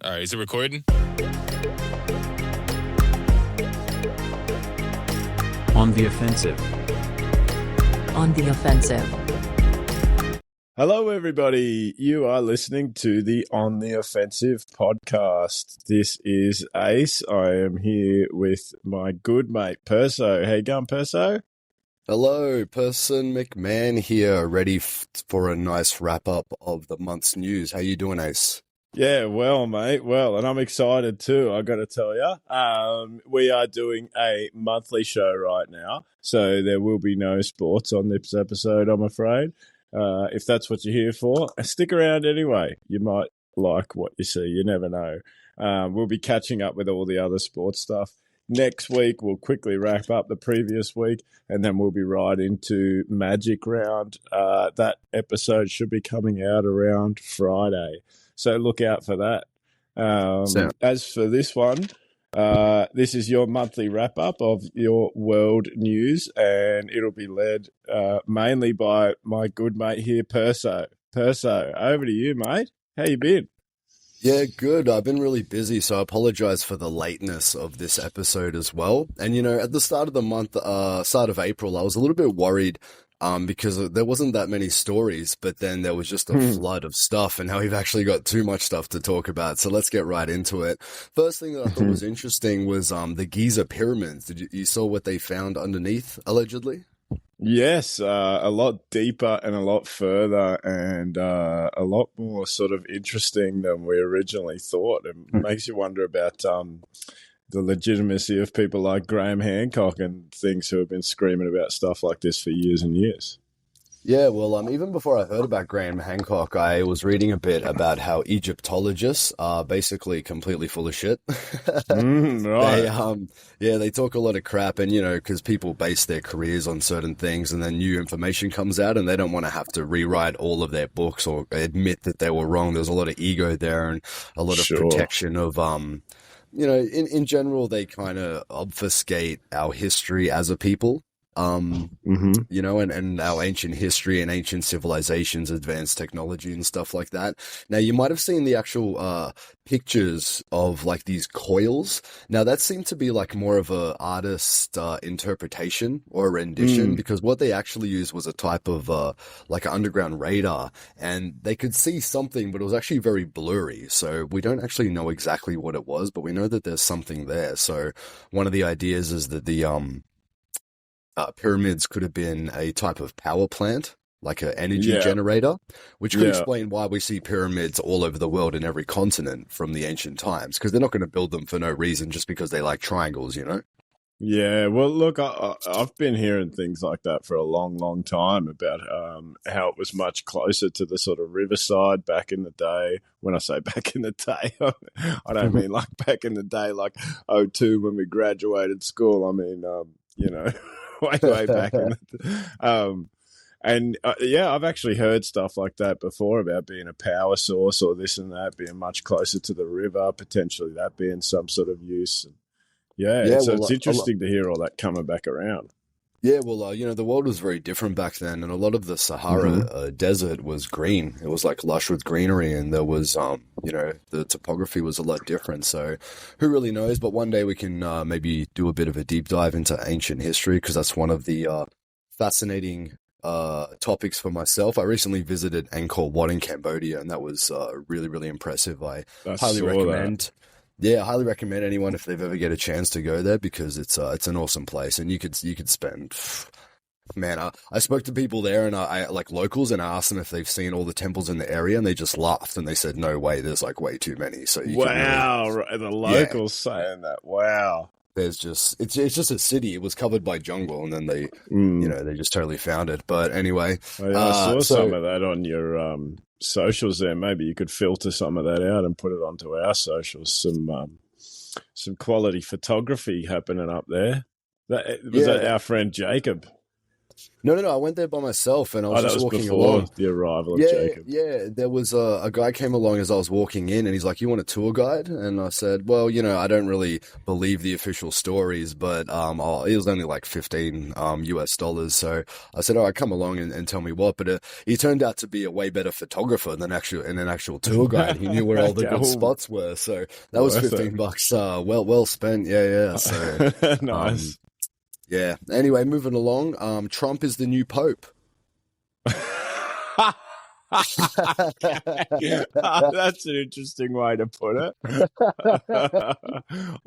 All right, is it recording? On the offensive. On the offensive. Hello, everybody. You are listening to the On the Offensive podcast. This is Ace. I am here with my good mate, Perso. How you going, Perso? Hello, Person McMahon here, ready for a nice wrap-up of the month's news. How you doing, Ace? Yeah, well, mate. Well, and I'm excited too, I got to tell you. We are doing a monthly show right now, so there will be no sports on this episode, I'm afraid. If that's what you're here for, stick around anyway. You might like what you see. You never know. We'll be catching up with all the other sports stuff. Next week, we'll quickly wrap up the previous week, and then we'll be right into Magic Round. That episode should be coming out around Friday, so look out for that. As for this one, this is your monthly wrap-up of your world news, and it'll be led mainly by my good mate here, Perso. Perso, over to you, mate. How you been? Yeah, good. I've been really busy, so I apologize for the lateness of this episode as well. And, you know, at the start of the month, start of April, I was a little bit worried because there wasn't that many stories, but then there was just a flood of stuff, and now we've actually got too much stuff to talk about. So let's get right into it. First thing that I thought was interesting was the Giza pyramids. You saw what they found underneath, allegedly? Yes, a lot deeper and a lot further, and a lot more sort of interesting than we originally thought. It makes you wonder about the legitimacy of people like Graham Hancock and things who have been screaming about stuff like this for years and years. Yeah, well, even before I heard about Graham Hancock, I was reading a bit about how Egyptologists are basically completely full of shit. Right. They talk a lot of crap, and, you know, because people base their careers on certain things, and then new information comes out, and they don't want to have to rewrite all of their books or admit that they were wrong. There's a lot of ego there and a lot of protection of, you know, in general, they kind of obfuscate our history as a people. You know, and our ancient history and ancient civilizations, advanced technology and stuff like that. Now, you might have seen the actual pictures of like these coils. Now, that seemed to be like more of a artist interpretation or rendition, because what they actually used was a type of like an underground radar, and they could see something, but it was actually very blurry. So we don't actually know exactly what it was, but we know that there's something there. So one of the ideas is that the pyramids could have been a type of power plant, like an energy generator, which could explain why we see pyramids all over the world in every continent from the ancient times, because they're not going to build them for no reason just because they like triangles, you know? Yeah, well, look, I've been hearing things like that for a long, long time about how it was much closer to the sort of riverside back in the day. When I say back in the day, I don't mean like back in the day, like '02 when we graduated school. I mean, you know, way back in I've actually heard stuff like that before about being a power source or this and that, being much closer to the river, potentially that being some sort of use. It's interesting to hear all that coming back around. Yeah, well, you know, the world was very different back then, and a lot of the Sahara desert was green. It was like lush with greenery, and there was, you know, the topography was a lot different. So who really knows? But one day we can maybe do a bit of a deep dive into ancient history, because that's one of the fascinating topics for myself. I recently visited Angkor Wat in Cambodia, and that was really, really impressive. I highly recommend. Yeah, I highly recommend anyone if they've ever get a chance to go there, because it's an awesome place, and you could spend. Man, I spoke to people there, and I like locals, and I asked them if they've seen all the temples in the area, and they just laughed, and they said, "No way, there's like way too many." So the locals saying that. Wow, there's just it's just a city. It was covered by jungle, and then they you know, they just totally found it. But anyway, I saw some of that on your socials there. Maybe you could filter some of that out and put it onto our socials. Some quality photography happening up there. That was that our friend Jacob. No. I went there by myself, and I was Oh, that just was walking before along. the arrival of Yeah, Jacob. yeah. There was a guy came along as I was walking in, and he's like, "You want a tour guide?" And I said, "Well, I don't really believe the official stories, but it was only like 15 US dollars." So I said, "All right, come along and tell me what." But he turned out to be a way better photographer than an actual tour guide. He knew where all the good Okay, spots were, so that was worth it. $15. Well spent. Yeah. So Nice. yeah. Anyway, moving along. Trump is the new pope. That's an interesting way to put it. I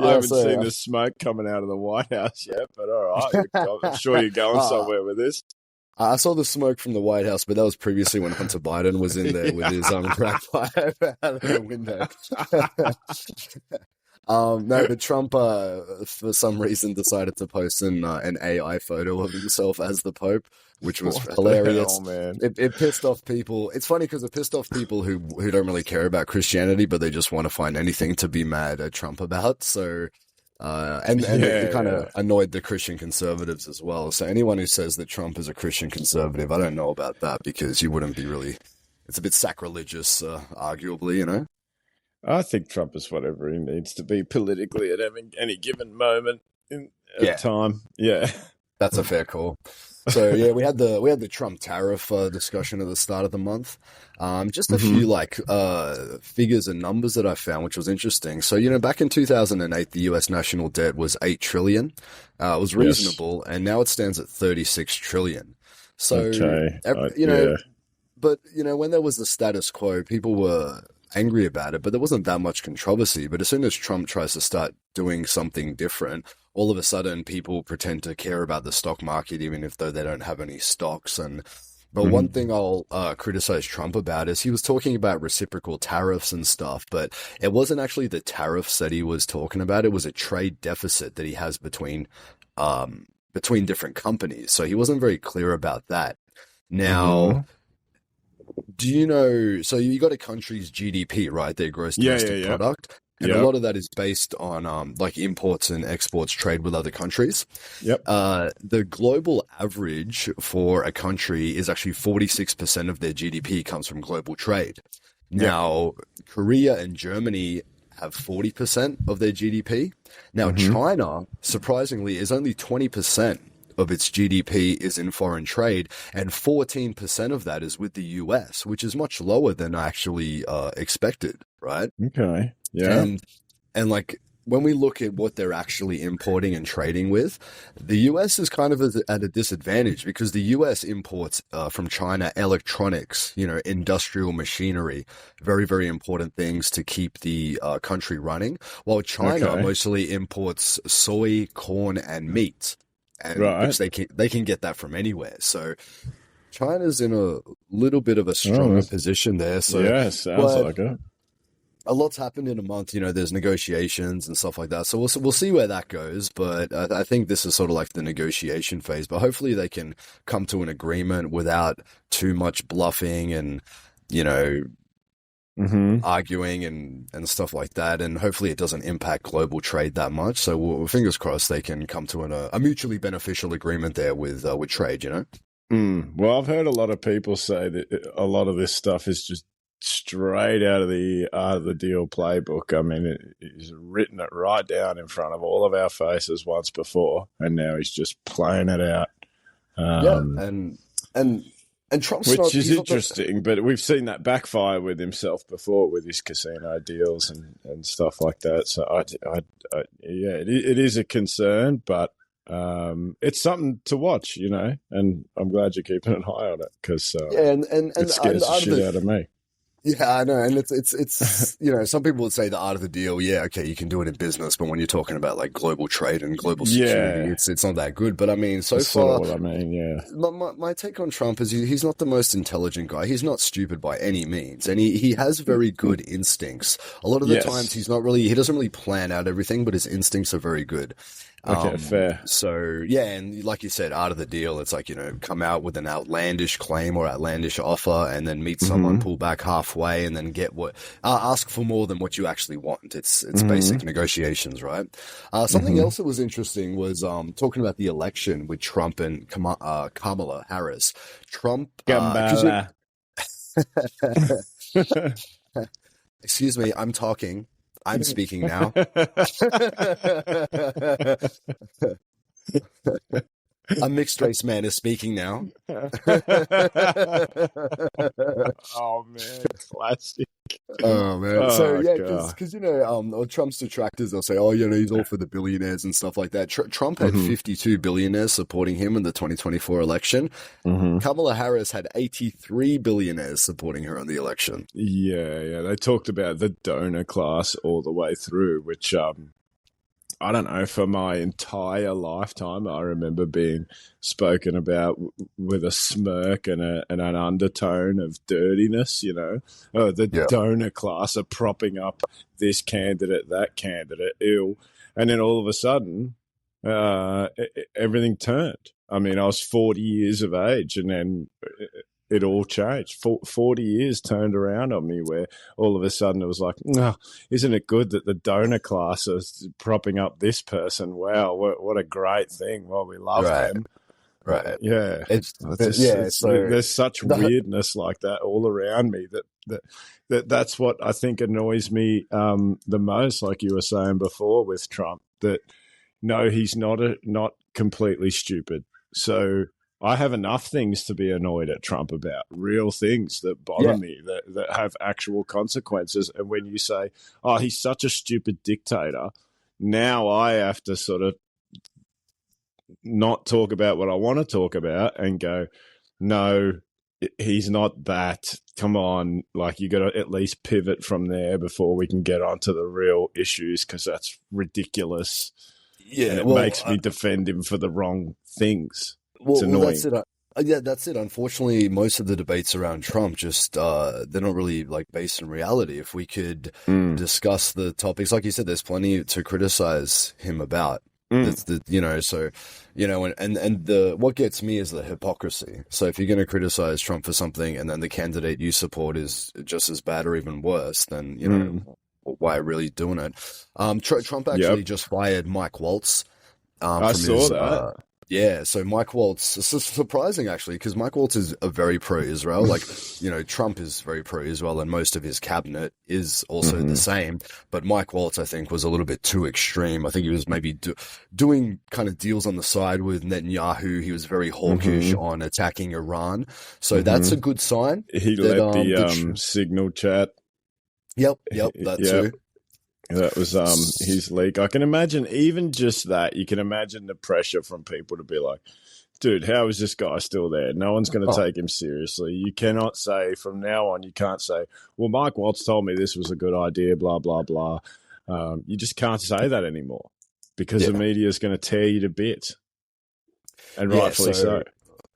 Yeah, haven't so seen the smoke coming out of the White House yet, but all right. I'm sure you're going somewhere with this. I saw the smoke from the White House, but that was previously when Hunter Biden was in there with his crack pipe out of the window. No, but Trump, for some reason, decided to post an AI photo of himself as the Pope, which was hilarious. Oh man, it pissed off people. It's funny because it pissed off people who don't really care about Christianity, but they just want to find anything to be mad at Trump about. So, it kind of annoyed the Christian conservatives as well. So anyone who says that Trump is a Christian conservative, I don't know about that, because you wouldn't be really. It's a bit sacrilegious, arguably, I think Trump is whatever he needs to be politically at any given moment at time. Yeah, that's a fair call. So yeah, we had the Trump tariff discussion at the start of the month. Just a few figures and numbers that I found, which was interesting. So back in 2008, the U.S. national debt was $8 trillion. It was reasonable, and now it stands at $36 trillion. So but when there was the status quo, people were angry about it, but there wasn't that much controversy. But as soon as Trump tries to start doing something different, all of a sudden people pretend to care about the stock market, even if though they don't have any stocks. But one thing I'll criticize Trump about is he was talking about reciprocal tariffs and stuff, but it wasn't actually the tariffs that he was talking about. It was a trade deficit that he has between different companies. So he wasn't very clear about that. Now, do you know, so you got a country's GDP, right? Their gross domestic product. And a lot of that is based on like imports and exports, trade with other countries. Yep. The global average for a country is actually 46% of their GDP comes from global trade. Now, Korea and Germany have 40% of their GDP. Now, China, surprisingly, is only 20% of its GDP is in foreign trade, and 14% of that is with the US, which is much lower than I actually expected, right? Okay. Yeah. And like when we look at what they're actually importing and trading with, the US is kind of at a disadvantage because the US imports from China electronics, industrial machinery, very, very important things to keep the country running, while China mostly imports soy, corn, and meat. And which they can get that from anywhere. So China's in a little bit of a stronger position there. So yeah, sounds like it. A lot's happened in a month. There's negotiations and stuff like that. So we'll see where that goes. But I think this is sort of like the negotiation phase. But hopefully they can come to an agreement without too much bluffing and arguing and stuff like that, and hopefully it doesn't impact global trade that much. So fingers crossed they can come to a mutually beneficial agreement there with trade. Well, I've heard a lot of people say that a lot of this stuff is just straight out of the Art of the Deal playbook. I mean, he's written it right down in front of all of our faces once before, and now he's just playing it out. And Trump's which is interesting, but we've seen that backfire with himself before with his casino deals and stuff like that. So it is a concern, but it's something to watch, and I'm glad you're keeping an eye on it because it scares the shit out of me. Yeah, I know, and it's some people would say the art of the deal. Yeah, okay, you can do it in business, but when you're talking about like global trade and global security, it's not that good. But I mean, so that's far, sort of what I mean, yeah. My take on Trump is he's not the most intelligent guy. He's not stupid by any means, and he has very good instincts. A lot of the times, he doesn't really plan out everything, but his instincts are very good. Okay, fair. So yeah, and like you said, art of the deal, it's like, come out with an outlandish claim or outlandish offer and then meet someone, pull back halfway and then get ask for more than what you actually want. It's basic negotiations, right? Something else that was interesting was talking about the election with Trump and Kamala Harris. Trump, Gambala. excuse me, I'm talking. I'm speaking now. A mixed race man is speaking now. Oh man, classic. Oh man. Oh, So yeah, God. because Trump's detractors, they'll say, oh, he's all for the billionaires and stuff like that. Trump had 52 billionaires supporting him in the 2024 election. Kamala Harris had 83 billionaires supporting her in the election. Yeah. They talked about the donor class all the way through, which I don't know, for my entire lifetime, I remember being spoken about with a smirk and an undertone of dirtiness, Oh, the donor class are propping up this candidate, that candidate, ew. And then all of a sudden, everything turned. I mean, I was 40 years of age and then it all changed. 40 years turned around on me where all of a sudden it was like, oh, isn't it good that the donor class is propping up this person? Wow, what a great thing. Well, we love them. Right. Yeah. So there's such weirdness like that all around me that's what I think annoys me the most, like you were saying before with Trump, that no, he's not completely stupid. So I have enough things to be annoyed at Trump about, real things that bother me, that have actual consequences. And when you say, oh, he's such a stupid dictator, now I have to sort of not talk about what I want to talk about and go, no, he's not that. Come on, like you got to at least pivot from there before we can get onto the real issues, because that's ridiculous. Yeah, and it makes me defend him for the wrong things. It's annoying. That's it. Yeah, that's it. Unfortunately, most of the debates around Trump just they're not really like based in reality. If we could discuss the topics, like you said, there's plenty to criticize him about. That's the what gets me is the hypocrisy. So if you're going to criticize Trump for something and then the candidate you support is just as bad or even worse, then why really doing it? Trump actually just fired Mike Waltz. I saw that. Yeah, so Mike Waltz, this is surprising actually, because Mike Waltz is a very pro-Israel. Like, Trump is very pro-Israel and most of his cabinet is also the same. But Mike Waltz, I think, was a little bit too extreme. I think he was maybe doing kind of deals on the side with Netanyahu. He was very hawkish on attacking Iran. So that's a good sign. He led the signal chat. Yep, that too. That was his leak. I can imagine even just that. You can imagine the pressure from people to be like, dude, how is this guy still there? No one's going to take him seriously. You cannot say from now on, you can't say, well, Mike Waltz told me this was a good idea, blah, blah, blah. You just can't say that anymore because the media is going to tear you to bits. And rightfully so.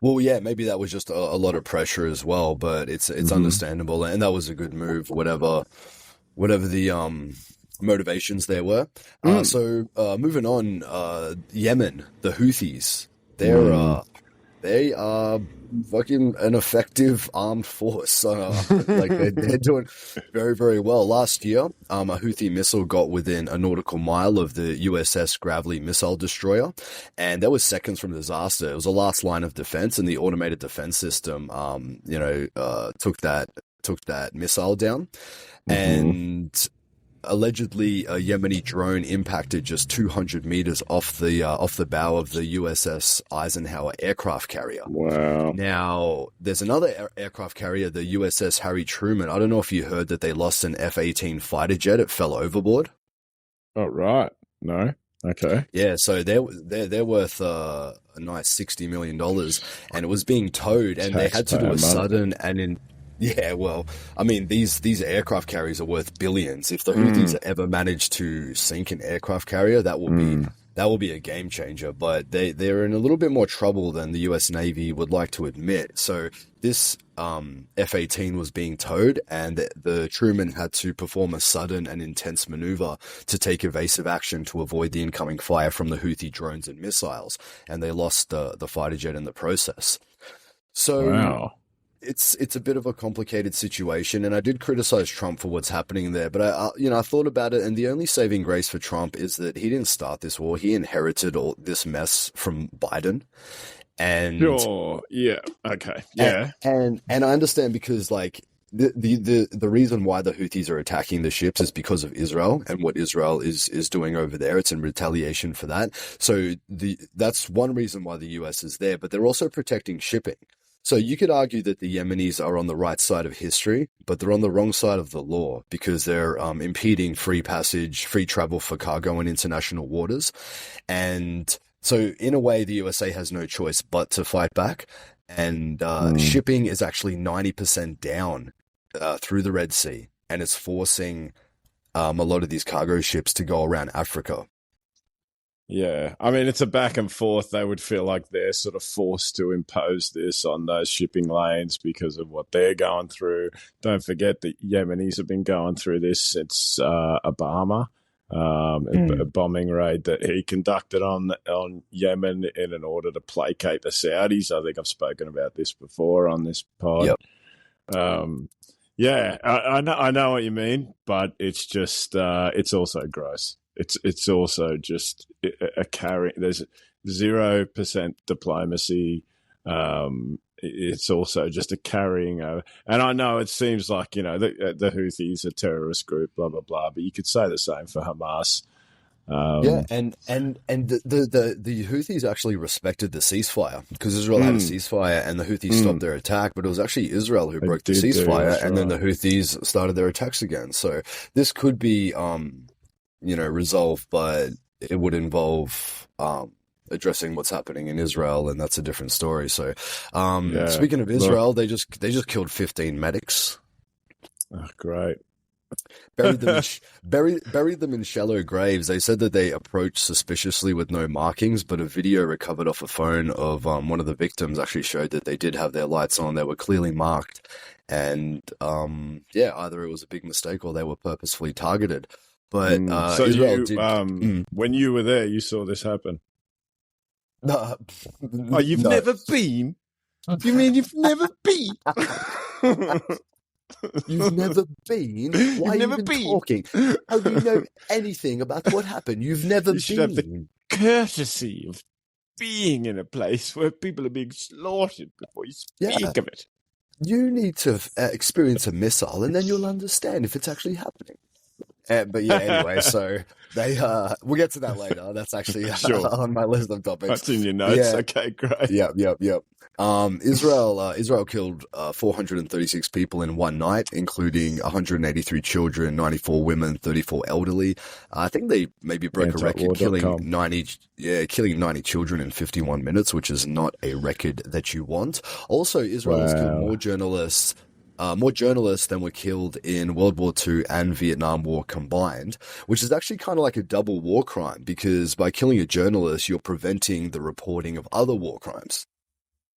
Well, yeah, maybe that was just a lot of pressure as well, but it's understandable. And that was a good move, whatever the motivations there were. So moving on, Yemen, the Houthis, they are fucking an effective armed force. Like they're doing very, very well. Last year, a Houthi missile got within a nautical mile of the USS Gravely missile destroyer, and that was seconds from disaster. It was the last line of defense, and the automated defense system, took that missile down, and allegedly a Yemeni drone impacted just 200 meters off the bow of the USS Eisenhower aircraft carrier. Wow. Now, there's another aircraft carrier, the USS Harry Truman. I don't know if you heard that they lost an F-18 fighter jet. It fell overboard. Oh, right. No. Okay. Yeah, so they're worth a nice $60 million, and it was being towed, and they had to do a sudden and yeah, well, I mean, these aircraft carriers are worth billions. If the Houthis ever manage to sink an aircraft carrier, that will be that will be a game changer. But they're in a little bit more trouble than the U.S. Navy would like to admit. So this F-18 was being towed, and the Truman had to perform a sudden and intense maneuver to take evasive action to avoid the incoming fire from the Houthi drones and missiles, and they lost the fighter jet in the process. So Wow. it's a bit of a complicated situation, and I did criticize Trump for what's happening there, but I thought about it, and the only saving grace for Trump is that he didn't start this war. He inherited all this mess from Biden. And Sure. Yeah. Okay. Yeah. and I understand, because like the reason why the Houthis are attacking the ships is because of Israel and what Israel is doing over there. It's in retaliation for that. So that's one reason why the US is there, but they're also protecting shipping. So you could argue that the Yemenis are on the right side of history, but they're on the wrong side of the law, because they're impeding free passage, free travel for cargo in international waters. And so in a way, the USA has no choice but to fight back. And shipping is actually 90% down through the Red Sea, and it's forcing a lot of these cargo ships to go around Africa. Yeah, I mean, it's a back and forth. They would feel like they're sort of forced to impose this on those shipping lanes because of what they're going through. Don't forget that Yemenis have been going through this since Obama, a bombing raid that he conducted on Yemen in order to placate the Saudis. I think I've spoken about this before on this pod. Yep. Yeah, I know what you mean, but it's just it's also gross. It's also just a carry. There's 0% diplomacy. It's also just a carrying over. And I know it seems like, the Houthis are a terrorist group, blah blah blah. But you could say the same for Hamas. Yeah, and the Houthis actually respected the ceasefire, because Israel had a ceasefire and the Houthis stopped their attack, but it was actually Israel who broke the ceasefire, and then the Houthis started their attacks again. So this could be resolved, but it would involve addressing what's happening in Israel, and that's a different story. So speaking of Israel, they just killed 15 medics. Oh, great. Buried them in shallow graves. They said that they approached suspiciously with no markings, but a video recovered off a phone of one of the victims actually showed that they did have their lights on. They were clearly marked, and either it was a big mistake or they were purposefully targeted. But so Israel did. When you were there, you saw this happen. No, you've never been? You mean you've never been? You've never been? Why You've never are you been talking? How do you know anything about what happened? You've never You should been. have the courtesy of being in a place where people are being slaughtered before you speak of it. You need to experience a missile, and then you'll understand if it's actually happening. But yeah, anyway, so they we'll get to that later. That's actually on my list of topics. That's in your notes. Yeah. Okay, great. Yep. Israel killed 436 people in one night, including 183 children, 94 women, 34 elderly. I think they maybe broke a record, killing 90 children in 51 minutes, which is not a record that you want. Also, Israel has killed more journalists than were killed in World War II and Vietnam War combined, which is actually kind of like a double war crime, because by killing a journalist, you're preventing the reporting of other war crimes.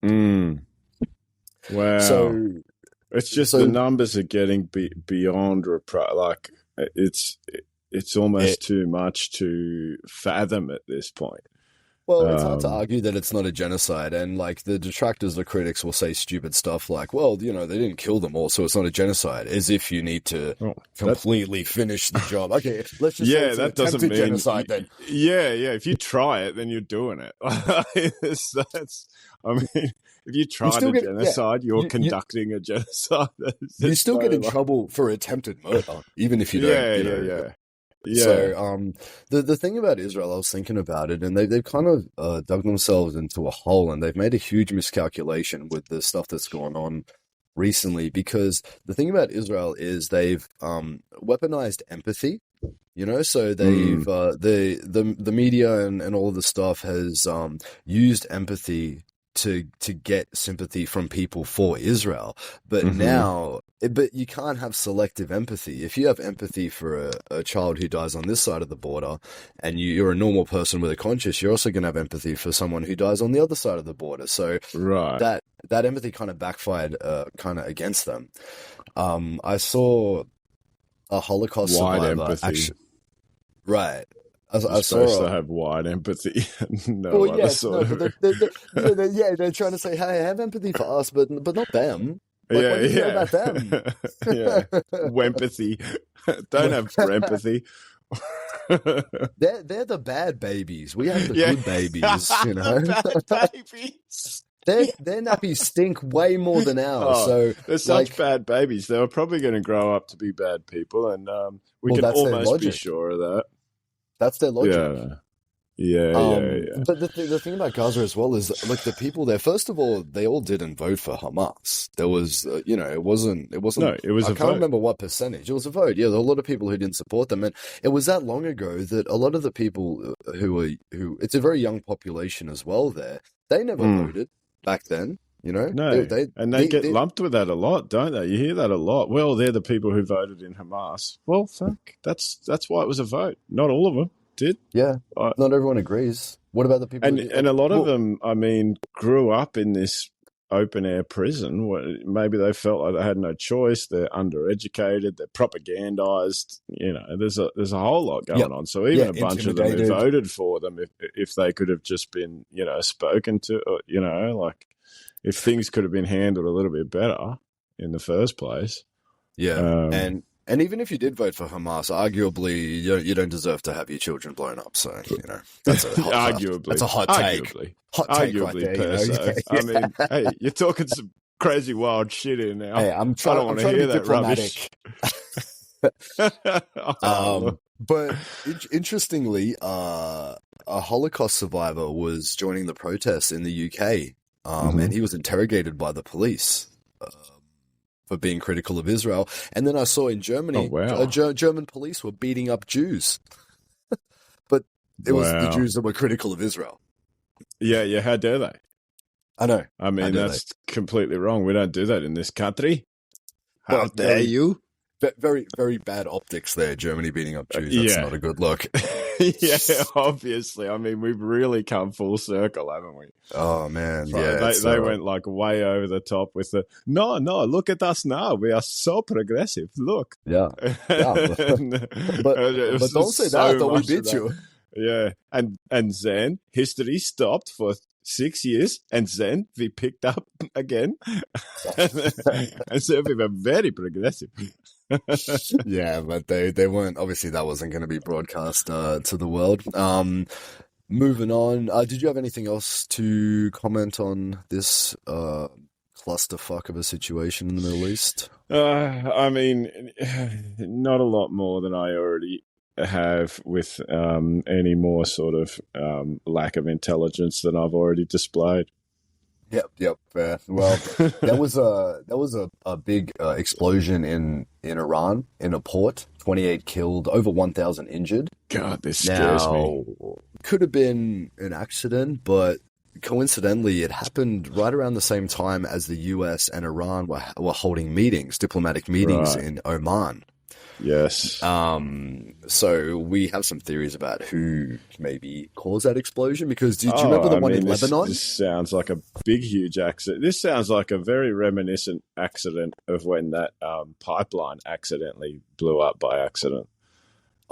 Wow. So it's just the numbers are getting beyond like it's almost too much to fathom at this point. Well, it's hard to argue that it's not a genocide, and like the detractors, the critics will say stupid stuff like, well, they didn't kill them all, so it's not a genocide, as if you need to completely finish the job. Okay, let's just say it's that doesn't mean genocide then. Yeah, if you try it, then you're doing it. If you try genocide, you're conducting a genocide. You still get in trouble for attempted murder, even if you don't. Yeah. So, the thing about Israel, I was thinking about it, and they've kind of dug themselves into a hole, and they've made a huge miscalculation with the stuff that's gone on recently. Because the thing about Israel is they've weaponized empathy. So they've the media and all of the stuff has used empathy to get sympathy from people for Israel. But Mhm. now, but you can't have selective empathy. If you have empathy for a child who dies on this side of the border, and you're a normal person with a conscience, you're also going to have empathy for someone who dies on the other side of the border. So Right. that empathy kind of backfired, kind of against them. I saw a Holocaust Wide survivor. empathy. Right. I You're saw supposed to have wide empathy. No Well, other yes, no, sort but of. they're trying to say, hey, have empathy for us, but not them. Like, Yeah, what do you care yeah. about them? Yeah. Wempathy. Don't have empathy. They're the bad babies. We have the Yeah. good babies, you know. Bad babies. Their nappies stink way more than ours. Oh, So, they're such like, bad babies. They were probably going to grow up to be bad people, and we well, can that's their almost be logic. sure of that. That's their logic. Yeah. Yeah. But the thing about Gaza as well is, like, the people there, first of all, they all didn't vote for Hamas. There was, it wasn't, No, it was I a can't vote. remember what percentage. It was a vote. Yeah, there were a lot of people who didn't support them. And it was that long ago that a lot of the people who it's a very young population as well there, they never voted back then, you know? No, and they get they- lumped with that a lot, don't they? You hear that a lot. Well, they're the people who voted in Hamas. Well, fuck, that's why it was a vote. Not all of them did. Yeah, Uh, not everyone agrees. What about the people? and a lot of them, I mean, grew up in this open air prison. Maybe they felt like they had no choice. They're undereducated. They're propagandized. You know, there's a whole lot going on. So even a bunch of them who intimidated. voted for them, if they could have just been, spoken to, like if things could have been handled a little bit better in the first place. Yeah, and even if you did vote for Hamas, arguably you don't deserve to have your children blown up. So that's a hot arguably, that's a hot take. Arguably, Hot take right arguably, there. Perso. I mean, hey, you're talking some crazy wild shit here now. Hey, I'm trying. I don't want to hear that rubbish. But interestingly, a Holocaust survivor was joining the protests in the UK, and he was interrogated by the police for being critical of Israel. And then I saw in Germany, German police were beating up Jews, but it was the Jews that were critical of Israel. Yeah. How dare they? I know. I mean, that's completely wrong. We don't do that in this country. How dare you? Very, very bad optics there. Germany beating up Jews. That's not a good look. Yeah, obviously. I mean, we've really come full circle, haven't we? Oh man, They went like way over the top with the no. Look at us now. We are so progressive. Look. Yeah. but don't say that. That we beat you. Yeah, and then history stopped for 6 years, and then we picked up again, and so we were very progressive. Yeah, but they weren't. Obviously, that wasn't going to be broadcast to the world. Moving on. Did you have anything else to comment on this clusterfuck of a situation in the Middle East? I mean, not a lot more than I already have with any more sort of lack of intelligence than I've already displayed. Yep. Well, there was a big explosion in Iran in a port. 28 killed, over 1,000 injured. God, this scares me. Could have been an accident, but coincidentally, it happened right around the same time as the US and Iran were holding diplomatic meetings in Oman. Yes. So we have some theories about who maybe caused that explosion, because do you remember the one in Lebanon? This sounds like a big, huge accident. This sounds like a very reminiscent accident of when that pipeline accidentally blew up by accident.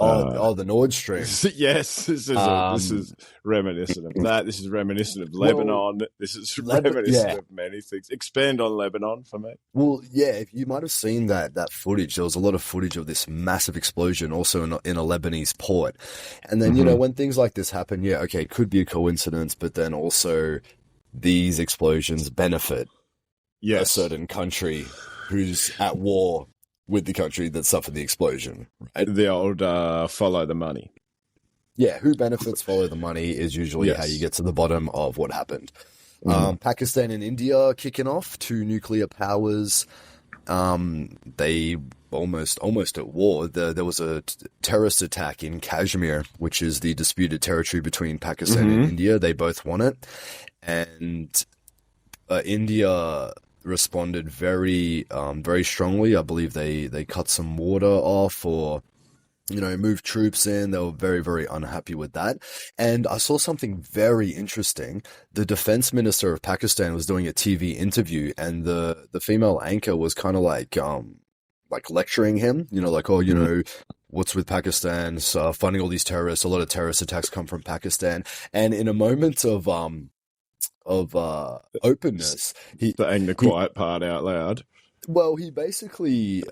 The Nord Stream. Yes, this is reminiscent of that. This is reminiscent of Lebanon. This is reminiscent of many things. Expand on Lebanon for me. Well, yeah, if you might have seen that footage. There was a lot of footage of this massive explosion also in a Lebanese port. And then, when things like this happen, it could be a coincidence, but then also these explosions benefit a certain country who's at war with the country that suffered the explosion, right? The old follow the money. Yeah, who benefits, follow the money is usually how you get to the bottom of what happened. Pakistan and India kicking off, two nuclear powers. They almost at war. There was a terrorist attack in Kashmir, which is the disputed territory between Pakistan and India. They both won it. And India responded very strongly. I believe they cut some water off, or moved troops in. They were very, very unhappy with that. And I saw something very interesting. The defense minister of Pakistan was doing a TV interview, and the female anchor was kind of like lecturing him, like, oh, what's with Pakistan, funding all these terrorists, a lot of terrorist attacks come from Pakistan. And in a moment of openness, saying the quiet part out loud. Well, he basically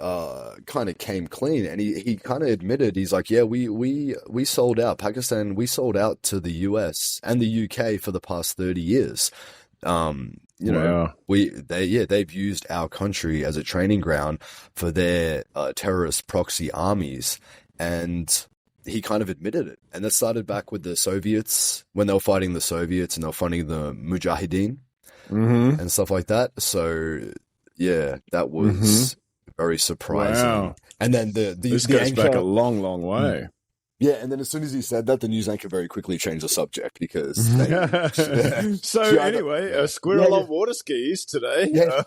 kind of came clean, and he kind of admitted, he's like, yeah, we sold out Pakistan, we sold out to the US and the UK for the past 30 years. Wow. They've used our country as a training ground for their terrorist proxy armies, and he kind of admitted it. And that started back with the Soviets, when they were fighting the Soviets and they were fighting the Mujahideen and stuff like that. So yeah, that was very surprising. Wow. And then this the goes anchor, back a long, long way. yeah, and then as soon as he said that, the news anchor very quickly changed the subject because So anyway, a squirrel on water skis today. Yeah.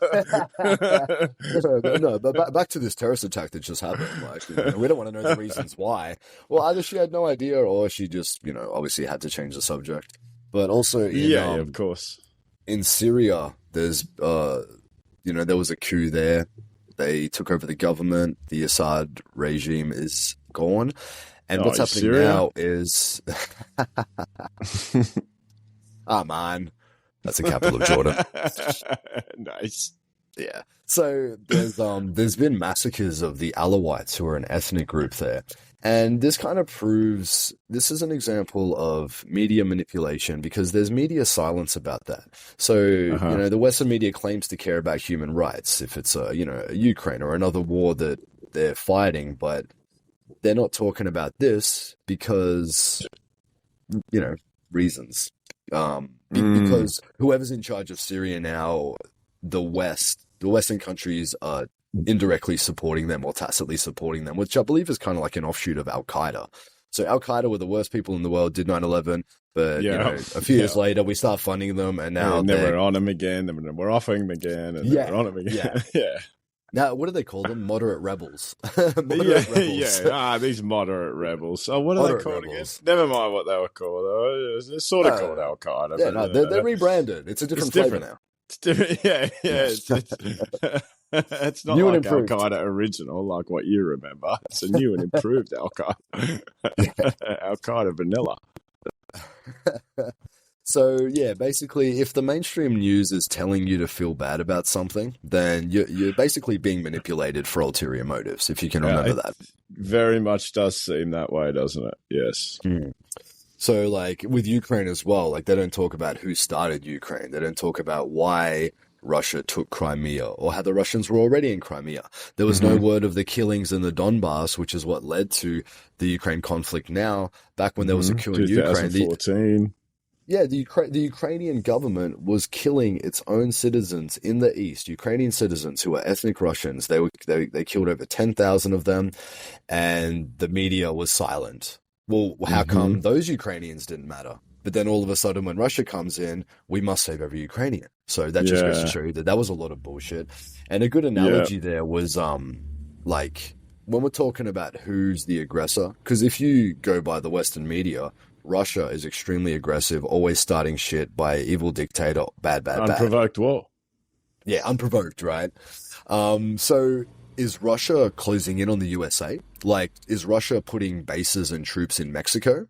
No, but back to this terrorist attack that just happened. Like, we don't want to know the reasons why. Well, either she had no idea, or she just, obviously had to change the subject. But also, of course, in Syria, there's, there was a coup there. They took over the government. The Assad regime is gone. And what's happening now is... man. That's the capital of Jordan. Nice. Yeah. So there's been massacres of the Alawites, who are an ethnic group there. And this kind of proves, this is an example of media manipulation, because there's media silence about that. So, the Western media claims to care about human rights if it's a Ukraine or another war that they're fighting, but they're not talking about this because, reasons. Because whoever's in charge of Syria now, the Western countries are indirectly supporting them or tacitly supporting them, which I believe is kind of like an offshoot of Al-Qaeda. So Al-Qaeda were the worst people in the world, did 9/11, but a few years later we start funding them, and now we're on them again, then we're offing them again, and then we're on them again. Yeah. Now, what do they call them? Moderate rebels. Rebels. These moderate rebels. Oh, what are they called again? Never mind what they were called. They're sort of called Al-Qaeda. Yeah, no, they're rebranded. It's a different flavor now. It's different. Yeah. It's not new like Al-Qaeda original, like what you remember. It's a new and improved Al-Qaeda. Al-Qaeda vanilla. So, yeah, basically, if the mainstream news is telling you to feel bad about something, then you're basically being manipulated for ulterior motives, if you can remember that. Very much does seem that way, doesn't it? Yes. So, like, with Ukraine as well, like, they don't talk about who started Ukraine. They don't talk about why Russia took Crimea, or how the Russians were already in Crimea. There was no word of the killings in the Donbass, which is what led to the Ukraine conflict now. Back when there was a coup in Ukraine. 2014. The Ukrainian government was killing its own citizens in the east, Ukrainian citizens who were ethnic Russians. They killed over 10,000 of them, and the media was silent. Well, how come those Ukrainians didn't matter? But then all of a sudden, when Russia comes in, we must save every Ukrainian. So that just goes to show you that was a lot of bullshit. And a good analogy there was, like, when we're talking about who's the aggressor, because if you go by the Western media, Russia is extremely aggressive, always starting shit by evil dictator, bad. Unprovoked war. Yeah, unprovoked, right? So is Russia closing in on the USA? Like, is Russia putting bases and troops in Mexico?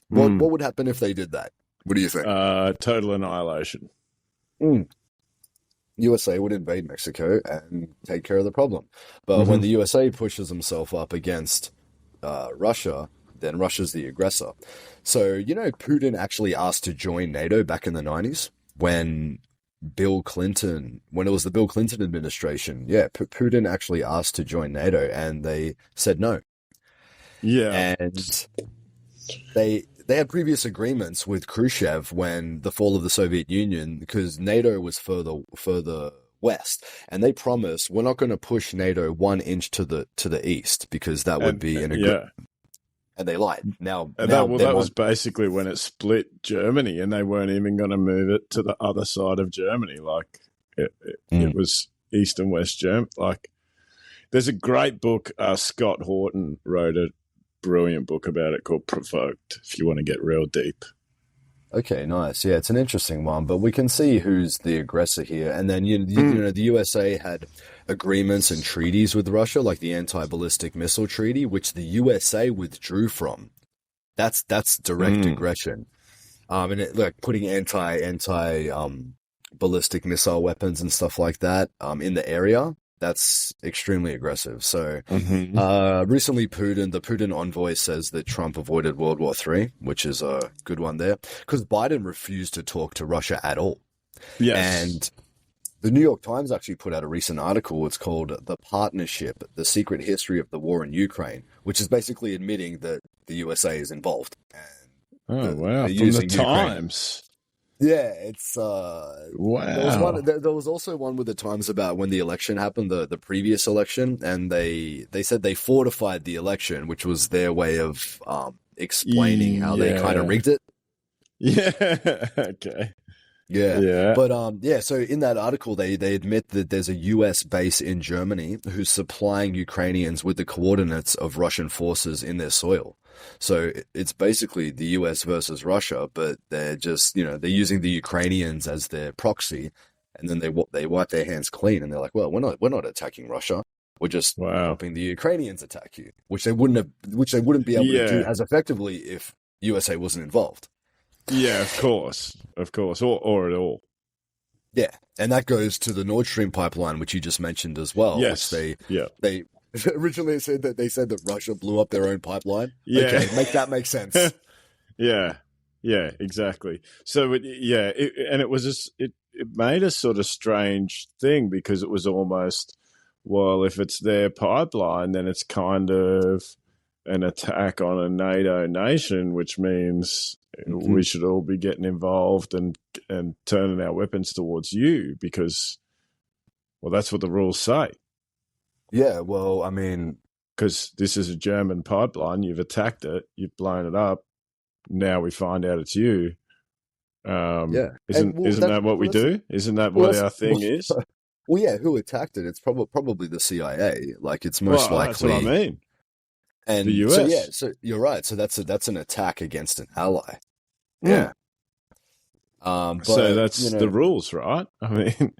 What would happen if they did that? What do you think? Total annihilation. USA would invade Mexico and take care of the problem. But when the USA pushes himself up against Russia, then Russia's the aggressor. So, Putin actually asked to join NATO back in the 90s when it was the Bill Clinton administration. Yeah, Putin actually asked to join NATO, and they said no. Yeah. And they had previous agreements with Khrushchev when the fall of the Soviet Union, because NATO was further west, and they promised, we're not going to push NATO 1 inch to the east, because that would be an agreement. And they lied. That was basically when it split Germany, and they weren't even going to move it to the other side of Germany. Like, It was East and West Germ. Like, there's a great book. Scott Horton wrote a brilliant book about it called Provoked, if you want to get real deep. Okay, nice. Yeah, it's an interesting one, but we can see who's the aggressor here. And then, you know, the USA had agreements and treaties with Russia, like the Anti-Ballistic Missile Treaty, which the USA withdrew from. That's direct aggression. And like putting ballistic missile weapons and stuff like that in the area, that's extremely aggressive. So recently the Putin envoy says that Trump avoided World War III, which is a good one there, because Biden refused to talk to Russia at all. Yes. And the New York Times actually put out a recent article. It's called The Partnership, The Secret History of the War in Ukraine, which is basically admitting that the USA is involved. Oh, wow. From the Times. Yeah, it's wow. There was also one with the Times about when the election happened, the previous election, and they said they fortified the election, which was their way of explaining how they kind of rigged it. Yeah. Okay. Yeah. But so in that article they admit that there's a US base in Germany who's supplying Ukrainians with the coordinates of Russian forces in their soil. So it's basically the US versus Russia, but they're just, you know, they're using the Ukrainians as their proxy, and then they wipe their hands clean, and they're like, well, we're not attacking Russia. We're just helping the Ukrainians attack you, which they wouldn't be able to do as effectively if USA wasn't involved. Yeah, of course, or at all. Yeah, and that goes to the Nord Stream pipeline, which you just mentioned as well. Yes, which they originally said that Russia blew up their own pipeline. Yeah, okay, make that make sense. Yeah, exactly. So it made a sort of strange thing, because it was almost, well, if it's their pipeline, then it's kind of an attack on a NATO nation, which means we should all be getting involved and turning our weapons towards you, because, well, that's what the rules say. Yeah, well, I mean, because this is a German pipeline, you've attacked it, you've blown it up. Now we find out it's you. Isn't that what we do? Isn't that what our thing is? Well, yeah, who attacked it? It's probably the CIA. Like, it's most likely. That's what I mean. And the US. So you're right. So that's an attack against an ally. Yeah. But, so that's the rules, right? I mean,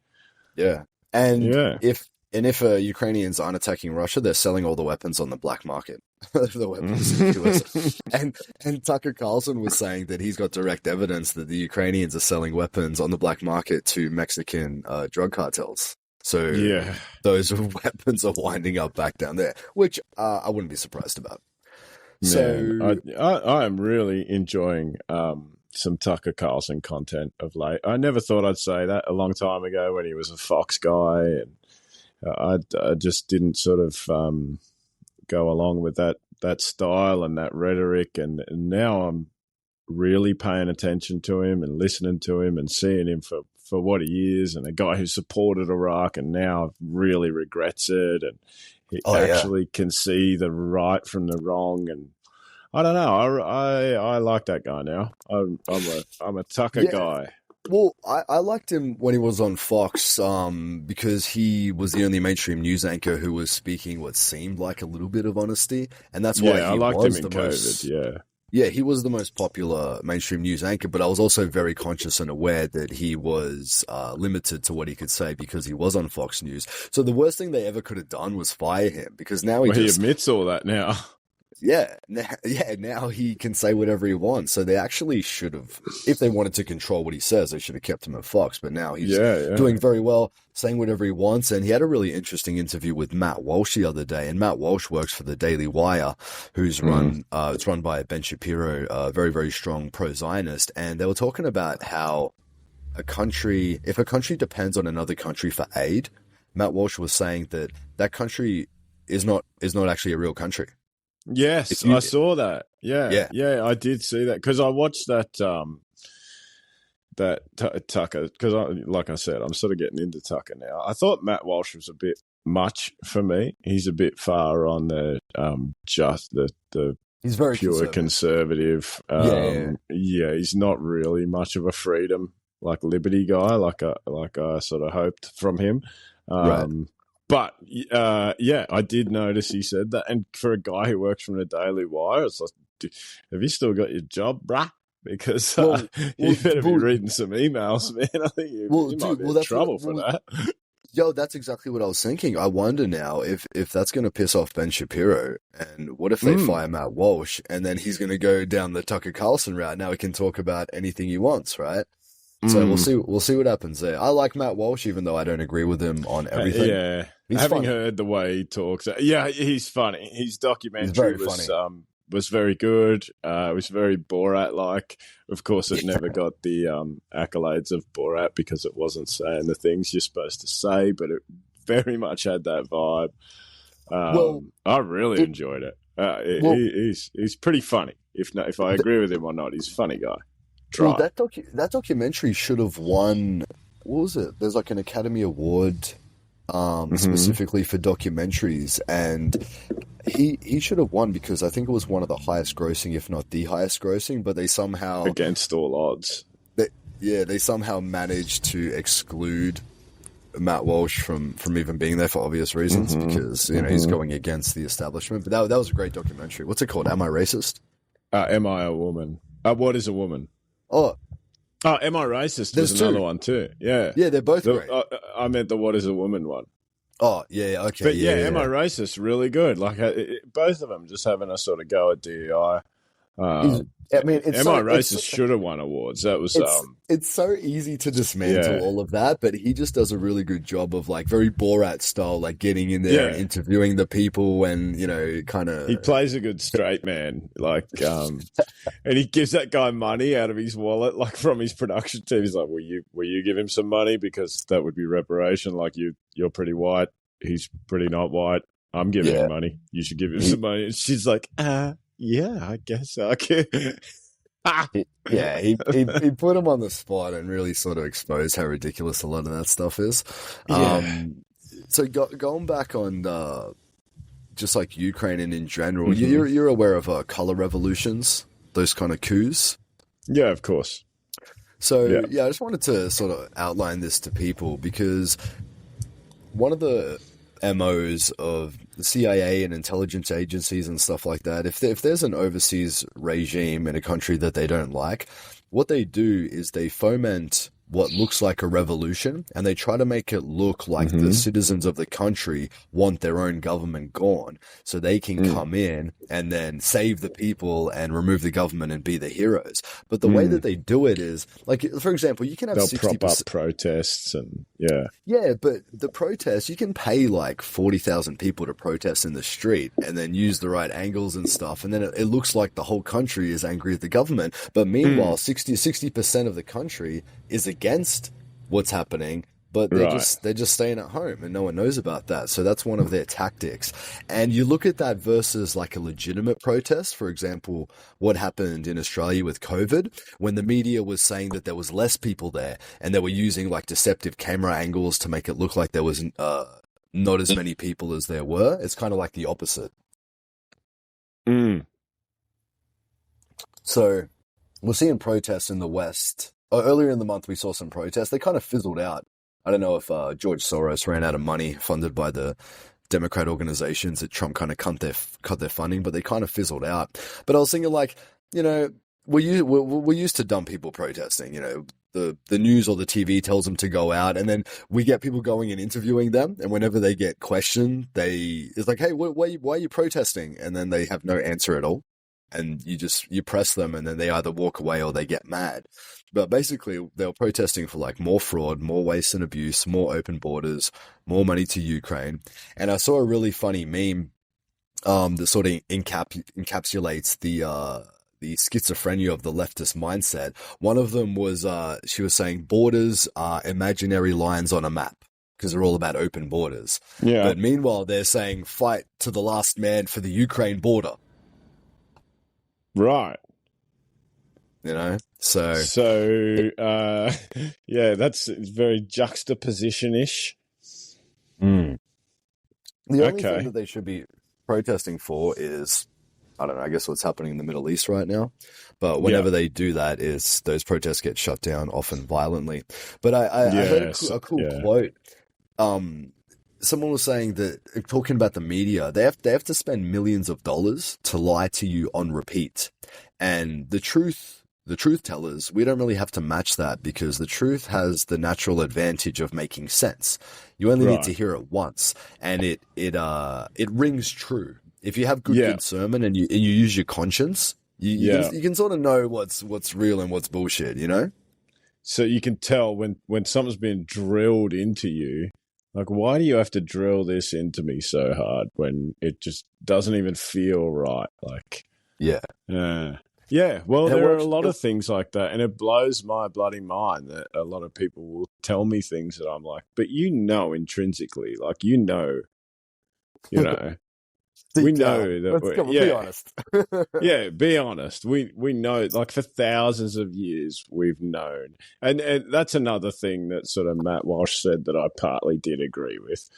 yeah. And if Ukrainians aren't attacking Russia, they're selling all the weapons on the black market. The weapons in the US. And Tucker Carlson was saying that he's got direct evidence that the Ukrainians are selling weapons on the black market to Mexican drug cartels. So those weapons are winding up back down there, which I wouldn't be surprised about. Man, I am really enjoying some Tucker Carlson content of late. I never thought I'd say that a long time ago when he was a Fox guy, and I just didn't sort of go along with that style and that rhetoric, and now I'm really paying attention to him and listening to him and seeing him for what he is, and a guy who supported Iraq and now really regrets it, and he actually can see the right from the wrong. And I don't know, I like that guy now. I'm a Tucker guy. Well, I liked him when he was on Fox because he was the only mainstream news anchor who was speaking what seemed like a little bit of honesty, and that's why I liked him in COVID. Yeah, he was the most popular mainstream news anchor, but I was also very conscious and aware that he was limited to what he could say because he was on Fox News. So the worst thing they ever could have done was fire him, because now he admits all that now. Now he can say whatever he wants. So they actually should have, if they wanted to control what he says, they should have kept him at Fox. But now he's doing very well, saying whatever he wants. And he had a really interesting interview with Matt Walsh the other day. And Matt Walsh works for the Daily Wire, who's it's run by Ben Shapiro, a very, very strong pro-Zionist. And they were talking about how if a country depends on another country for aid, Matt Walsh was saying that country is not actually a real country. Yes, I saw that. Yeah, I did see that, because I watched that Tucker, because like I said, I'm sort of getting into Tucker now. I thought Matt Walsh was a bit much for me. He's a bit far on the he's very pure conservative. He's not really much of a freedom liberty guy, like I sort of hoped from him. Right. But yeah, I did notice he said that, and for a guy who works from the Daily Wire, it's like, have you still got your job, bruh? Because you better be reading some emails, man. I think you might be in trouble for that. Yo, that's exactly what I was thinking. I wonder now if that's going to piss off Ben Shapiro, and what if they fire Matt Walsh, and then he's going to go down the Tucker Carlson route. Now he can talk about anything he wants, right? So we'll see what happens there. I like Matt Walsh, even though I don't agree with him on everything. Yeah, having heard the way he talks, yeah, he's funny. His documentary was very good. It was very Borat-like. Of course, it never got the accolades of Borat because it wasn't saying the things you're supposed to say, but it very much had that vibe. I really enjoyed it. He's pretty funny. If I agree with him or not, he's a funny guy. Well, that documentary should have won. What was it? There's like an Academy Award specifically for documentaries, and he should have won because I think it was one of the highest grossing, if not the highest grossing. But they somehow, against all odds, they somehow managed to exclude Matt Walsh from even being there for obvious reasons because he's going against the establishment. But that was a great documentary. What's it called? Am I Racist? Am I a Woman? What is a woman? Oh, Am I Racist? There's another one too. Yeah, they're both great. I meant the What is a Woman one. Oh, yeah, okay. But Am I Racist? Really good. Like both of them just having a sort of go at DEI. Am I Racist should have won awards. That was it's so easy to dismantle all of that, but he just does a really good job of like very Borat style, like getting in there and interviewing the people, and kind of he plays a good straight man, like and he gives that guy money out of his wallet, like from his production team. He's like, will you give him some money because that would be reparation? Like you're pretty white, he's pretty not white. I'm giving him money. You should give him some money. And she's like, yeah, I guess I can. he put him on the spot and really sort of exposed how ridiculous a lot of that stuff is. So going back on just like Ukraine and in general, you're aware of color revolutions, those kind of coups? Yeah, of course. So I just wanted to sort of outline this to people because one of the MOs of the CIA and intelligence agencies and stuff like that, if there's an overseas regime in a country that they don't like, what they do is they foment what looks like a revolution, and they try to make it look like the citizens of the country want their own government gone, so they can come in and then save the people and remove the government and be the heroes. But the way that they do it is, like, for example, you can have 60%... prop up protests and but the protests, you can pay like 40,000 people to protest in the street and then use the right angles and stuff, and then it looks like the whole country is angry at the government. But meanwhile, 60% of the country is against what's happening, but they're just staying at home and no one knows about that. So that's one of their tactics. And you look at that versus like a legitimate protest. For example, what happened in Australia with COVID, when the media was saying that there was less people there and they were using like deceptive camera angles to make it look like there was not as many people as there were. It's kind of like the opposite. So we're seeing protests in the West. Earlier in the month, we saw some protests. They kind of fizzled out. I don't know if George Soros ran out of money funded by the Democrat organizations that Trump kind of cut their funding, but they kind of fizzled out. But I was thinking, like, we're used to dumb people protesting. The news or the TV tells them to go out, and then we get people going and interviewing them. And whenever they get questioned, it's like, hey, why are you protesting? And then they have no answer at all. And you press them, and then they either walk away or they get mad. But basically, they were protesting for like more fraud, more waste and abuse, more open borders, more money to Ukraine. And I saw a really funny meme that sort of encapsulates the schizophrenia of the leftist mindset. One of them was she was saying borders are imaginary lines on a map because they're all about open borders. Yeah. But meanwhile, they're saying fight to the last man for the Ukraine border. Right. So that's very juxtaposition-ish. The only thing that they should be protesting for is, I don't know, I guess what's happening in the Middle East right now. But Yeah. whenever they do that, is those protests get shut down, often violently. But I heard Yes. a cool Yeah. quote. Someone was saying that, talking about the media, they have to spend millions of dollars to lie to you on repeat. And the truth tellers, we don't really have to match that, because the truth has the natural advantage of making sense. You only need to Right. hear it once, and it rings true. If you have Yeah. good sermon and you use your conscience, you can sort of know what's real and what's bullshit, you know? So you can tell when something's been drilled into you, like, why do you have to drill this into me so hard when it just doesn't even feel right? Like, Yeah. yeah. Well, And it there are a works. lot of things like that, and it blows my bloody mind that a lot of people will tell me things that I'm like, but intrinsically, like, we Deep know down. that. Let's be Yeah, honest. yeah. Be honest. We know, like, for thousands of years we've known, and that's another thing that sort of Matt Walsh said that I partly did agree with.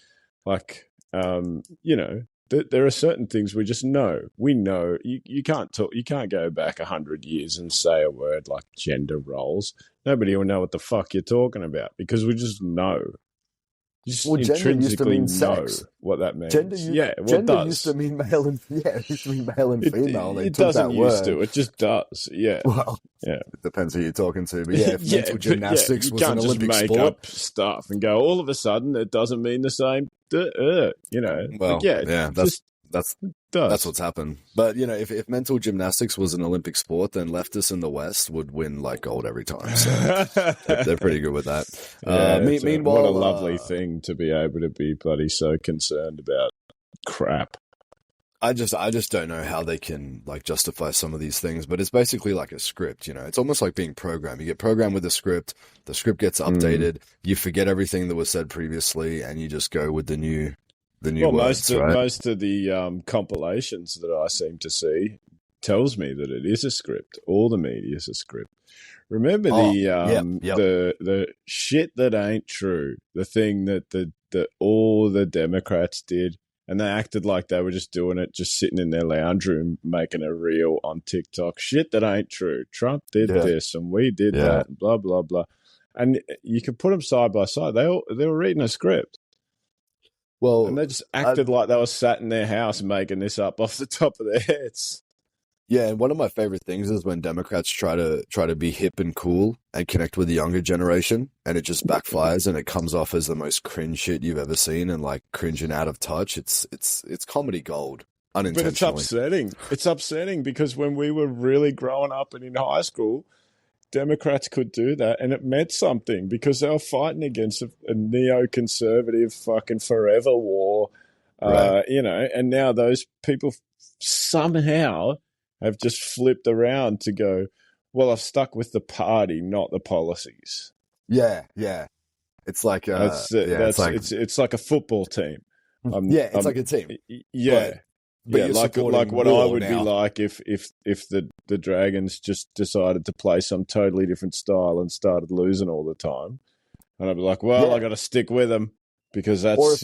Like, there are certain things we just know. We know you can't talk. You can't go back 100 years and say a word like gender roles. Nobody will know what the fuck you're talking about, because we just know. You just Well, gender used to intrinsically mean know sex. what that means. Gender, Yeah, well, it gender does. used to mean male and it used to mean male and female. They It took doesn't that used word. to. It just does. Yeah. Well, Yeah. it depends who you're talking to. But yeah, if mental but gymnastics you was an can't just Olympic make sport, up stuff and go, all of a sudden it doesn't mean the same. well, Like, yeah, yeah, it that's just does. that's what's happened. But if mental gymnastics was an Olympic sport, then leftists in the West would win like gold every time. So they're pretty good with that. Yeah, Meanwhile, what a lovely thing to be able to be bloody so concerned about crap. I just don't know how they can like justify some of these things, but it's basically like a script, It's almost like being programmed. You get programmed with a script, the script gets updated, you forget everything that was said previously, and you just go with the new words, right? Most of the compilations that I seem to see tells me that it is a script. All the media is a script. Remember the shit that ain't true, the thing that all the Democrats did. And they acted like they were just doing it, just sitting in their lounge room, making a reel on TikTok. Shit that ain't true. Trump did this and we did that, and blah, blah, blah. And you could put them side by side. They were reading a script. Well, and they just acted like they were sat in their house making this up off the top of their heads. Yeah, and one of my favorite things is when Democrats try to be hip and cool and connect with the younger generation, and it just backfires and it comes off as the most cringe shit you've ever seen, and like cringe and out of touch. It's comedy gold, unintentionally. But it's upsetting. It's upsetting because when we were really growing up and in high school, Democrats could do that, and it meant something because they were fighting against a neoconservative fucking forever war, Right. And now those people somehow have just flipped around to go, well, I've stuck with the party, not the policies. Yeah. It's like it's like a football team. It's like a team. Yeah. But like what I would be like if the Dragons just decided to play some totally different style and started losing all the time, and I'd be like, well, I got to stick with them because that's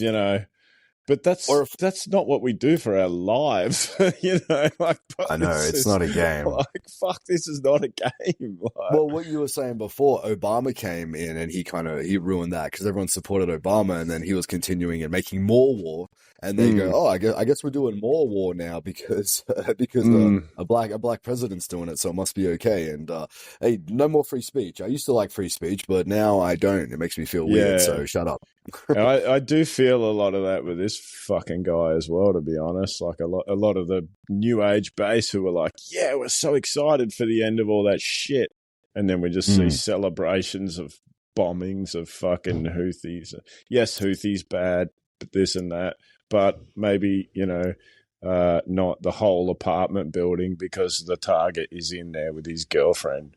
But that's not what we do for our lives, Like, I know it's not a game. Like, fuck, this is not a game. Like, well, what you were saying before, Obama came in and he ruined that because everyone supported Obama, and then he was continuing and making more war. And they go, oh, I guess we're doing more war now because a black president's doing it, so it must be okay. And hey, no more free speech. I used to like free speech, but now I don't. It makes me feel weird. So shut up. I do feel a lot of that with this fucking guy as well, to be honest. Like a lot of the new age base who were like, yeah, we're so excited for the end of all that shit. And then we just see celebrations of bombings of fucking Houthis. Yes, Houthis bad, but this and that. But maybe, not the whole apartment building because the target is in there with his girlfriend.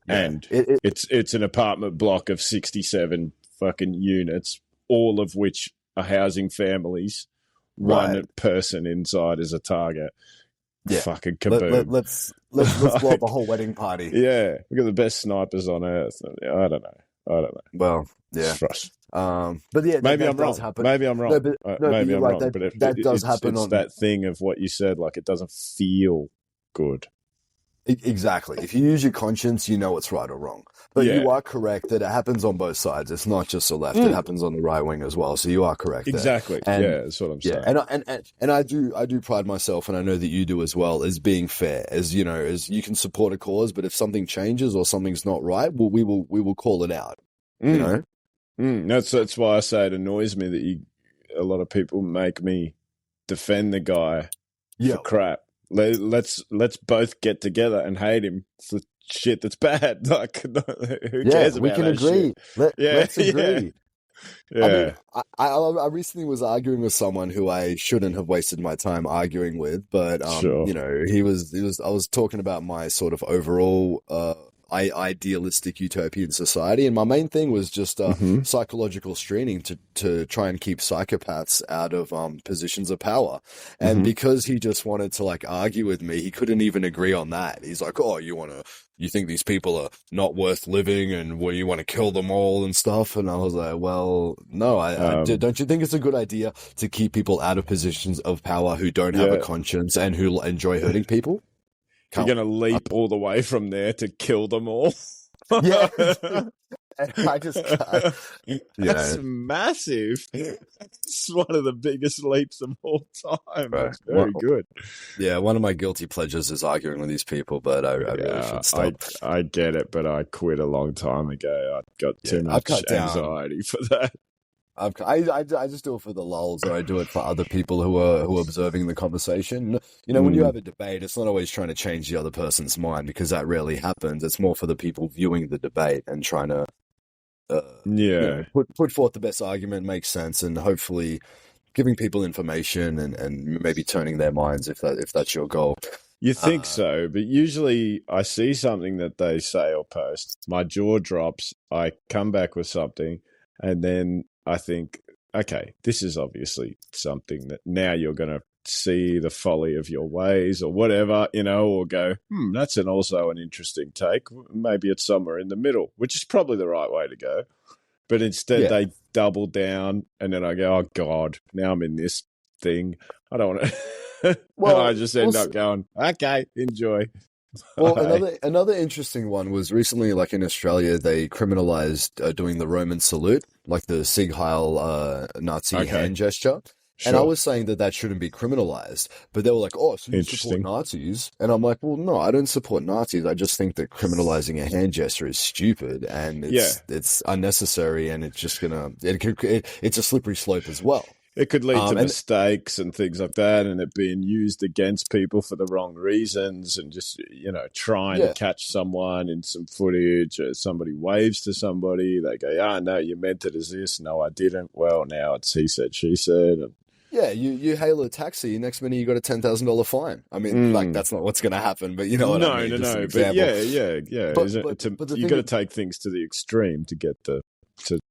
Yeah. And it's an apartment block of 67 fucking units, all of which are housing families. Right. One person inside is a target. Yeah. Fucking kaboom. Let's blow up a whole wedding party. Yeah. We got the best snipers on earth. I don't know. I don't know. Well, yeah. It's frustrating. But yeah, Maybe that I'm does wrong. happen. Maybe I'm wrong. No, but Maybe you're I'm right. wrong. But That does happen it's on that thing of what you said. Like, it doesn't feel good. exactly. If you use your conscience, you know it's right or wrong. But Yeah. you are correct that it happens on both sides. It's not just the left; it happens on the right wing as well. So you are correct there. Exactly. And Yeah, that's what I'm saying. and I do pride myself, and I know that you do as well, as being fair. As you know, as you can support a cause, but if something changes or something's not right, well, we will call it out. You know. That's why I say it annoys me that a lot of people make me defend the guy for crap. Let's both get together and hate him for shit that's bad. Like, who cares about we can that agree. shit? Let's agree. Yeah. I mean, I recently was arguing with someone who I shouldn't have wasted my time arguing with, but Sure. you know, I was talking about my sort of overall idealistic utopian society, and my main thing was just psychological screening to try and keep psychopaths out of positions of power. And because he just wanted to like argue with me, he couldn't even agree on that. He's like, "Oh, you think these people are not worth living, and you want to kill them all and stuff?" And I was like, "Well, no, don't you think it's a good idea to keep people out of positions of power who don't have a conscience and who enjoy hurting people?" You're going to leap all the way from there to kill them all? Yeah. And I just can't. That's massive. It's one of the biggest leaps of all time. Right. That's very good. Yeah, one of my guilty pleasures is arguing with these people, but I really should stop. I get it, but I quit a long time ago. I got too much anxiety for that. I just do it for the lulz, or I do it for other people who are observing the conversation. You know, when you have a debate, it's not always trying to change the other person's mind, because that rarely happens. It's more for the people viewing the debate and trying to put forth the best argument, makes sense, and hopefully giving people information and maybe turning their minds if that's your goal. You think so, but usually I see something that they say or post, my jaw drops, I come back with something, and then I think, okay, this is obviously something that now you're going to see the folly of your ways or whatever, or go, that's also an interesting take. Maybe it's somewhere in the middle, which is probably the right way to go. But instead they double down, and then I go, oh God, now I'm in this thing. I don't want to. Well, I just end up going, okay, enjoy. Well, another interesting one was recently, like in Australia, they criminalized doing the Roman salute, like the Sieg Heil Nazi hand gesture. Sure. And I was saying that shouldn't be criminalized, but they were like, "Oh, so you support Nazis?" And I'm like, "Well, no, I don't support Nazis. I just think that criminalizing a hand gesture is stupid, and it's unnecessary, and it's just it's a slippery slope as well." It could lead to mistakes and things like that, and it being used against people for the wrong reasons, and just, trying to catch someone in some footage, or somebody waves to somebody, they go, no, you meant it as this. No, I didn't. Well, now it's he said, she said. And yeah, you hail a taxi, next minute you got a $10,000 fine. I mean, like, that's not what's going to happen, but you know what I mean? No. But yeah. But you got to take things to the extreme to get to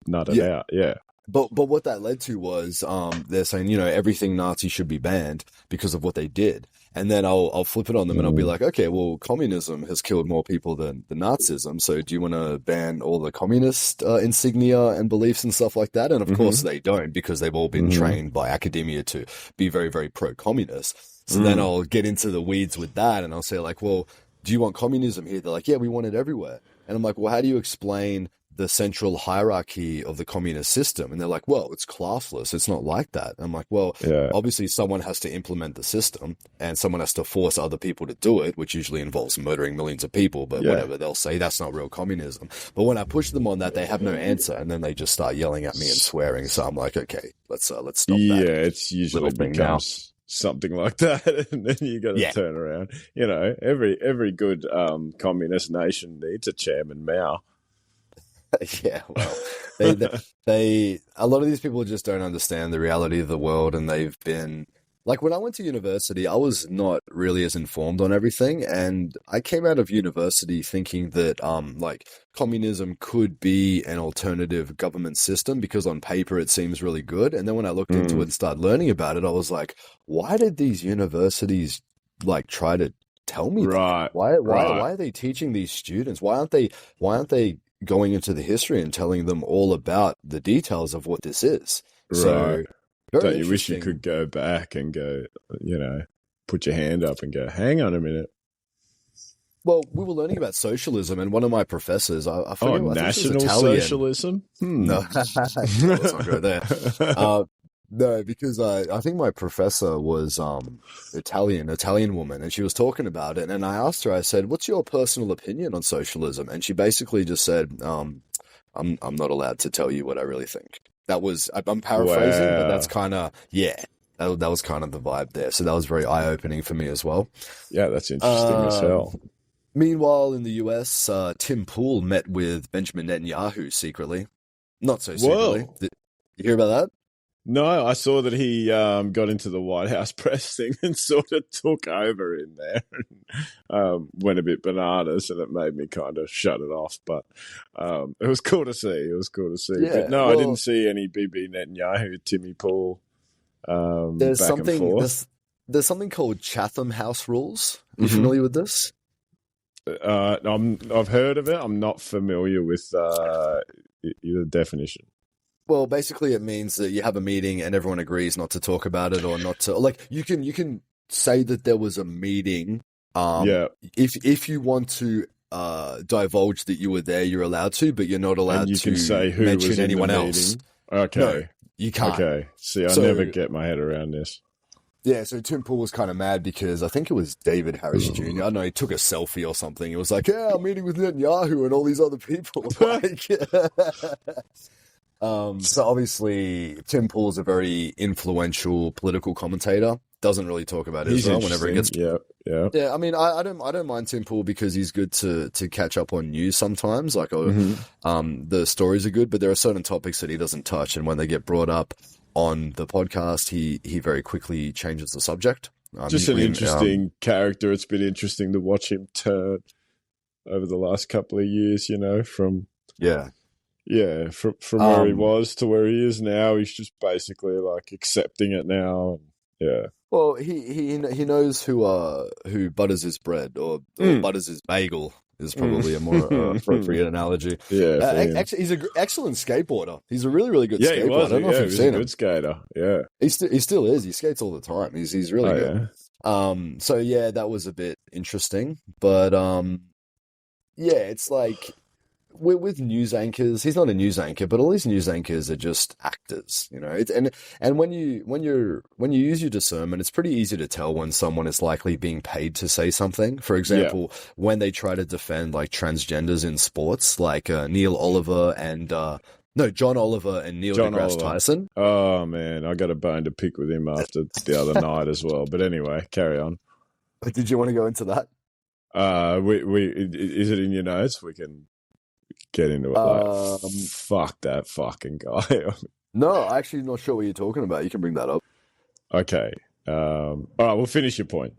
nut it out. Yeah. But what that led to was they're saying, everything Nazi should be banned because of what they did. And then I'll flip it on them and I'll be like, okay, well, communism has killed more people than the Nazism. So do you want to ban all the communist insignia and beliefs and stuff like that? And of course they don't, because they've all been trained by academia to be very, very pro-communist. So then I'll get into the weeds with that and I'll say like, well, do you want communism here? They're like, yeah, we want it everywhere. And I'm like, well, how do you explain the central hierarchy of the communist system? And they're like, well, it's classless. It's not like that. I'm like, well, obviously someone has to implement the system and someone has to force other people to do it, which usually involves murdering millions of people, but whatever, they'll say that's not real communism. But when I push them on that, they have no answer. And then they just start yelling at me and swearing. So I'm like, okay, let's stop that. Yeah, it's usually becomes something like that. And then you got to turn around. Every good communist nation needs a Chairman Mao. Yeah, well, they a lot of these people just don't understand the reality of the world, and they've been like, when I went to university, I was not really as informed on everything, and I came out of university thinking that like communism could be an alternative government system because on paper it seems really good, and then when I looked into it and started learning about it, I was like, why did these universities like try to tell me that? Why are they teaching these students? Why aren't they going into the history and telling them all about the details of what this is. Right. So very Don't you wish you interesting. could go back and go, put your hand up and go, hang on a minute. Well, we were learning about socialism, and one of my professors, I forget, I think she was national Italian. socialism? No, let's not go there. No, because I think my professor was Italian woman, and she was talking about it. And I asked her, I said, "What's your personal opinion on socialism?" And she basically just said, "I'm not allowed to tell you what I really think." I'm paraphrasing, but that's kind of that was kind of the vibe there. So that was very eye opening for me as well. Yeah, that's interesting as hell. Meanwhile, in the US, Tim Pool met with Benjamin Netanyahu secretly. Not so secretly. Whoa. Did you hear about that? No, I saw that he got into the White House press thing and sort of took over in there and went a bit bananas, and it made me kind of shut it off. But it was cool to see. Yeah, but no, I well, didn't see any BB Netanyahu, Timmy Pool there's back and something forth. there's something called Chatham House rules. Are you Mhm. familiar with this? I've heard of it. I'm not familiar with the definition. Well, basically, it means that you have a meeting and everyone agrees not to talk about it or not to you can say that there was a meeting. Yeah, If you want to divulge that you were there, you're allowed to, but you're not allowed and you to can say who mention was in anyone the else. meeting. Okay, No, you can't. okay. See, I So- never get my head around this. Yeah, so Tim Pool was kind of mad because I think it was David Harris Jr. I don't know, he took a selfie or something. It was like, yeah, I'm meeting with Netanyahu and all these other people. So obviously, Tim Pool's a very influential political commentator. Doesn't really talk about He's Israel whenever he gets. interesting. Yeah. Yeah, I mean, I don't mind Tim Pool because he's good to catch up on news sometimes. Like, the stories are good, but there are certain topics that he doesn't touch, and when they get brought up on the podcast, he very quickly changes the subject. Just an interesting character. It's been interesting to watch him turn over the last couple of years, from yeah. where he was to where he is now. He's just basically like accepting it now. Yeah. Well, he knows who butters his bread or butters his bagel is probably a more appropriate analogy. Yeah. Actually, he's an excellent skateboarder. He's a really, really good Yeah, skateboarder. he was. I don't know if you've He's seen a him. good skater. Yeah. He still is. He skates all the time. He's really good. Yeah. So yeah, that was a bit interesting, but yeah, it's like with news anchors, he's not a news anchor, but all these news anchors are just actors, and when you use your discernment, it's pretty easy to tell when someone is likely being paid to say something. For example, when they try to defend like transgenders in sports, like John Oliver and Neil deGrasse Tyson. Oh man, I got a bone to pick with him after the other night as well. But anyway, carry on. Did you want to go into that? Is it in your notes? We can get into it. Fuck that fucking guy. No, I'm actually not sure what you're talking about. You can bring that up. Okay. All right, we'll finish your point.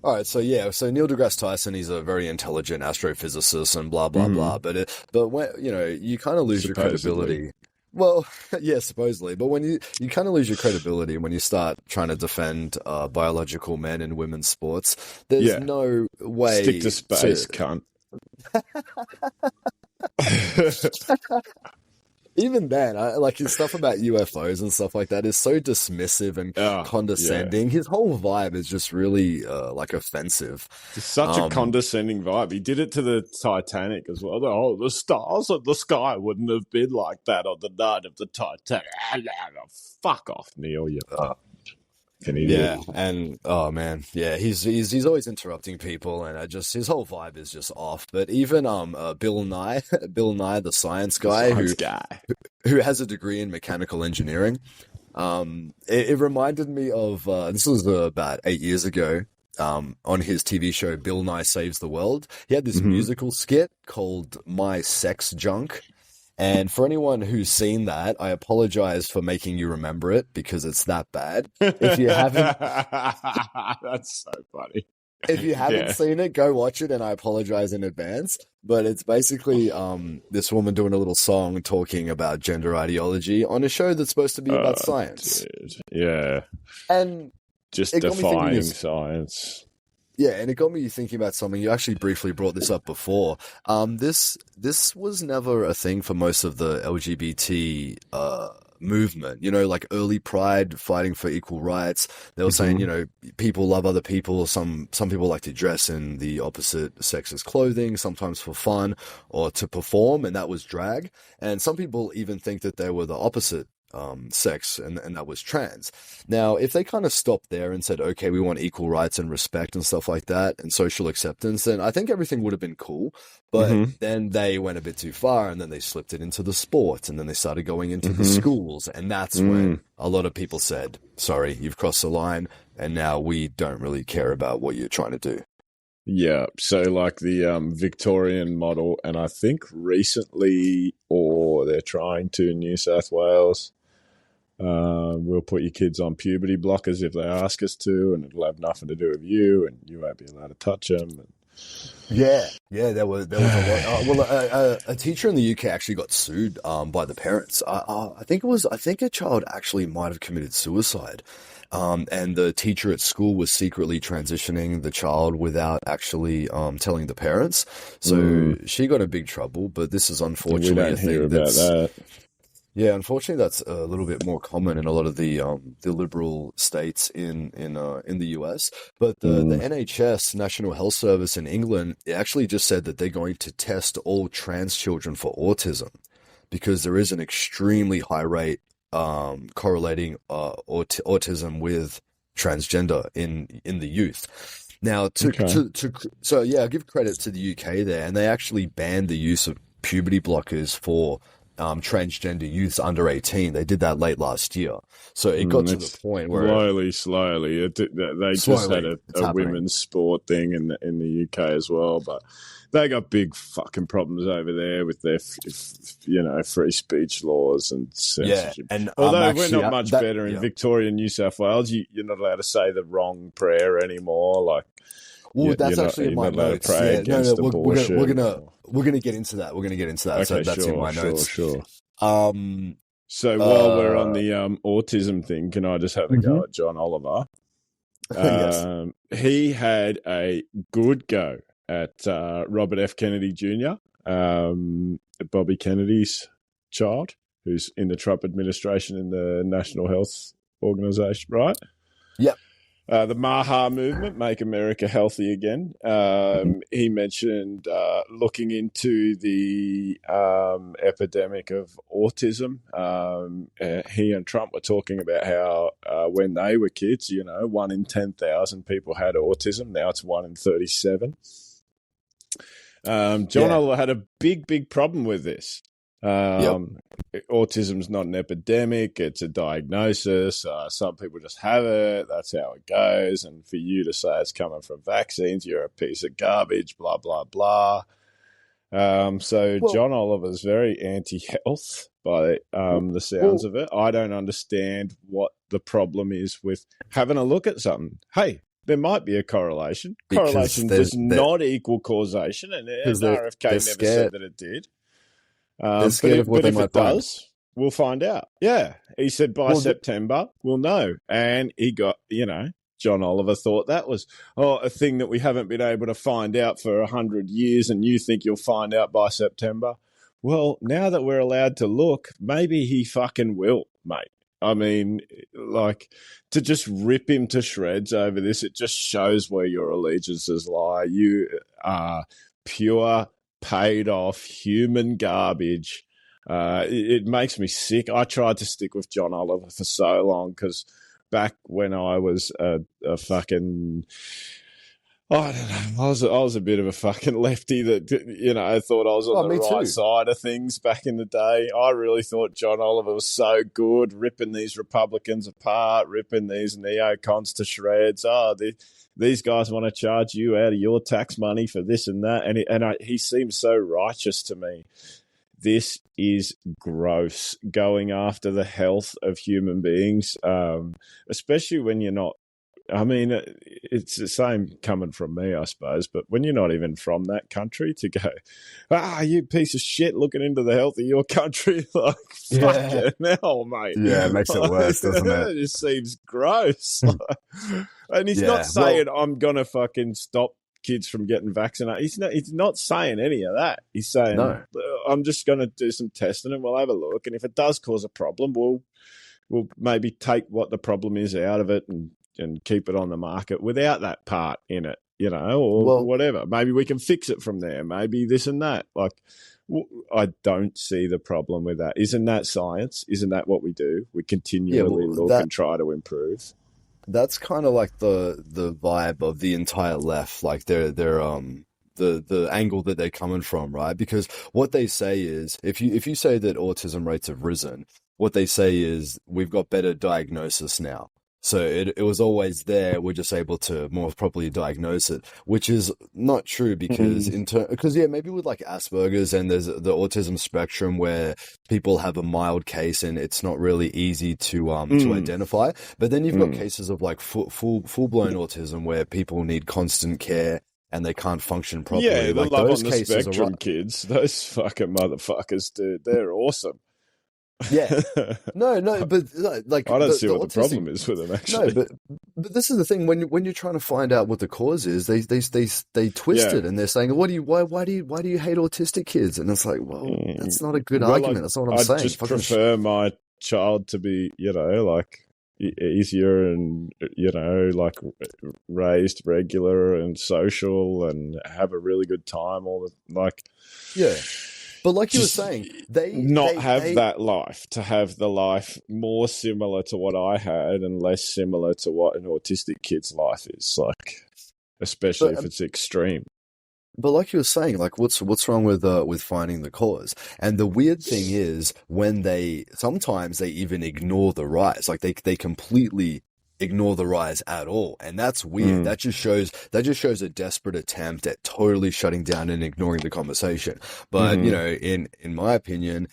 All right, so Neil deGrasse Tyson, he's a very intelligent astrophysicist and blah blah blah. But when you kind of lose your credibility. Well, yeah, supposedly, but when you kind of lose your credibility when you start trying to defend biological men in women's sports, there's no way. Stick to space, cunt. Even then, like his stuff about UFOs and stuff like that is so dismissive and condescending. Yeah. His whole vibe is just really like offensive. It's such a condescending vibe. He did it to the Titanic as well. Oh, the stars of the sky wouldn't have been like that on the night of the Titanic. Fuck off, Neil. You fucking idiot. Yeah, and oh man, yeah, he's always interrupting people, and his whole vibe is just off. But even Bill Nye, the science guy, who has a degree in mechanical engineering, it reminded me of this was about 8 years ago. On his TV show Bill Nye Saves the World, he had this musical skit called My Sex Junk. And for anyone who's seen that, I apologize for making you remember it because it's that bad. If you haven't, that's so funny. If you haven't seen it, go watch it, and I apologize in advance. But it's basically this woman doing a little song talking about gender ideology on a show that's supposed to be about science. Dude. Yeah, and just defying science. Yeah, and it got me thinking about something. You actually briefly brought this up before. This was never a thing for most of the LGBT movement. You know, like early Pride, fighting for equal rights. They were saying, you know, people love other people. Some people like to dress in the opposite sex's clothing, sometimes for fun or to perform, and that was drag. And some people even think that they were the opposite sex, and that was trans. Now, if they kind of stopped there and said, okay, we want equal rights and respect and stuff like that and social acceptance, then I think everything would have been cool. But then they went a bit too far, and then they slipped it into the sports, and then they started going into the schools. And that's when a lot of people said, sorry, you've crossed the line, and now we don't really care about what you're trying to do. Yeah, so like the Victorian model, and I think recently, or they're trying to in New South Wales, we'll put your kids on puberty blockers if they ask us to, and it'll have nothing to do with you, and you won't be allowed to touch them. And... Yeah, there was a lot. A teacher in the UK actually got sued by the parents. I think a child actually might have committed suicide. And the teacher at school was secretly transitioning the child without actually telling the parents. So she got in big trouble. But this is unfortunately a thing that. Yeah, unfortunately, that's a little bit more common in a lot of the liberal states in the US. But the NHS, National Health Service in England, it actually just said that they're going to test all trans children for autism because there is an extremely high rate correlating autism with transgender in the youth. Now, so yeah, I'll give credit to the UK there, and they actually banned the use of puberty blockers for transgender youths under 18. They did that late last year. So it got to the point where slowly, they just had a women's sport thing in the UK as well, but they got big fucking problems over there with their, free speech laws and censorship. Yeah, and although we're not much better in Victoria and New South Wales, you're not allowed to say the wrong prayer anymore. Like, well, that's actually in my notes. Yeah, we're gonna get into that. Okay, so that's in my notes. Sure. So while we're on the autism thing, can I just have a go at John Oliver? Yes. He had a good go at Robert F. Kennedy Jr., Bobby Kennedy's child, who's in the Trump administration in the National Health Organization, right? Yep. The Maha movement, Make America Healthy Again. He mentioned looking into the epidemic of autism. He and Trump were talking about how when they were kids, 1 in 10,000 people had autism. Now it's 1 in 37. John Oliver had a big problem with this. Autism's not an epidemic, it's a diagnosis. Some people just have it, that's how it goes, and for you to say it's coming from vaccines, you're a piece of garbage, blah blah blah. John Oliver's very anti-health by the sounds of it. I don't understand what the problem is with having a look at something. Hey, there might be a correlation. Correlation does not equal causation, and RFK never said that it did. But if it does, we'll find out. Yeah. He said by September, we'll know. And he got, John Oliver thought that was a thing that we haven't been able to find out for 100 years, and you think you'll find out by September. Well, now that we're allowed to look, maybe he fucking will, mate. I mean, like, to just rip him to shreds over this, it just shows where your allegiances lie. You are pure, paid off human garbage. It makes me sick. I tried to stick with John Oliver for so long because back when I was a fucking, I don't know, I was a bit of a fucking lefty that, I thought I was on the right side of things back in the day. I really thought John Oliver was so good, ripping these Republicans apart, ripping these neocons to shreds. These guys want to charge you out of your tax money for this and that. And he seems so righteous to me. This is gross, going after the health of human beings, especially when you're not. I mean, it's the same coming from me, I suppose, but when you're not even from that country to go, you piece of shit looking into the health of your country, like, fucking hell, mate. Yeah, it makes it worse, doesn't it? It just seems gross. And he's not Yeah, well, saying I'm gonna fucking stop kids from getting vaccinated. He's not saying any of that. He's saying no. I'm just gonna do some testing and we'll have a look. And if it does cause a problem, we'll maybe take what the problem is out of it and keep it on the market without that part in it, or Well, whatever. Maybe we can fix it from there. Maybe this and that. Like, I don't see the problem with that. Isn't that science? Isn't that what we do? We yeah, continually well, look and try to improve. that's kind of like the vibe of the entire left, like the angle that they're coming from, right? Because what they say is, if you say that autism rates have risen, what they say is we've got better diagnosis now. So it was always there. We're just able to more properly diagnose it, which is not true because maybe with like Asperger's and there's the autism spectrum where people have a mild case and it's not really easy to identify. But then you've got cases of like full blown autism where people need constant care and they can't function properly. Yeah, the like love those on the cases are spectrum right. kids, those fucking motherfuckers, dude, they're awesome. Yeah. No, but like I don't see the what the autistic problem is with them, No, actually. but this is the thing when you're trying to find out what the cause is, they twist Yeah. it and they're saying, why do you hate autistic kids? And it's like, well, that's not a good argument. That's not what I'm I'd saying. just Fucking prefer my child to be, like easier and, like raised regular and social and have a really good time. yeah. But like you were just saying, have that life, to have the life more similar to what I had and less similar to what an autistic kid's life is like, especially if it's extreme. But like you were saying, like what's wrong with finding the cause? And the weird thing is when sometimes they even ignore the rise, like they completely ignore the rise at all, and that's weird. That just shows a desperate attempt at totally shutting down and ignoring the conversation. But in my opinion,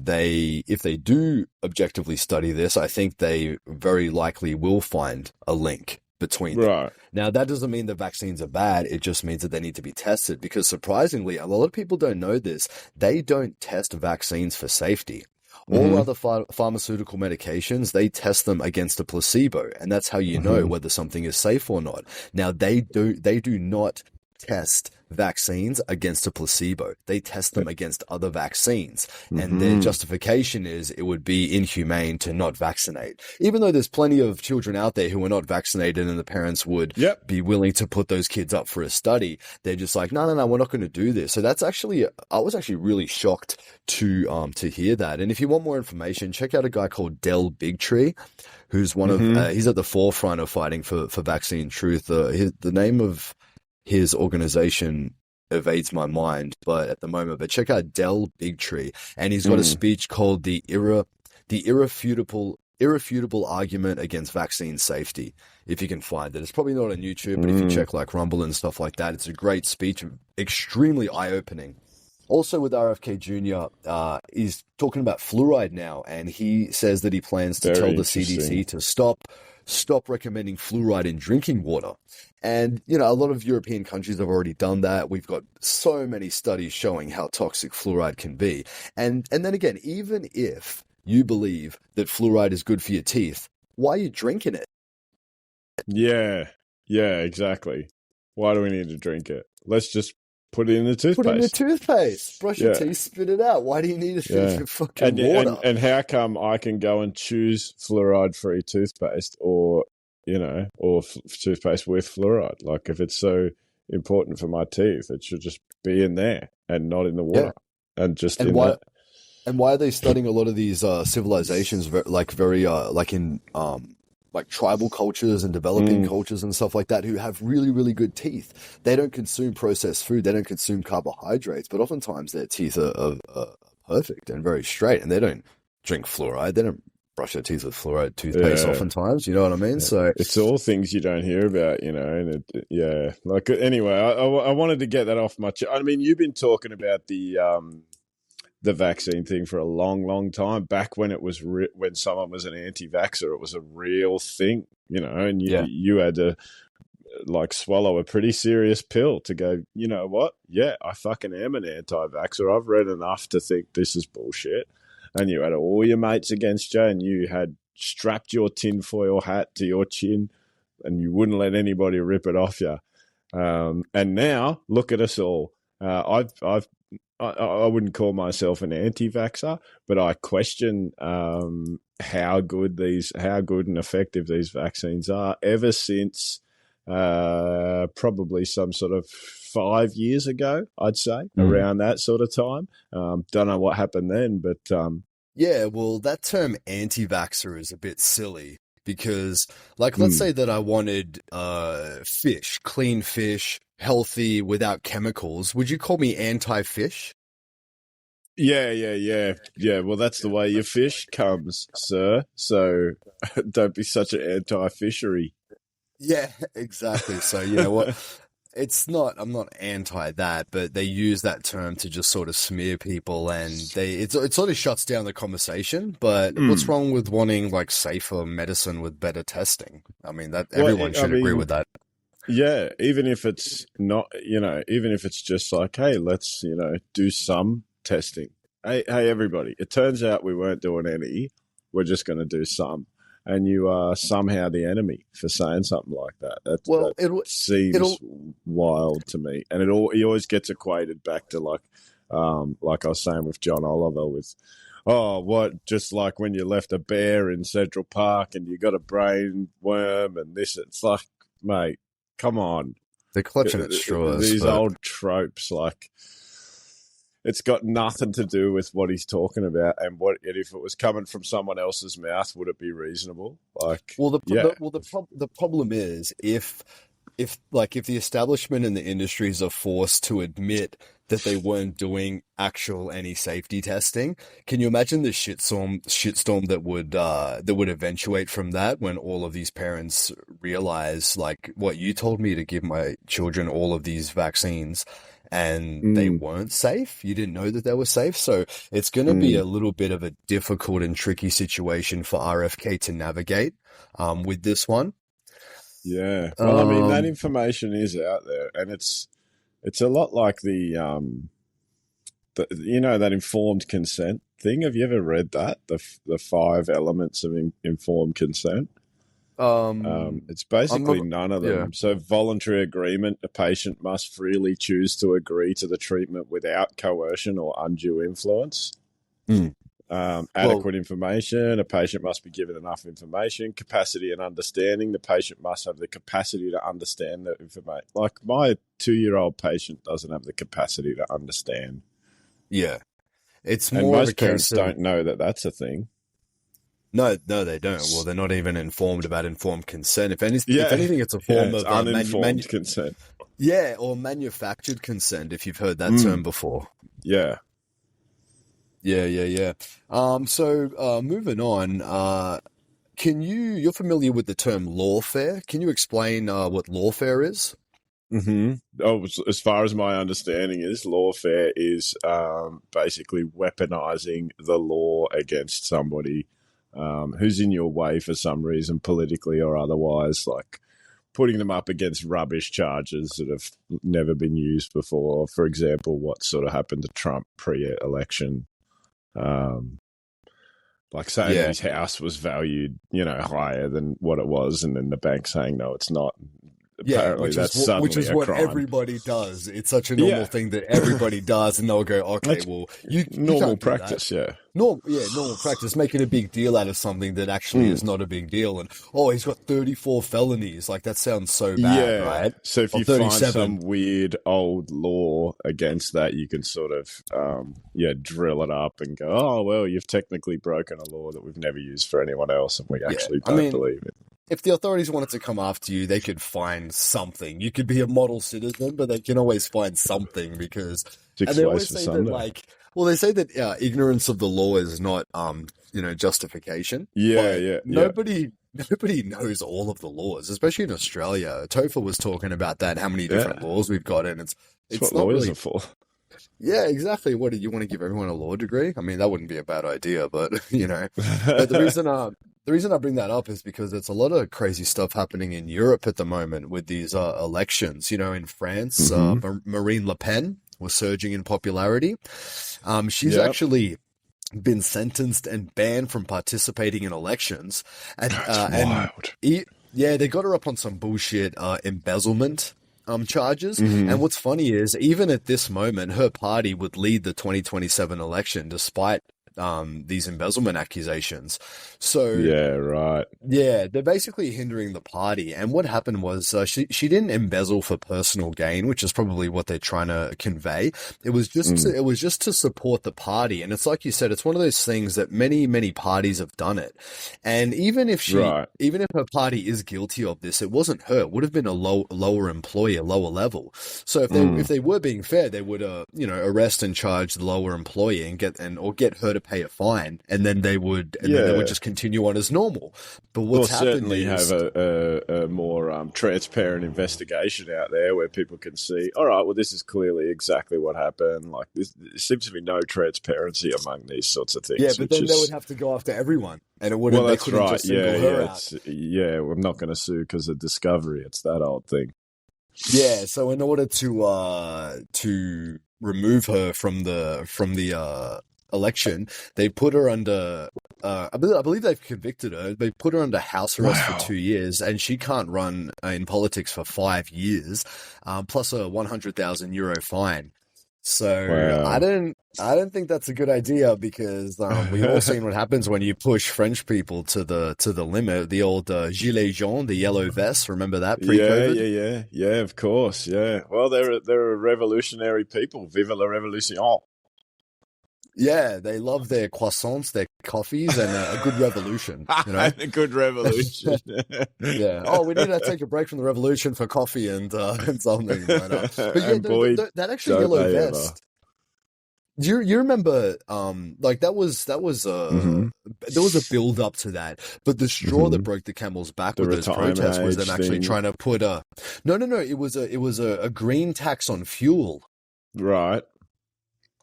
if they do objectively study this, I think they very likely will find a link between them. Right. Now, that doesn't mean the vaccines are bad. It just means that they need to be tested because surprisingly, a lot of people don't know this. They don't test vaccines for safety. All other pharmaceutical medications, they test them against a placebo, and that's how you know whether something is safe or not. Now, they do not test vaccines against a placebo. They test them against other vaccines, and their justification is it would be inhumane to not vaccinate. Even though there's plenty of children out there who are not vaccinated and the parents would be willing to put those kids up for a study, they're just like, no, we're not going to do this. So I was actually really shocked to hear that. And if you want more information, check out a guy called Del Bigtree, who's one of he's at the forefront of fighting for vaccine truth. The name of his organization evades my mind, but check out Del Bigtree, and he's got a speech called the irrefutable argument against vaccine safety. If you can find it, it's probably not on YouTube, but if you check like Rumble and stuff like that, it's a great speech, extremely eye-opening. Also with RFK Jr., he's talking about fluoride now, and he says that he plans to tell the CDC to stop recommending fluoride in drinking water. And, a lot of European countries have already done that. We've got so many studies showing how toxic fluoride can be. And then again, even if you believe that fluoride is good for your teeth, why are you drinking it? Yeah, exactly. Why do we need to drink it? Let's just put it in the toothpaste. Put it in the toothpaste. Brush your teeth, spit it out. Why do you need fucking water? And how come I can go and choose fluoride-free toothpaste or toothpaste with fluoride? Like, if it's so important for my teeth, it should just be in there and not in the water. And just and in why, that. And why are they studying a lot of these civilizations, like tribal cultures and developing cultures and stuff like that, who have really, really good teeth? They don't consume processed food. They don't consume carbohydrates, but oftentimes their teeth are perfect and very straight, and they don't drink fluoride. They don't brush their teeth with fluoride toothpaste oftentimes. You know what I mean? Yeah. So it's all things you don't hear about, and anyway, I wanted to get that off my chest. I mean, you've been talking about the vaccine thing for a long, long time. Back when it was when someone was an anti-vaxxer, it was a real thing, and you had to swallow a pretty serious pill to go, you know what? Yeah, I fucking am an anti-vaxxer. I've read enough to think this is bullshit. And you had all your mates against you, and you had strapped your tinfoil hat to your chin and you wouldn't let anybody rip it off you. And now look at us all. I wouldn't call myself an anti-vaxxer, but I question how good and effective these vaccines are. Ever since probably some sort of 5 years ago, I'd say, around that sort of time. Don't know what happened then, but Yeah, well, that term anti-vaxxer is a bit silly because, like, let's say that I wanted fish, clean fish, healthy, without chemicals. Would you call me anti-fish? Yeah. Well, that's the way your fish comes, sir. So don't be such an anti-fishery. Yeah, exactly. So, you know what? I'm not anti that, but they use that term to just sort of smear people, and it sort of shuts down the conversation. But what's wrong with wanting like safer medicine with better testing? I mean, that everyone should agree with that. Yeah, even if it's not, even if it's just like, hey, let's, do some testing. Hey, everybody, it turns out we weren't doing any. We're just going to do some. And you are somehow the enemy for saying something like that. That seems wild to me. And he always gets equated back to like I was saying with John Oliver with, just like when you left a bear in Central Park and you got a brain worm and this, it's like, mate, come on. They're clutching at straws. These old tropes, like, it's got nothing to do with what he's talking about, and if it was coming from someone else's mouth, would it be reasonable? Like, the problem is if the establishment and the industries are forced to admit that they weren't doing actual any safety testing, can you imagine the shitstorm that would eventuate from that when all of these parents realize, like, what, you told me to give my children all of these vaccines and they weren't safe? You didn't know that they were safe? So it's going to be a little bit of a difficult and tricky situation for RFK to navigate with this one. Yeah. Well, I mean, that information is out there, and it's a lot like that informed consent thing. Have you ever read that? The 5 elements of informed consent? It's basically none of them. Yeah. So voluntary agreement, a patient must freely choose to agree to the treatment without coercion or undue influence. Adequate information, a patient must be given enough information. Capacity and understanding, the patient must have the capacity to understand the information. Like, my 2-year-old patient doesn't have the capacity to understand. Yeah. It's and more most of a case parents don't know that that's a thing. No, they don't. Well, they're not even informed about informed consent. If anything, it's a form of uninformed consent. Yeah, or manufactured consent, if you've heard that term before. Yeah. Yeah. So moving on, you're familiar with the term lawfare? Can you explain what lawfare is? Mm-hmm. Oh, as far as my understanding is, lawfare is basically weaponizing the law against somebody who's in your way for some reason, politically or otherwise, like putting them up against rubbish charges that have never been used before. For example, what sort of happened to Trump pre-election. Like saying his house was valued, higher than what it was, and then the bank saying, no, it's not. Apparently which is what crime. Everybody does. It's such a normal thing that everybody does, and they'll go, okay, well, you normal practice, normal practice, making a big deal out of something that actually is not a big deal. And he's got 34 felonies. Like, that sounds so bad, right? So if you find some weird old law against that, you can sort of drill it up and go, oh well, you've technically broken a law that we've never used for anyone else, and we actually don't believe it. If the authorities wanted to come after you, they could find something. You could be a model citizen, but they can always find something because... And they always say that, they say that ignorance of the law is not, justification. Nobody knows all of the laws, especially in Australia. Topher was talking about that, how many different laws we've got, and it's what not lawyers really... are for. Yeah, exactly. What, do you want to give everyone a law degree? I mean, that wouldn't be a bad idea, but, But the reason I bring that up is because there's a lot of crazy stuff happening in Europe at the moment with these elections. In France, Marine Le Pen was surging in popularity. She's actually been sentenced and banned from participating in elections. That's wild. Yeah, they got her up on some bullshit embezzlement charges. Mhm. And what's funny is, even at this moment, her party would lead the 2027 election despite these embezzlement accusations. So Yeah, right. yeah, they're basically hindering the party. And what happened was she didn't embezzle for personal gain, which is probably what they're trying to convey. It was just to support the party. And it's like you said, it's one of those things that many parties have done it. And even if even if her party is guilty of this, it wasn't her. It would have been a lower employee, a lower level. So if they were being fair, they would arrest and charge the lower employee and get her to pay a fine, and then they would just continue on as normal. But what's happened certainly is have a more transparent investigation out there where people can see, all right, well, this is clearly exactly what happened. Like there seems to be no transparency among these sorts of things. yeah, but then they would have to go after everyone, and it wouldn't. They couldn't just single her out. I'm not going to sue because of discovery. It's that old thing. Yeah, so in order to remove her from the election, they put her under. I believe they've convicted her. They put her under house arrest for 2 years, and she can't run in politics for 5 years, plus a 100,000 euro fine. So I don't think that's a good idea, because we've all seen what happens when you push French people to the limit. The old gilet jaune, the yellow vest. Remember that pre-COVID? Yeah. Of course, yeah. Well, they're a revolutionary people. Vive la révolution! Yeah, they love their croissants, their coffees, and a good revolution. You know, a good revolution. Yeah. Oh, we need to take a break from the revolution for coffee and something. But yeah, that actually yellow vest. Do you remember? Like that was there was a build up to that, but the straw that broke the camel's back with those protests was them actually trying to put a no. It was a green tax on fuel. Right.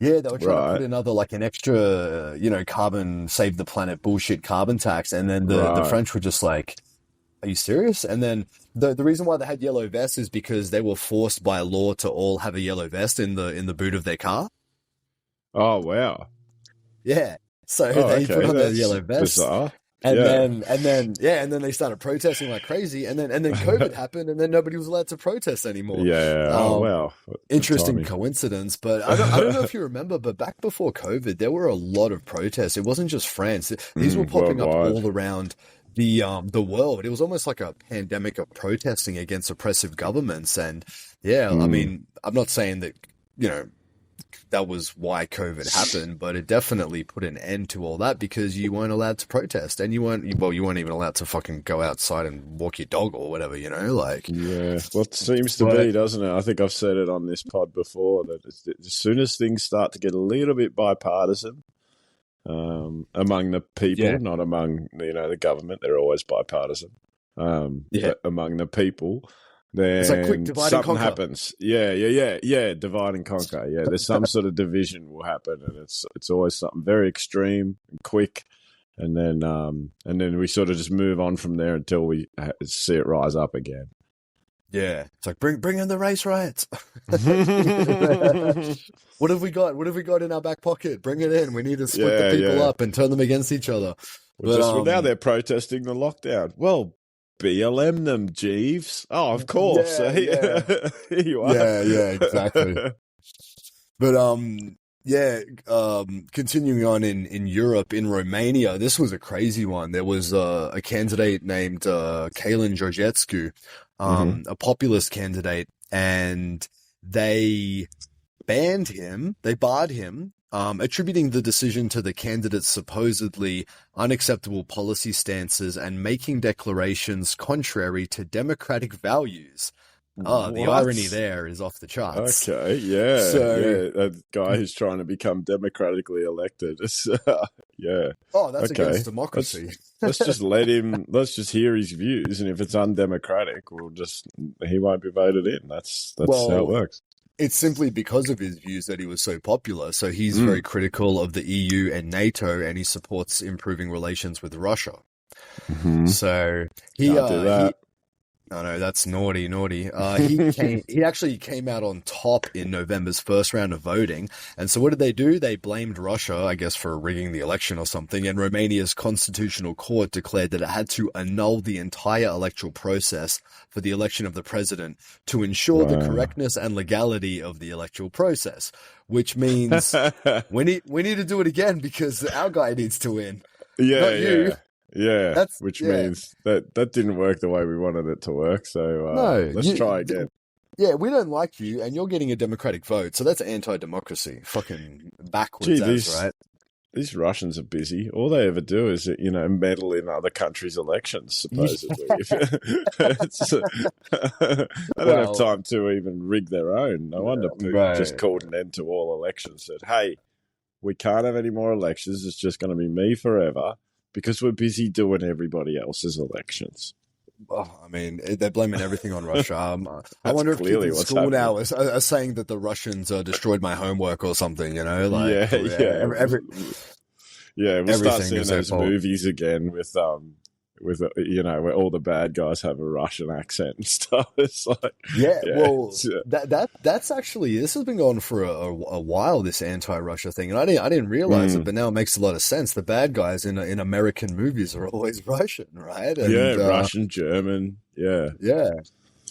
Yeah, they were trying to put another, like an extra, carbon, save the planet bullshit carbon tax. And then the French were just like, are you serious? And then the reason why they had yellow vests is because they were forced by law to all have a yellow vest in the boot of their car. Oh, wow. Yeah. So they put on their yellow vest. Bizarre. And then they started protesting like crazy, and then COVID happened, and then nobody was allowed to protest anymore. Yeah. Wow. Interesting coincidence, but I don't know if you remember, but back before COVID, there were a lot of protests. It wasn't just France; these were popping up all around the world. It was almost like a pandemic of protesting against oppressive governments. And I mean, I'm not saying that that was why COVID happened, but it definitely put an end to all that, because you weren't allowed to protest, and you weren't even allowed to fucking go outside and walk your dog or whatever, like. Yeah, well, it seems to be, doesn't it? I think I've said it on this pod before, that as soon as things start to get a little bit bipartisan, among the people, not among, the government, they're always bipartisan, but among the people, then it's like quick divide and conquer. Happens. Yeah. Divide and conquer. Yeah, there's some sort of division will happen, and it's always something very extreme and quick, and then we sort of just move on from there until we see it rise up again. Yeah, it's like bring in the race riots. What have we got? What have we got in our back pocket? Bring it in. We need to split the people up and turn them against each other. Well, now they're protesting the lockdown. Well, BLM them, Jeeves. Oh, of course. Yeah. Here you are. Yeah, exactly. But continuing on in Europe, in Romania, this was a crazy one. There was a candidate named Kalin Georgescu, a populist candidate, and they barred him, attributing the decision to the candidate's supposedly unacceptable policy stances and making declarations contrary to democratic values. The irony there is off the charts. Okay, yeah. So, that guy who's trying to become democratically elected. Yeah. Oh, that's against democracy. Let's just hear his views, and if it's undemocratic, he won't be voted in. That's how it works. It's simply because of his views that he was so popular. So he's very critical of the EU and NATO, and he supports improving relations with Russia. So he I know that's naughty, naughty. He actually came out on top in November's first round of voting. And so what did they do? They blamed Russia, I guess, for rigging the election or something. And Romania's constitutional court declared that it had to annul the entire electoral process for the election of the president to ensure the correctness and legality of the electoral process, which means we need to do it again because our guy needs to win. Yeah, Not you. Yeah, which means that didn't work the way we wanted it to work. So let's try again. Yeah, we don't like you, and you're getting a Democratic vote, so that's anti-democracy. Fucking backwards, right? These Russians are busy. All they ever do is, meddle in other countries' elections, supposedly. They don't have time to even rig their own. No wonder Putin just called an end to all elections. Said, hey, we can't have any more elections. It's just going to be me forever. Because we're busy doing everybody else's elections. Oh, I mean, they're blaming everything on Russia. I wonder if kids in school now are saying that the Russians destroyed my homework or something, We'll start seeing those movies again with where all the bad guys have a Russian accent and stuff. It's like, that's actually, this has been going for a while, this anti-Russia thing, and I didn't realize it, but now it makes a lot of sense. The bad guys in American movies are always Russian, right? And, Russian, German, So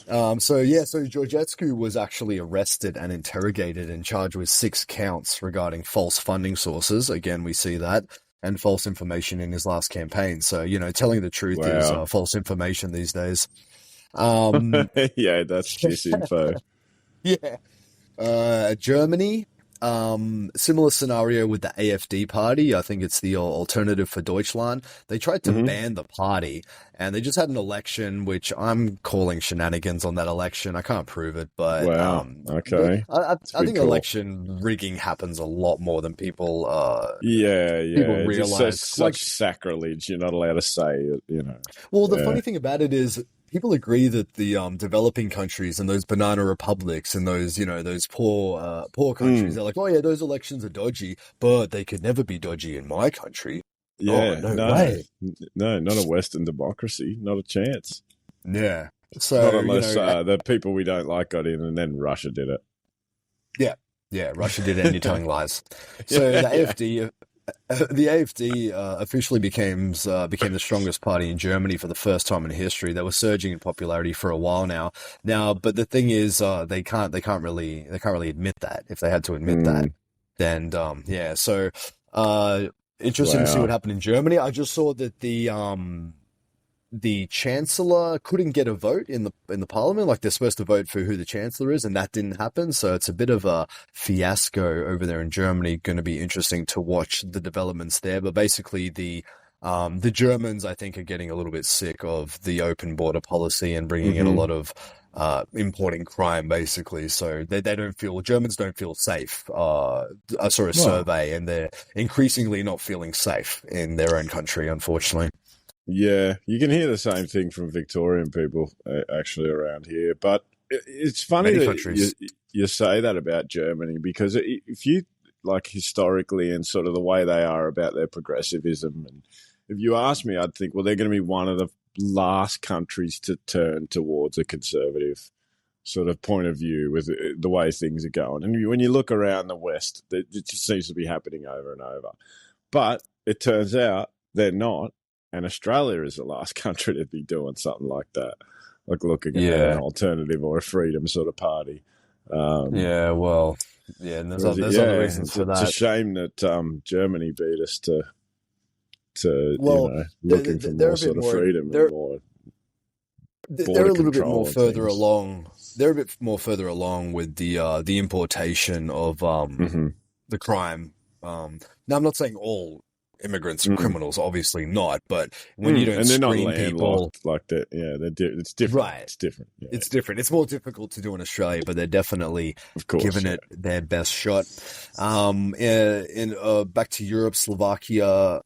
Georgescu was actually arrested and interrogated and charged with 6 counts regarding false funding sources. Again, we see that. And false information in his last campaign. So, telling the truth is false information these days. Yeah, that's disinfo. Germany, similar scenario with the AfD party. I think it's the Alternative for Deutschland. They tried to ban the party, and they just had an election, which I'm calling shenanigans on that election. I can't prove it, but okay. I think election rigging happens a lot more than people. People realize. Such sacrilege. You're not allowed to say it. Well, the funny thing about it is, people agree that the developing countries and those banana republics and those those poor countries, they're like, oh yeah, those elections are dodgy, but they could never be dodgy in my country. Yeah, no way. No, not a Western democracy, not a chance. Yeah, so not unless the people we don't like got in, and then Russia did it. Yeah, Russia did it, and you're telling lies. So the AfD officially became the strongest party in Germany for the first time in history. They were surging in popularity for a while now. But the thing is, they can't really admit that. If they had to admit that, then So interesting to see what happened in Germany. I just saw that the chancellor couldn't get a vote in the parliament. Like, they're supposed to vote for who the chancellor is, and that didn't happen. So it's a bit of a fiasco over there in Germany. Going to be interesting to watch the developments there. But basically, the Germans, I think, are getting a little bit sick of the open border policy and bringing in a lot of importing crime, basically. So Germans don't feel safe. I saw a survey, and they're increasingly not feeling safe in their own country, unfortunately. Yeah, you can hear the same thing from Victorian people actually around here. But it's funny that you say that about Germany, because if you like historically and sort of the way they are about their progressivism, and if you ask me, I'd think, well, they're going to be one of the last countries to turn towards a conservative sort of point of view with the way things are going. And when you look around the West, it just seems to be happening over and over. But it turns out they're not. And Australia is the last country to be doing something like that, like looking at an alternative or a freedom sort of party. And there's other reasons for that. It's a shame that Germany beat us to looking for more sort of freedom and more. They're a little bit more further along. They're a bit more further along with the importation of the crime. Now, I'm not saying all immigrants and criminals, obviously not, but when you don't screen people like that, it's different. Right, it's different. Yeah. It's different. It's more difficult to do in Australia, but they're definitely giving it their best shot. Back to Europe, Slovakia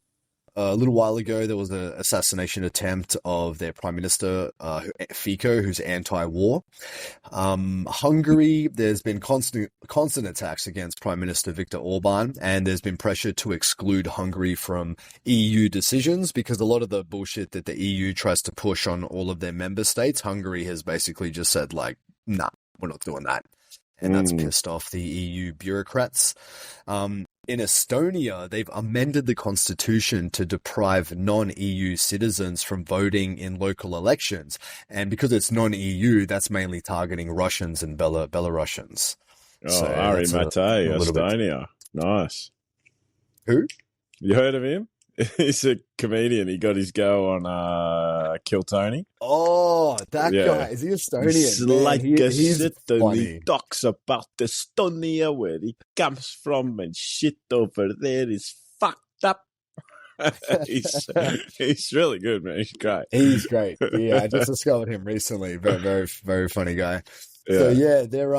a little while ago, there was an assassination attempt of their Prime Minister, Fico, who's anti-war. Hungary, there's been constant attacks against Prime Minister Viktor Orban, and there's been pressure to exclude Hungary from EU decisions because a lot of the bullshit that the EU tries to push on all of their member states, Hungary has basically just said, like, nah, we're not doing that. And that's pissed off the EU bureaucrats. In Estonia, they've amended the constitution to deprive non-EU citizens from voting in local elections. And because it's non-EU, that's mainly targeting Russians and Belarusians. Oh, So Ari that's Mate, a little bit- Estonia. Nice. Who? You heard of him? He's a comedian. He got his go on Kill Tony. Oh, that Yeah. guy. Is he Estonian? He's Man, like a he's shit, and he funny. talks about Estonia, where he comes from, and shit over there is fucked up. he's really good, man. He's great. He's great. Yeah, I just discovered him recently. Very, very, very funny guy. Yeah. So yeah, they're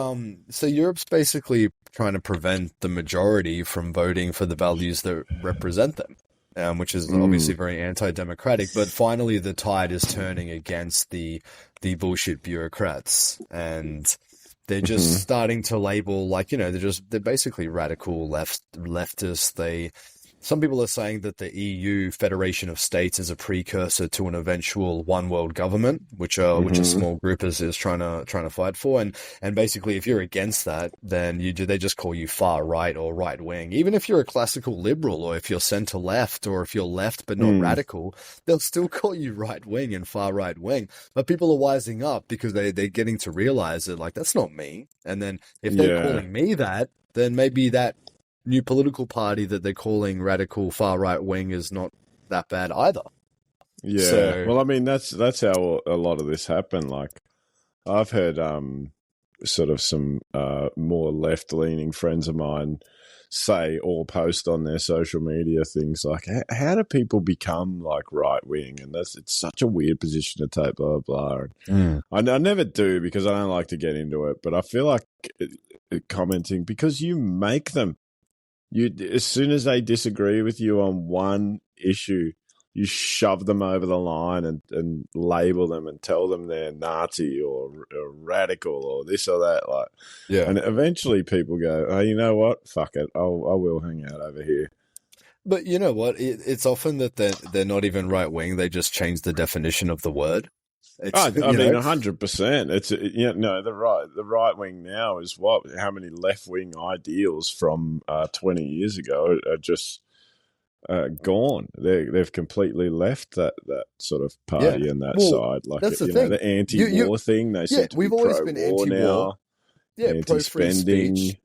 so Europe's basically trying to prevent the majority from voting for the values that represent them, which is obviously very anti-democratic. But finally, the tide is turning against the bullshit bureaucrats, and they're just starting to label, like, they're basically radical leftists. Some people are saying that the EU Federation of States is a precursor to an eventual one world government, which a small group is trying to fight for. And basically, if you're against that, then they just call you far right or right wing. Even if you're a classical liberal, or if you're centre left, or if you're left but not radical, they'll still call you right wing and far right wing. But people are wising up because they're getting to realize that, like, that's not me. And then if they're calling me that, then maybe that new political party that they're calling radical far right wing is not that bad either. Yeah. So- Well, I mean, that's how a lot of this happened. Like, I've heard sort of some more left leaning friends of mine say or post on their social media things like, how do people become like right wing? And it's such a weird position to take, blah, blah, blah. I never do, because I don't like to get into it, but I feel like commenting, because you make them. As soon as they disagree with you on one issue, you shove them over the line and label them and tell them they're Nazi or radical or this or that. Like, Yeah. and eventually people go, oh, you know what? Fuck it. I will hang out over here. But you know what? It's often that they're not even right wing. They just change the definition of the word. I mean, 100%. It's the right wing now is what? How many left wing ideals from 20 years ago are just gone? They've completely left that sort of party and that side. Like, that's the thing. The anti-war thing. They seem to we've be always been pro-war anti-war. now. Pro-free Anti-spending, speech.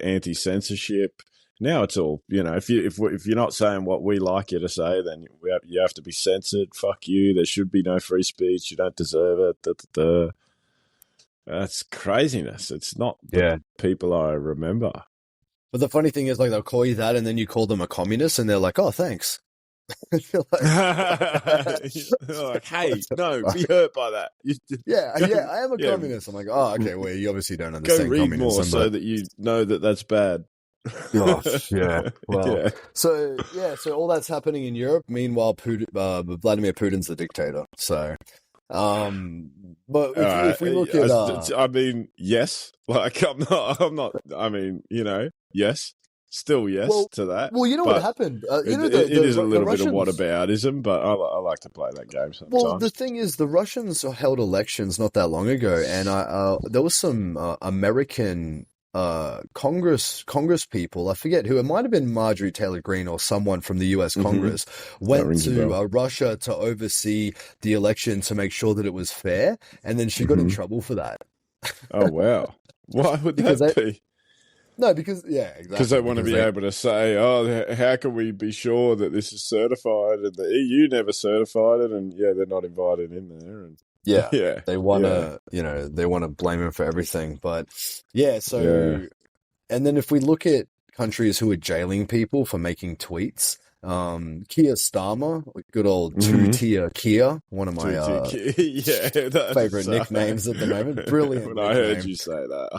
anti-censorship. Now it's all, if you're not saying what we like you to say, then you have to be censored. Fuck you. There should be no free speech. You don't deserve it. That's craziness. It's not the people I remember. But the funny thing is, like, they'll call you that, and then you call them a communist, and they're like, "Oh, thanks." You're like, hey, no, be hurt by that. I am a communist. I'm like, oh, okay, well, you obviously don't understand Go read communism. more so that you know that that's bad. Well, so all that's happening in Europe. Meanwhile, Vladimir Putin's the dictator. So, but if we look at, I mean, yes, like I'm not. I mean, yes, still yes to that. Well, you know what happened. It is a little Russians, bit of whataboutism, but I like to play that game sometimes. Well, the thing is, the Russians held elections not that long ago, and there was some American Congress people, I forget who, it might have been Marjorie Taylor Greene or someone from the US Congress, went to Russia to oversee the election to make sure that it was fair, and then she got in trouble for that. Oh, wow. Why would that be? No, because, exactly. Because they want to be able to say, oh, how can we be sure that this is certified? And the EU never certified it, and they're not invited in there. And they want to, they want to blame him for everything. But and then if we look at countries who are jailing people for making tweets, Kia Starmer, good old Mhm. two-tier Kia, one of my Yeah, that's favorite nicknames at the moment. Brilliant when I heard nickname. you say that,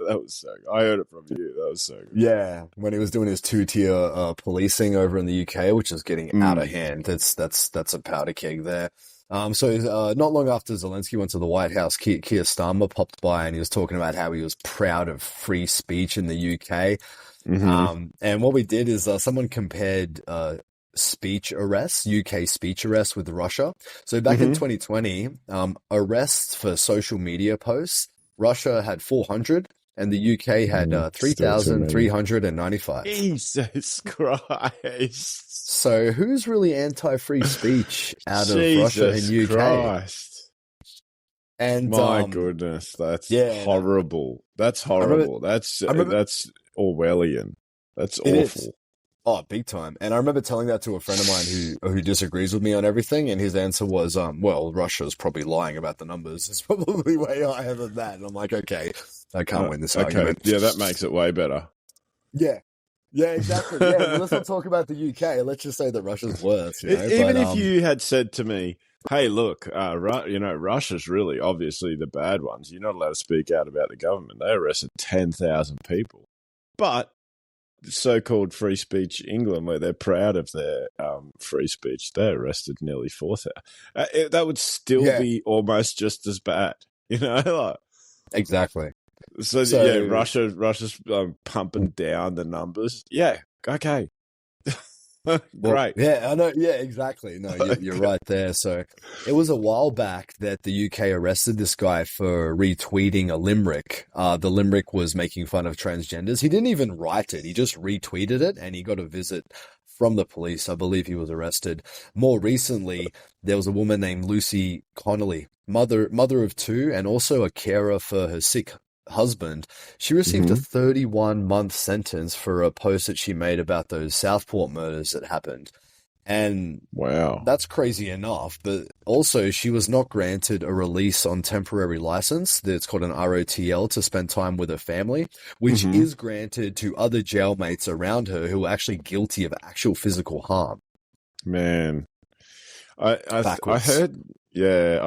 that was so. I heard it from you. That was so good. Yeah, when he was doing his two-tier policing over in the UK, which is getting out of hand. That's a powder keg there. Not long after Zelensky went to the White House, Keir Starmer popped by and he was talking about how he was proud of free speech in the UK. And what we did is someone compared speech arrests, UK speech arrests with Russia. So back in 2020, arrests for social media posts, Russia had 400 and the UK had Still too many. 3,395. Jesus Christ. So who's really anti-free speech out of Russia and UK? Christ. And my goodness, that's horrible. That's horrible. That's Orwellian. That's awful. Oh, big time. And I remember telling that to a friend of mine who disagrees with me on everything, and his answer was, well, Russia's probably lying about the numbers. It's probably way higher than that. And I'm like, okay, I can't win this argument. Yeah, that makes it way better. Yeah, exactly. Yeah, let's not talk about the UK. Let's just say that Russia's worse. You know? Even if you had said to me, hey, look, Russia's really obviously the bad ones. You're not allowed to speak out about the government. They arrested 10,000 people. But so-called free speech England, where they're proud of their free speech, they arrested nearly 4,000. That would still be almost just as bad. You know? Like, exactly. So yeah, Russia's pumping down the numbers. Yeah, okay. Great. Yeah, I know. Yeah, exactly. No, you're right there. So it was a while back that the UK arrested this guy for retweeting a limerick. The limerick was making fun of transgenders. He didn't even write it. He just retweeted it and he got a visit from the police. I believe he was arrested. More recently, there was a woman named Lucy Connolly, mother of two and also a carer for her sick husband. She received a 31-month sentence for a post that she made about those Southport murders that happened. And wow, that's crazy enough. But also, she was not granted a release on temporary license. That's called an ROTL to spend time with her family, which is granted to other jailmates around her who are actually guilty of actual physical harm. Man, I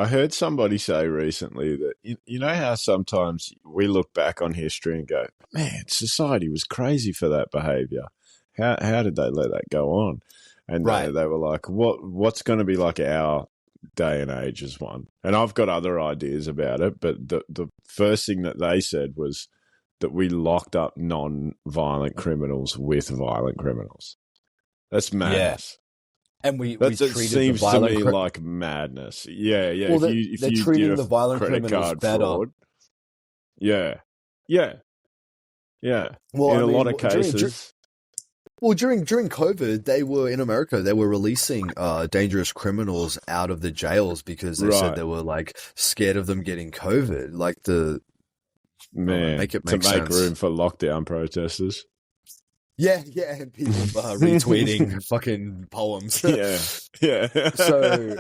heard somebody say recently that you know how sometimes we look back on history and go, man, society was crazy for that behavior. How did they let that go on? And they were like, what's going to be like our day and age as one? And I've got other ideas about it, but the first thing that they said was that we locked up non-violent criminals with violent criminals. That's madness. Yeah. And we it treated seems the violent to me like madness. Yeah. Well, if you treating did the violent credit criminals card better. fraud, yeah. Well, in a lot of cases. During COVID, they were in America. They were releasing dangerous criminals out of the jails because they said they were like scared of them getting COVID. Like make it make sense. Room for lockdown protesters. Yeah, and people retweeting fucking poems. Yeah. So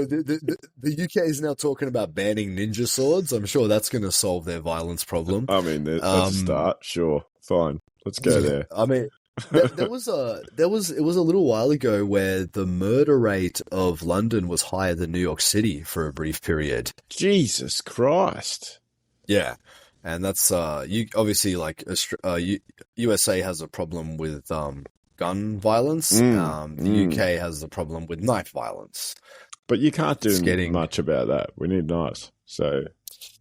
the UK is now talking about banning ninja swords. I'm sure that's going to solve their violence problem. I mean, that's a start. Sure, fine. Let's go there. I mean, it was a little while ago where the murder rate of London was higher than New York City for a brief period. Jesus Christ. Yeah. And that's you obviously like USA has a problem with gun violence. The UK has a problem with knife violence. But you can't do much about that. We need knives. So a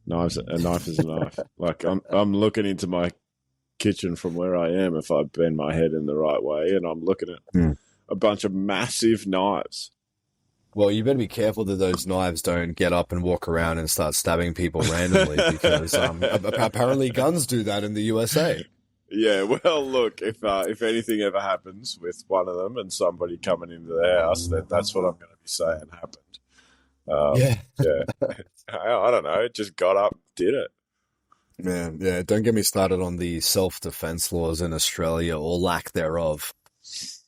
knife is a knife. Like I'm looking into my kitchen from where I am if I bend my head in the right way, and I'm looking at a bunch of massive knives. Well, you better be careful that those knives don't get up and walk around and start stabbing people randomly because apparently guns do that in the USA. Yeah, well, look, if anything ever happens with one of them and somebody coming into the house, then that's what I'm going to be saying happened. Yeah. I don't know. It just got up, did it. Man, yeah, don't get me started on the self-defense laws in Australia or lack thereof.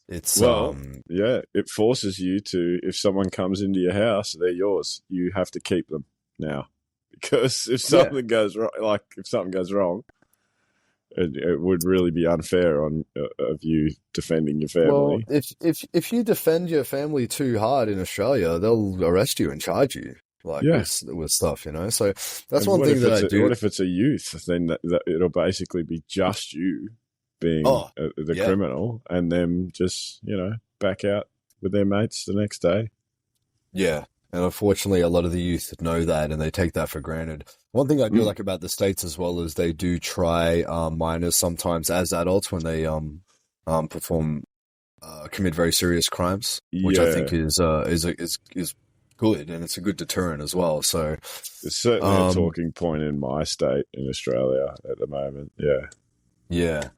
It's it forces you to, if someone comes into your house, they're yours. You have to keep them now because if something goes wrong, it would really be unfair on of you defending your Well, family. if you defend your family too hard in Australia, they'll arrest you and charge you like Yeah. with stuff, you know. So that's And one thing that I do. what if it's a youth? Then that it'll basically be just you being Oh, the yeah. criminal, and them just back out with their mates the next day. Yeah. And unfortunately, a lot of the youth know that and they take that for granted. One thing I do Mm. like about the States as well is they do try minors sometimes as adults when they commit very serious crimes, which I think is good, and it's a good deterrent as well. So It's certainly a talking point in my state in Australia at the moment. Yeah. yeah.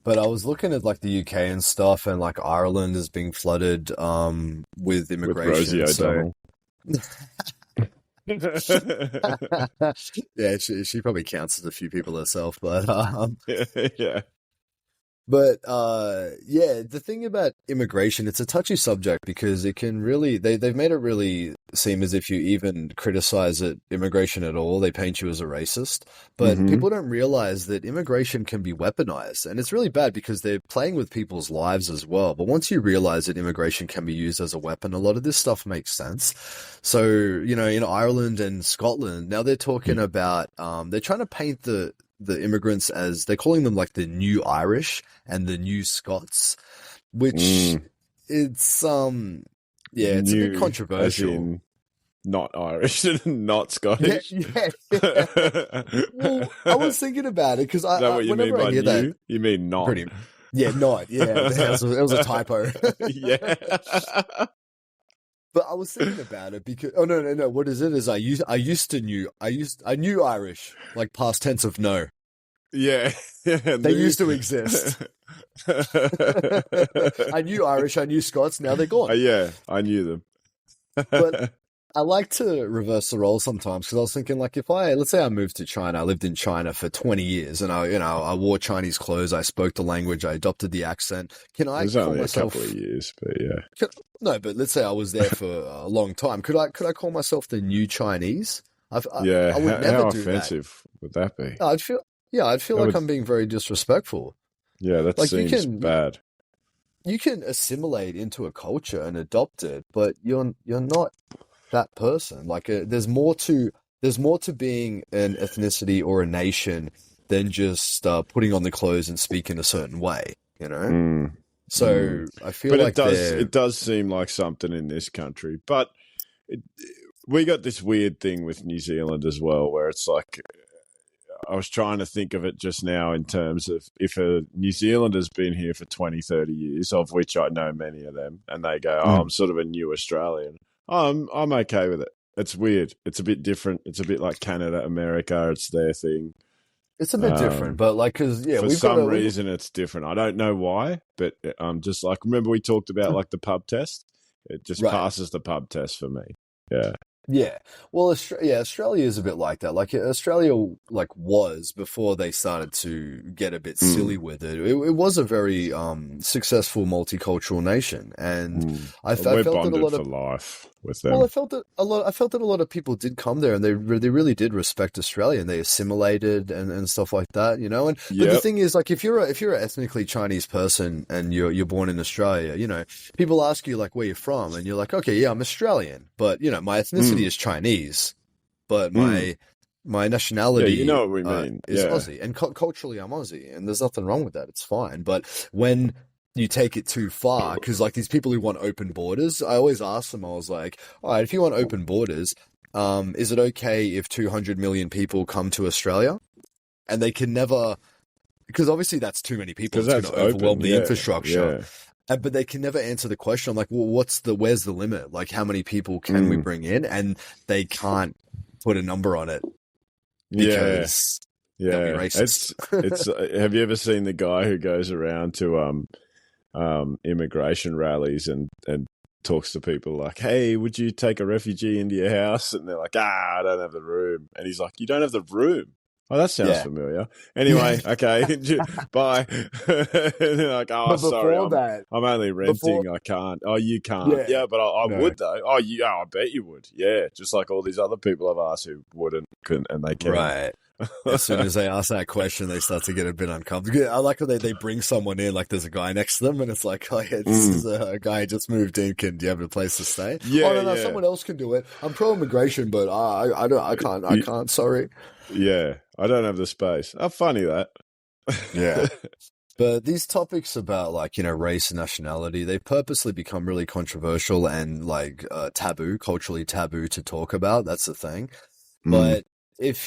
But I was looking at like the UK and stuff, and like Ireland is being flooded with With immigration. Rosie So O'Donnell. yeah, she probably counts as a few people herself, but Yeah. yeah, the thing about immigration, it's a touchy subject because it can really they've made it really seem as if you even criticize immigration at all, they paint you as a racist. But Mhm. people don't realize that immigration can be weaponized, and it's really bad because they're playing with people's lives as well. But once you realize that immigration can be used as a weapon, a lot of this stuff makes sense. So, in Ireland and Scotland, now they're talking about they're trying to paint the immigrants as they're calling them like the new Irish and the new Scots, which it's it's a bit New, controversial. as in not Irish and not Scottish. Yeah. Well, I was thinking about it because Is that what you mean whenever by I hear new? that, You mean not? pretty, not, it was a typo. Yeah. But I was thinking about it because no. What is it? Is I knew Irish, like past tense of no. Yeah. They used to exist. I knew Irish, I knew Scots, now they're gone. Yeah, I knew them. But I like to reverse the role sometimes because I was thinking, like, let's say I moved to China, I lived in China for 20 years, and I wore Chinese clothes, I spoke the language, I adopted the accent. Can I It was call only myself? a couple of years, but yeah. No, but let's say I was there for a long time. Could I call myself the new Chinese? I would never how do offensive would that be? that. I'd feel That like would- I'm being very disrespectful. Yeah, that Like, you seems can- bad. You can assimilate into a culture and adopt it, but you're not that person. Like, there's more to being an ethnicity or a nation than just putting on the clothes and speaking a certain way. Mm. So I feel But like it does seem like something in this country. But we got this weird thing with New Zealand as well, where it's like, I was trying to think of it just now in terms of if a New Zealander's been here for 20, 30 years, of which I know many of them, and they go, oh, I'm sort of a new Australian. I'm okay with it. It's weird. It's a bit different. It's a bit like Canada, America. It's their thing. it's a bit different, but like, because For some reason it's different. I don't know why, but I'm just like, remember we talked about like the pub test? It just Right. passes the pub test for me. Yeah. Yeah. Well, Australia is a bit like that. Like, Australia, like, was before they started to get a bit silly with it. It was a very successful multicultural nation, and I We're felt that a bonded lot for of life with them. well, I felt that a lot of people did come there, and they really did respect Australia, and they assimilated and stuff like that, And but the Yep. thing is, like, if you're an ethnically Chinese person and you're born in Australia, people ask you like where you're from, and you're like, okay, yeah, I'm Australian, but my ethnicity is Chinese, but my nationality, Yeah, you know what we mean. is Yeah. Aussie, and culturally I'm Aussie, and there's nothing wrong with that. It's fine, but when you take it too far, because like these people who want open borders, I always ask them, I was like, all right, if you want open borders, is it okay if 200 million people come to Australia? And they can never, because obviously that's too many people. It's going to overwhelm the infrastructure. Yeah. But they can never answer the question. I'm like, well, where's the limit? Like, how many people can we bring in? And they can't put a number on it because they'll be racist. It's have you ever seen the guy who goes around to immigration rallies and talks to people like, hey, would you take a refugee into your house? And they're like, I don't have the room. And he's like, you don't have the room? Oh, that sounds familiar. Anyway, okay, bye. And they're like, oh, sorry, I'm only renting. I can't. Oh, you can't. Yeah, but I would though. Oh, I bet you would. Yeah, just like all these other people I've asked who wouldn't, couldn't, and they can. Right. As soon as they ask that question, they start to get a bit uncomfortable. Yeah, I like when they bring someone in, like there's a guy next to them, and it's like, oh yeah, this is a guy who just moved in. Do you have a place to stay? Yeah, Oh no, yeah. someone else can do it. I'm pro immigration, but I can't. Sorry. Yeah, I don't have the space. How funny that. Yeah. But these topics about like, race and nationality, they purposely become really controversial and like taboo, culturally taboo to talk about. That's the thing. But if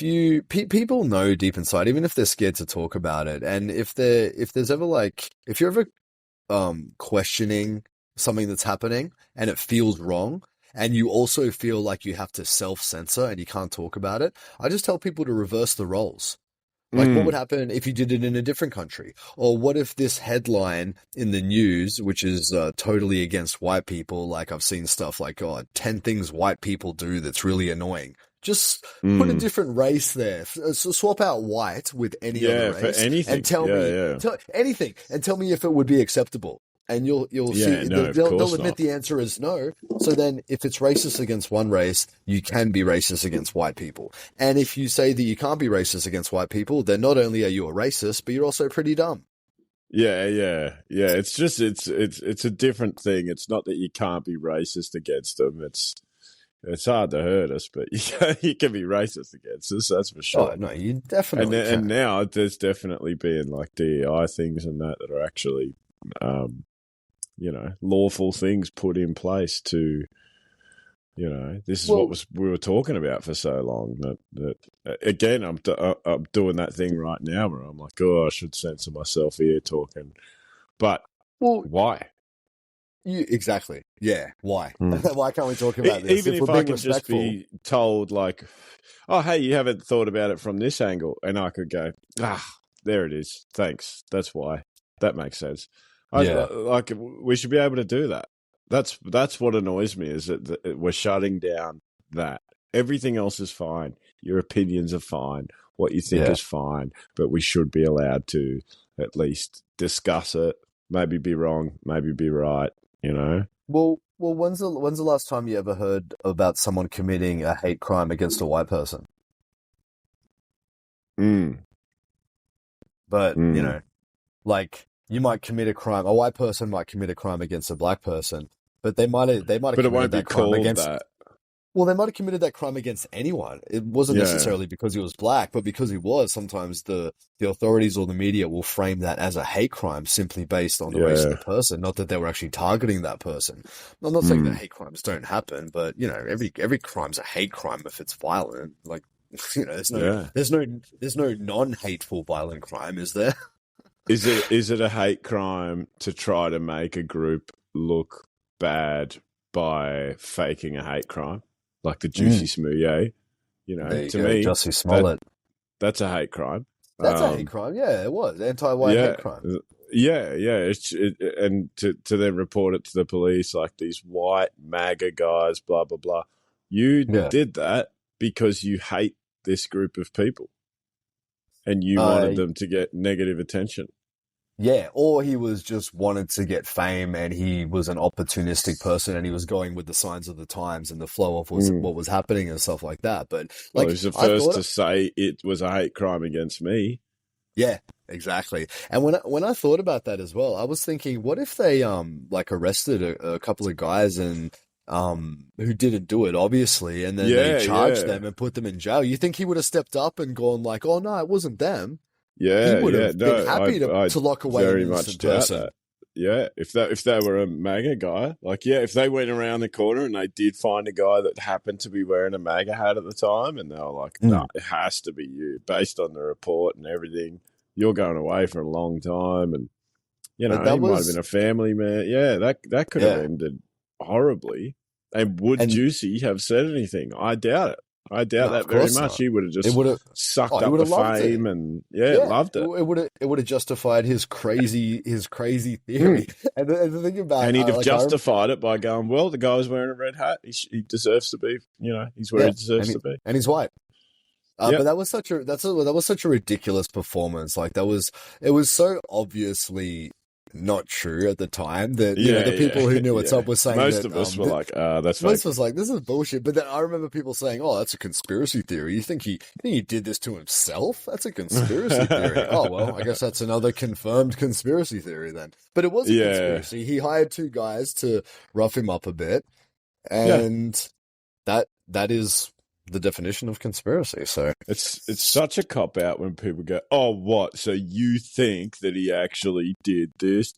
people know deep inside, even if they're scared to talk about it, and if you're ever questioning something that's happening and it feels wrong, and you also feel like you have to self-censor and you can't talk about it, I just tell people to reverse the roles. Like, what would happen if you did it in a different country? Or what if this headline in the news, which is totally against white people, like I've seen stuff like, 10 things white people do that's really annoying. Just put a different race there. So swap out white with any other race. For anything. And tell me anything, and tell me if it would be acceptable. And you'll see they'll admit the answer is no. So then if it's racist against one race, you can be racist against white people. And if you say that you can't be racist against white people, then not only are you a racist, but you're also pretty dumb. Yeah. It's just it's a different thing. It's not that you can't be racist against them. It's hard to hurt us, but you can be racist against us. That's for sure. Oh no, you definitely can. And now there's definitely been like DEI things and that are actually lawful things put in place to, this is what we were talking about for so long. That again, I'm doing that thing right now where I'm like, oh, I should censor myself here talking, but why? Exactly. Yeah. Why? Why can't we talk about this? Even if I could just be told, like, oh, hey, you haven't thought about it from this angle, and I could go, there it is. Thanks. That's why. That makes sense. Like we should be able to do that. That's what annoys me is that we're shutting down that. Everything else is fine. Your opinions are fine. What you think is fine, but we should be allowed to at least discuss it. Maybe be wrong. Maybe be right. Well, when's the last time you ever heard about someone committing a hate crime against a white person? But like. You might commit a crime. A white person might commit a crime against a black person, but they might have committed that crime against. Well, they might have committed that crime against anyone. It wasn't necessarily because he was black, but because he was. Sometimes the authorities or the media will frame that as a hate crime simply based on the race of the person, not that they were actually targeting that person. I'm not saying that hate crimes don't happen, but every crime's a hate crime if it's violent. Like there's no non-hateful violent crime, is there? Is it a hate crime to try to make a group look bad by faking a hate crime, like the Juicy Smouye? To me, Jussie Smollett. That's a hate crime. That's a hate crime. Yeah, it was anti-white hate crime. Yeah. And to then report it to the police, like these white MAGA guys, blah blah blah. You did that because you hate this group of people, and you wanted them to get negative attention. Yeah, or he was just wanted to get fame, and he was an opportunistic person, and he was going with the signs of the times and the flow of what was happening and stuff like that. But like, he was the first to say it was a hate crime against me. Yeah, exactly. And when I thought about that as well, I was thinking, what if they arrested a couple of guys and who didn't do it, obviously, and then they charged them and put them in jail? You think he would have stepped up and gone like, "Oh no, it wasn't them." Yeah, he would have been happy to lock away an innocent person. That. Yeah, if they were a MAGA guy, if they went around the corner and they did find a guy that happened to be wearing a MAGA hat at the time, and they were like, "No, it has to be you," based on the report and everything. You're going away for a long time, and he might have been a family man. Yeah, that could have ended horribly. And would Juicy have said anything? I doubt it. I doubt that very much. Not. He would have just sucked up the fame and loved it. It would have justified his crazy theory. And the thing about and he'd have justified it by going, well, the guy was wearing a red hat. He deserves to be. He's where he deserves to be, and he's white. But that was such a ridiculous performance. Like it was so obviously not true at the time. That the people who knew what's up were saying most that, of us were like, that's fake. most of us like, this is bullshit. But then I remember people saying, "Oh, that's a conspiracy theory. You think he did this to himself? That's a conspiracy theory." Oh well, I guess that's another confirmed conspiracy theory then. But it was a conspiracy. He hired two guys to rough him up a bit, and that is the definition of conspiracy. So it's such a cop out when people go, "Oh, what? So you think that he actually did this,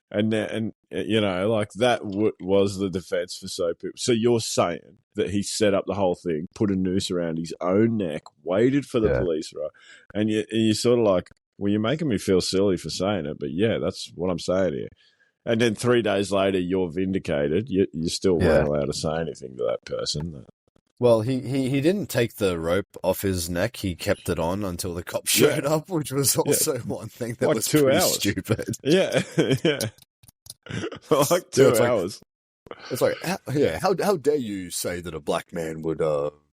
and like that was the defense for so people." So you're saying that he set up the whole thing, put a noose around his own neck, waited for the police, right? And you sort of like, well, you're making me feel silly for saying it, but yeah, that's what I'm saying here. And then 3 days later, you're vindicated. You still weren't allowed to say anything to that person. Well, he didn't take the rope off his neck. He kept it on until the cops showed up, which was also one thing that like was 2 pretty hours. stupid. Yeah, like 2 hours. It's like, how dare you say that a black man would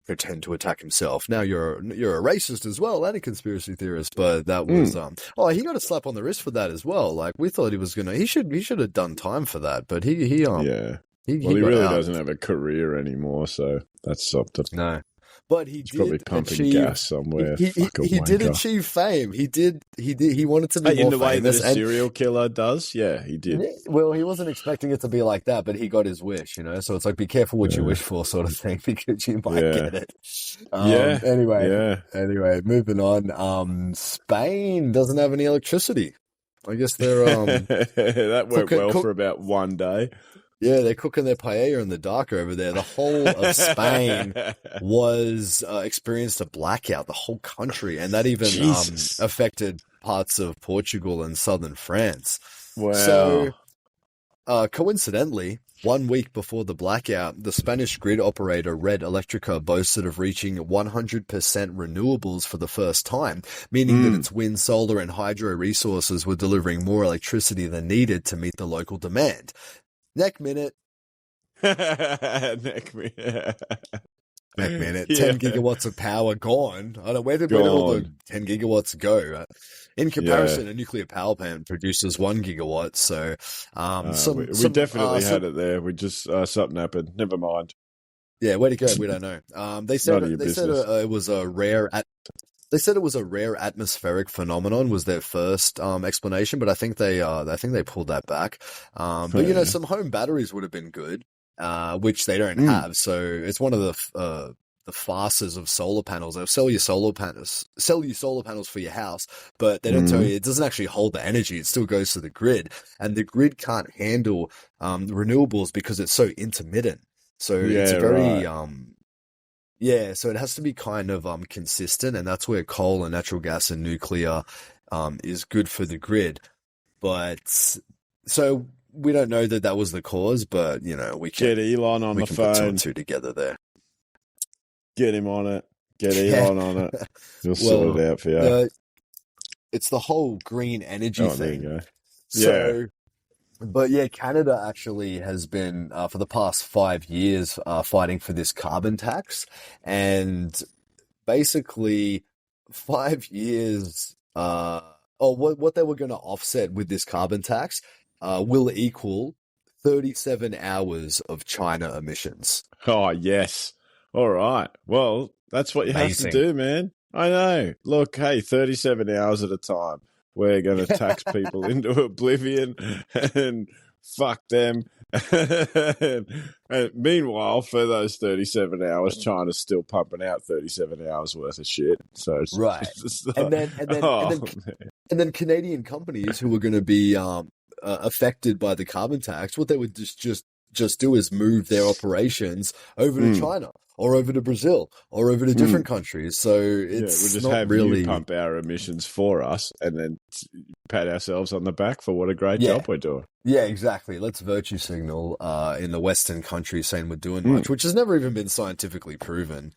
pretend to attack himself? Now you're a racist as well and a conspiracy theorist. But that was he got a slap on the wrist for that as well. Like we thought he should have done time for that, but he really doesn't have a career anymore, so that's something. No. But he He's did probably pumping achieve, gas somewhere. He did achieve fame. He wanted to be more in the way famous. that a serial killer does. Yeah, he did. Well, he wasn't expecting it to be like that, but he got his wish, So it's like, be careful what you wish for, sort of thing, because you might get it. Anyway, moving on. Spain doesn't have any electricity. I guess they're that worked for about one day. Yeah, they're cooking their paella in the dark over there. The whole of Spain was experienced a blackout, the whole country, and that even affected parts of Portugal and southern France. Wow. So, coincidentally, 1 week before the blackout, the Spanish grid operator Red Electrica boasted of reaching 100% renewables for the first time, meaning that its wind, solar, and hydro resources were delivering more electricity than needed to meet the local demand. Neck minute. 10 gigawatts of power gone. I don't know, where did all the 10 gigawatts go? In comparison, a nuclear power plant produces 1 gigawatt. So, we definitely had it there. We just something happened. Never mind. Yeah, where'd it go? We don't know. They said it was a rare. They said it was a rare atmospheric phenomenon was their first explanation, but I think they pulled that back. But some home batteries would have been good, which they don't have. So it's one of the farces of solar panels. They'll sell you solar panels for your house, but they don't tell you it doesn't actually hold the energy. It still goes to the grid, and the grid can't handle renewables because it's so intermittent. So it's very so it has to be kind of consistent, and that's where coal and natural gas and nuclear is good for the grid. But so we don't know that was the cause, but we can get Elon on the phone. Put two and two together there. Get him on it. Get Elon on it. He'll sort it out for you. It's the whole green energy thing. There you go. So, but Canada actually has been, for the past 5 years, fighting for this carbon tax. And basically 5 years, what they were going to offset with this carbon tax, will equal 37 hours of China emissions. Oh, yes. All right. Well, that's what you have to do, man. I know. Look, hey, 37 hours at a time. We're going to tax people into oblivion and fuck them. And meanwhile, for those 37 hours, China's still pumping out 37 hours worth of shit. So it's like, and then Canadian companies who were going to be affected by the carbon tax, what they would just do is move their operations over to China. Or over to Brazil, or over to different countries. So it's we'll just not have really you pump our emissions for us, and then pat ourselves on the back for what a great job we're doing. Yeah, exactly. Let's virtue signal in the Western countries saying we're doing much, which has never even been scientifically proven.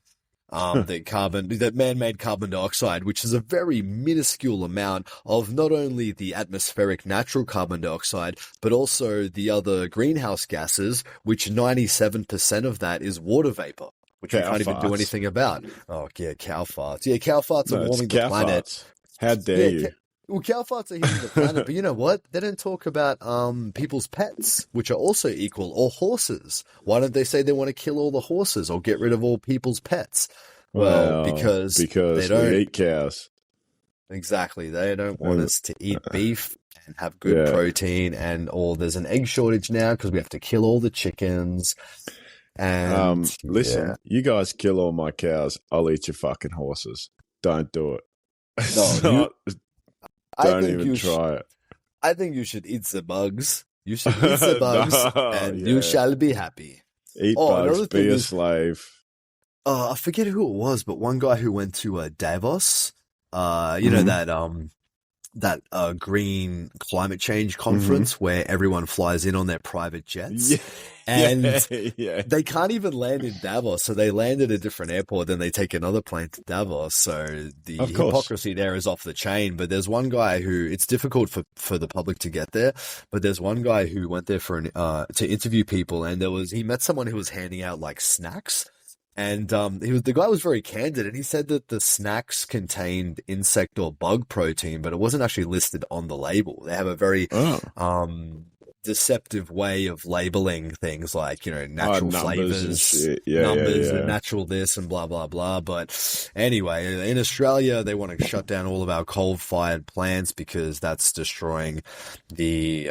That man-made carbon dioxide, which is a very minuscule amount of not only the atmospheric natural carbon dioxide, but also the other greenhouse gases, which 97% of that is water vapor. Which we can't even do anything about. Oh, yeah, cow farts. Yeah, cow farts are warming the planet. How dare you? Well, cow farts are hitting the planet, but you know what? They don't talk about people's pets, which are also equal, or horses. Why don't they say they want to kill all the horses or get rid of all people's pets? Well, because they don't. we eat cows. Exactly. They don't want us to eat beef and have good protein, or there's an egg shortage now because we have to kill all the chickens. And listen, you guys kill all my cows, I'll eat your fucking horses. Don't do it. No, don't even try it. I think you should eat the bugs. You should eat the bugs, you shall be happy. Eat bugs, be a slave. I forget who it was, but one guy who went to Davos. You know that green climate change conference where everyone flies in on their private jets, and they can't even land in Davos, so they land at a different airport, then they take another plane to Davos. So the hypocrisy there is off the chain. But there's one guy who it's difficult for the public to get there. But there's one guy who went there for to interview people, and he met someone who was handing out like snacks. And the guy was very candid, and he said that the snacks contained insect or bug protein, but it wasn't actually listed on the label. They have a very deceptive way of labeling things, like, you know, natural flavors, numbers, and natural this and blah blah blah. But anyway, in Australia, they want to shut down all of our coal-fired plants because that's destroying the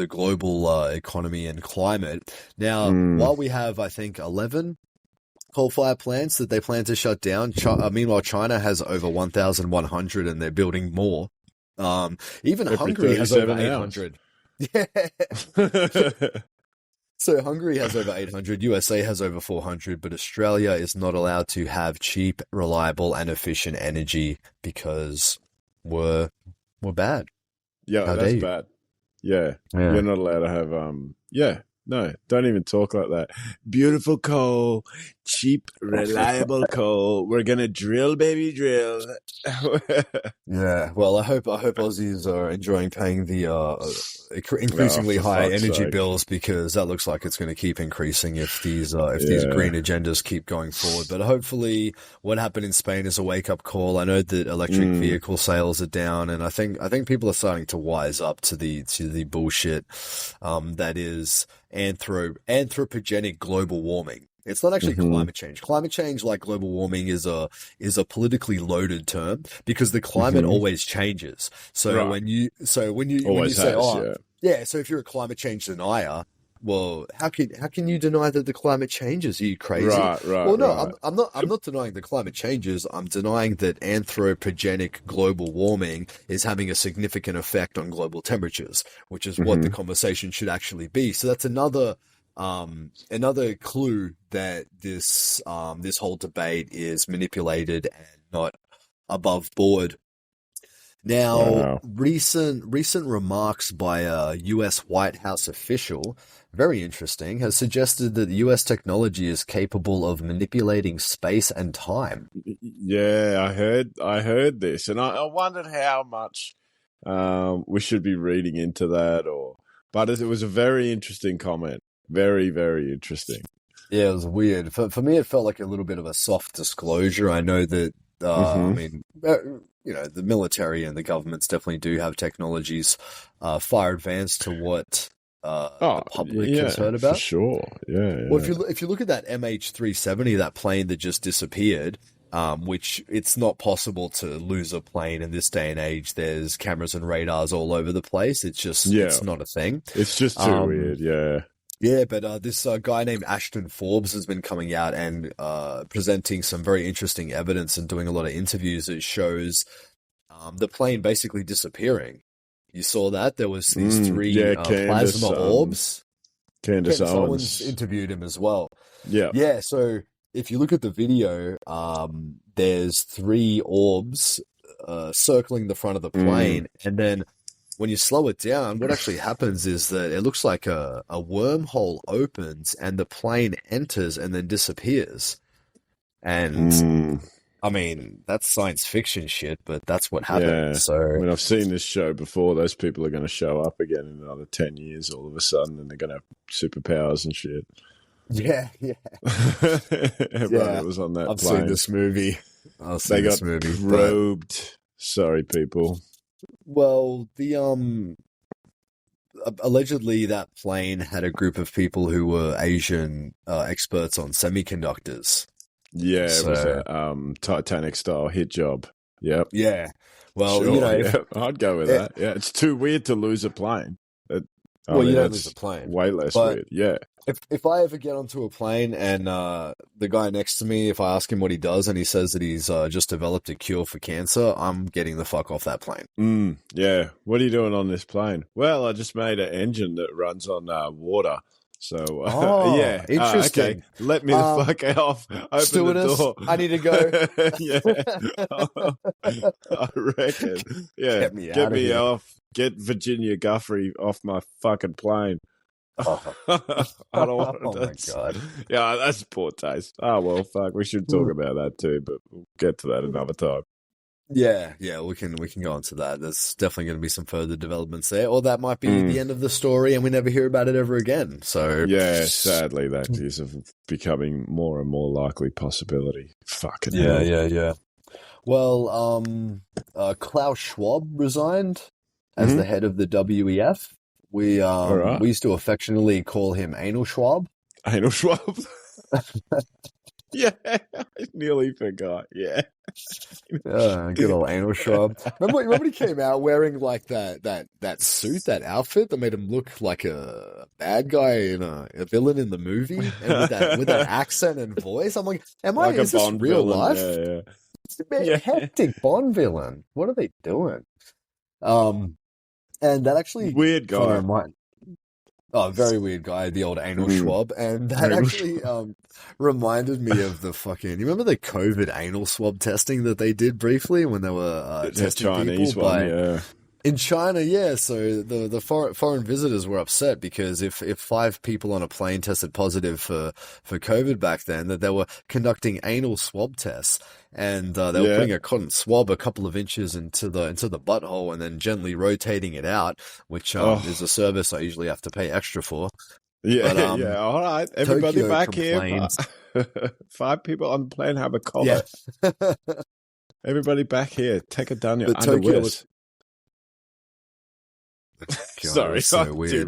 global economy and climate. Now, while we have, I think, 11 coal-fired plants that they plan to shut down. Meanwhile, China has over 1,100, and they're building more. Even Hungary has over 800. Yeah. So Hungary has over 800, USA has over 400, but Australia is not allowed to have cheap, reliable, and efficient energy because we're bad. Yeah, that's bad. Yeah, you're not allowed to have no, don't even talk like that. Beautiful coal, cheap, reliable coal. We're gonna drill, baby, drill. Yeah, well, I hope Aussies are enjoying paying the increasingly high energy bills, because that looks like it's going to keep increasing if these green agendas keep going forward. But hopefully, what happened in Spain is a wake up call. I know that electric vehicle sales are down, and I think people are starting to wise up to the bullshit that is anthropogenic global warming. It's not actually climate change. Climate change, like global warming, is a politically loaded term because the climate always changes. So when you say, so if you're a climate change denier, well, how can you deny that the climate changes? Are you crazy? Right. Well, no, I'm not denying the climate changes. I'm denying that anthropogenic global warming is having a significant effect on global temperatures, which is what the conversation should actually be. So that's another clue that this whole debate is manipulated and not above board. Now, recent remarks by a U.S. White House official, very interesting, has suggested that the U.S. technology is capable of manipulating space and time. Yeah, I heard this, and I wondered how much we should be reading into that, but it was a very interesting comment. Very, very interesting. Yeah, it was weird. For me, it felt like a little bit of a soft disclosure. I know that, the military and the governments definitely do have technologies far advanced to what the public has heard about. For sure, yeah. Well, if you look at that MH370, that plane that just disappeared, which it's not possible to lose a plane in this day and age. There's cameras and radars all over the place. It's just it's not a thing. It's just too weird, yeah. Yeah, but this guy named Ashton Forbes has been coming out and presenting some very interesting evidence and doing a lot of interviews that shows the plane basically disappearing. You saw that? There was these three plasma orbs. Candace Owens interviewed him as well. Yeah. Yeah, so if you look at the video, there's three orbs circling the front of the plane, and then when you slow it down, what actually happens is that it looks like a wormhole opens and the plane enters and then disappears. And I mean, that's science fiction shit, but that's what happened. Yeah. So I mean, I've seen this show before. Those people are going to show up again in another 10 years all of a sudden, and they're going to have superpowers and shit. Yeah. Everybody was on that I've plane. seen this movie. They got robed. Sorry, people. Well, allegedly that plane had a group of people who were Asian experts on semiconductors. Yeah, it was So a Titanic style hit job. Yep. yeah, well, Sure. Yeah, I'd go with it, that. Yeah, it's too weird to lose a plane. I well, you mean, don't lose a that's plane, way less but weird. Yeah. if I ever get onto a plane and the guy next to me, if I ask him what he does and he says that he's just developed a cure for cancer, I'm getting the fuck off that plane. Yeah. What are you doing on this plane? Well, I just made an engine that runs on water. So, Oh, yeah. Okay. interesting. Let me the fuck off. Open Stewardess, the door. I need to go. Yeah. I reckon. Yeah. Get me Get out of me here. off. Get Virginia Guthrie off my fucking plane. Oh, I don't want oh my to. God. Yeah, that's poor taste. Oh, well, fuck. We should talk about that too, but we'll get to that another time. Yeah, we can go into that. There's definitely going to be some further developments there, or that might be the end of the story and we never hear about it ever again. So yeah, sadly, that is becoming more and more likely possibility. Fucking hell. yeah. Well, Klaus Schwab resigned as the head of the WEF. We right. we used to affectionately call him Anal Schwab. Anal Schwab. Yeah, I nearly forgot. Yeah. Good old Anal Schwab. Remember when he came out wearing like that suit, that outfit that made him look like a bad guy in a villain in the movie, and with that accent and voice? I'm like, like is this real villain. life? Yeah. Hectic Bond villain. What are they doing? And that actually weird guy. Very weird guy, the old Anal Schwab. And that actually reminded me of the fucking... You remember the COVID anal swab testing that they did briefly when they were testing Chinese people one, in China, yeah. So the foreign visitors were upset because if 5 people on a plane tested positive for COVID back then, that they were conducting anal swab tests, and they were putting a cotton swab a couple of inches into the butthole and then gently rotating it out, which is a service I usually have to pay extra for. Yeah, but, yeah. All right, everybody Tokyo back here. 5 people on the plane have a collar. Yeah. Everybody back here, take it down your underwear. Sorry, so weird.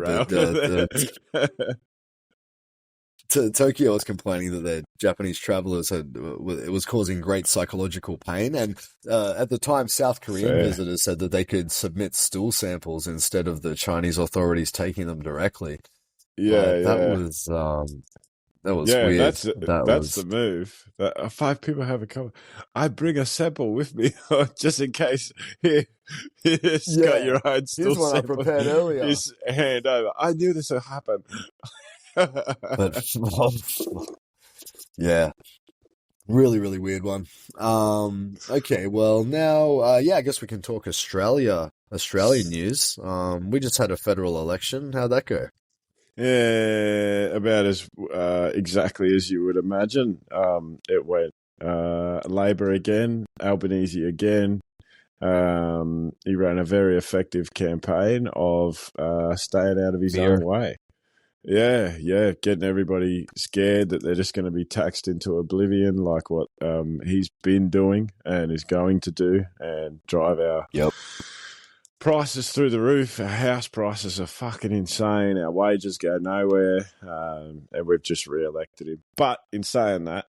Tokyo was complaining that their Japanese travelers it was causing great psychological pain, and at the time, South Korean visitors said that they could submit stool samples instead of the Chinese authorities taking them directly. Yeah, that was weird. That's the move. 5 people have a cover. I bring a sample with me just in case. Here, got your own stool sample. Here's one I prepared earlier. Just hand over. I knew this would happen. But yeah, really, really weird one. Okay, well now, I guess we can talk Australian news. We just had a federal election. How'd that go? Yeah, about as exactly as you would imagine. It went Labor again, Albanese again. He ran a very effective campaign of staying out of his own way. Yeah, getting everybody scared that they're just going to be taxed into oblivion like what he's been doing and is going to do, and drive our prices through the roof. Our house prices are fucking insane. Our wages go nowhere, and we've just re-elected him. But in saying that,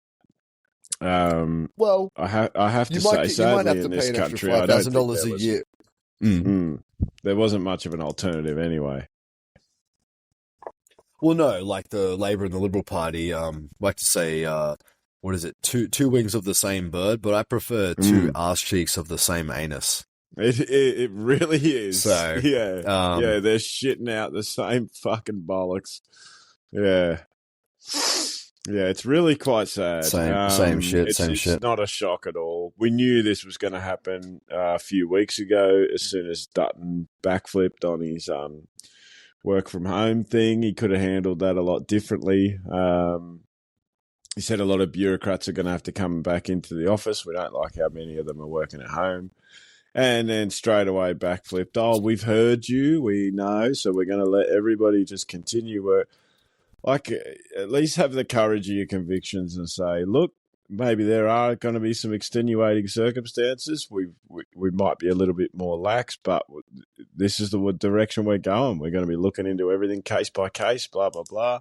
well, I have to say, sadly, in this country, I don't think $5,000 a year. There wasn't much of an alternative anyway. Well, no, like the Labor and the Liberal Party, like to say, what is it? Two wings of the same bird, but I prefer 2 arse cheeks of the same anus. It really is. So yeah, they're shitting out the same fucking bollocks. Yeah, it's really quite sad. Same shit. It's not a shock at all. We knew this was going to happen a few weeks ago. As soon as Dutton backflipped on his work from home thing, he could have handled that a lot differently. He said a lot of bureaucrats are going to have to come back into the office. We don't like how many of them are working at home. And then straight away backflipped. Oh, we've heard you. We know. So we're going to let everybody just continue work. Like, at least have the courage of your convictions and say, look, maybe there are going to be some extenuating circumstances. We might be a little bit more lax, but this is the direction we're going. We're going to be looking into everything case by case, blah, blah, blah.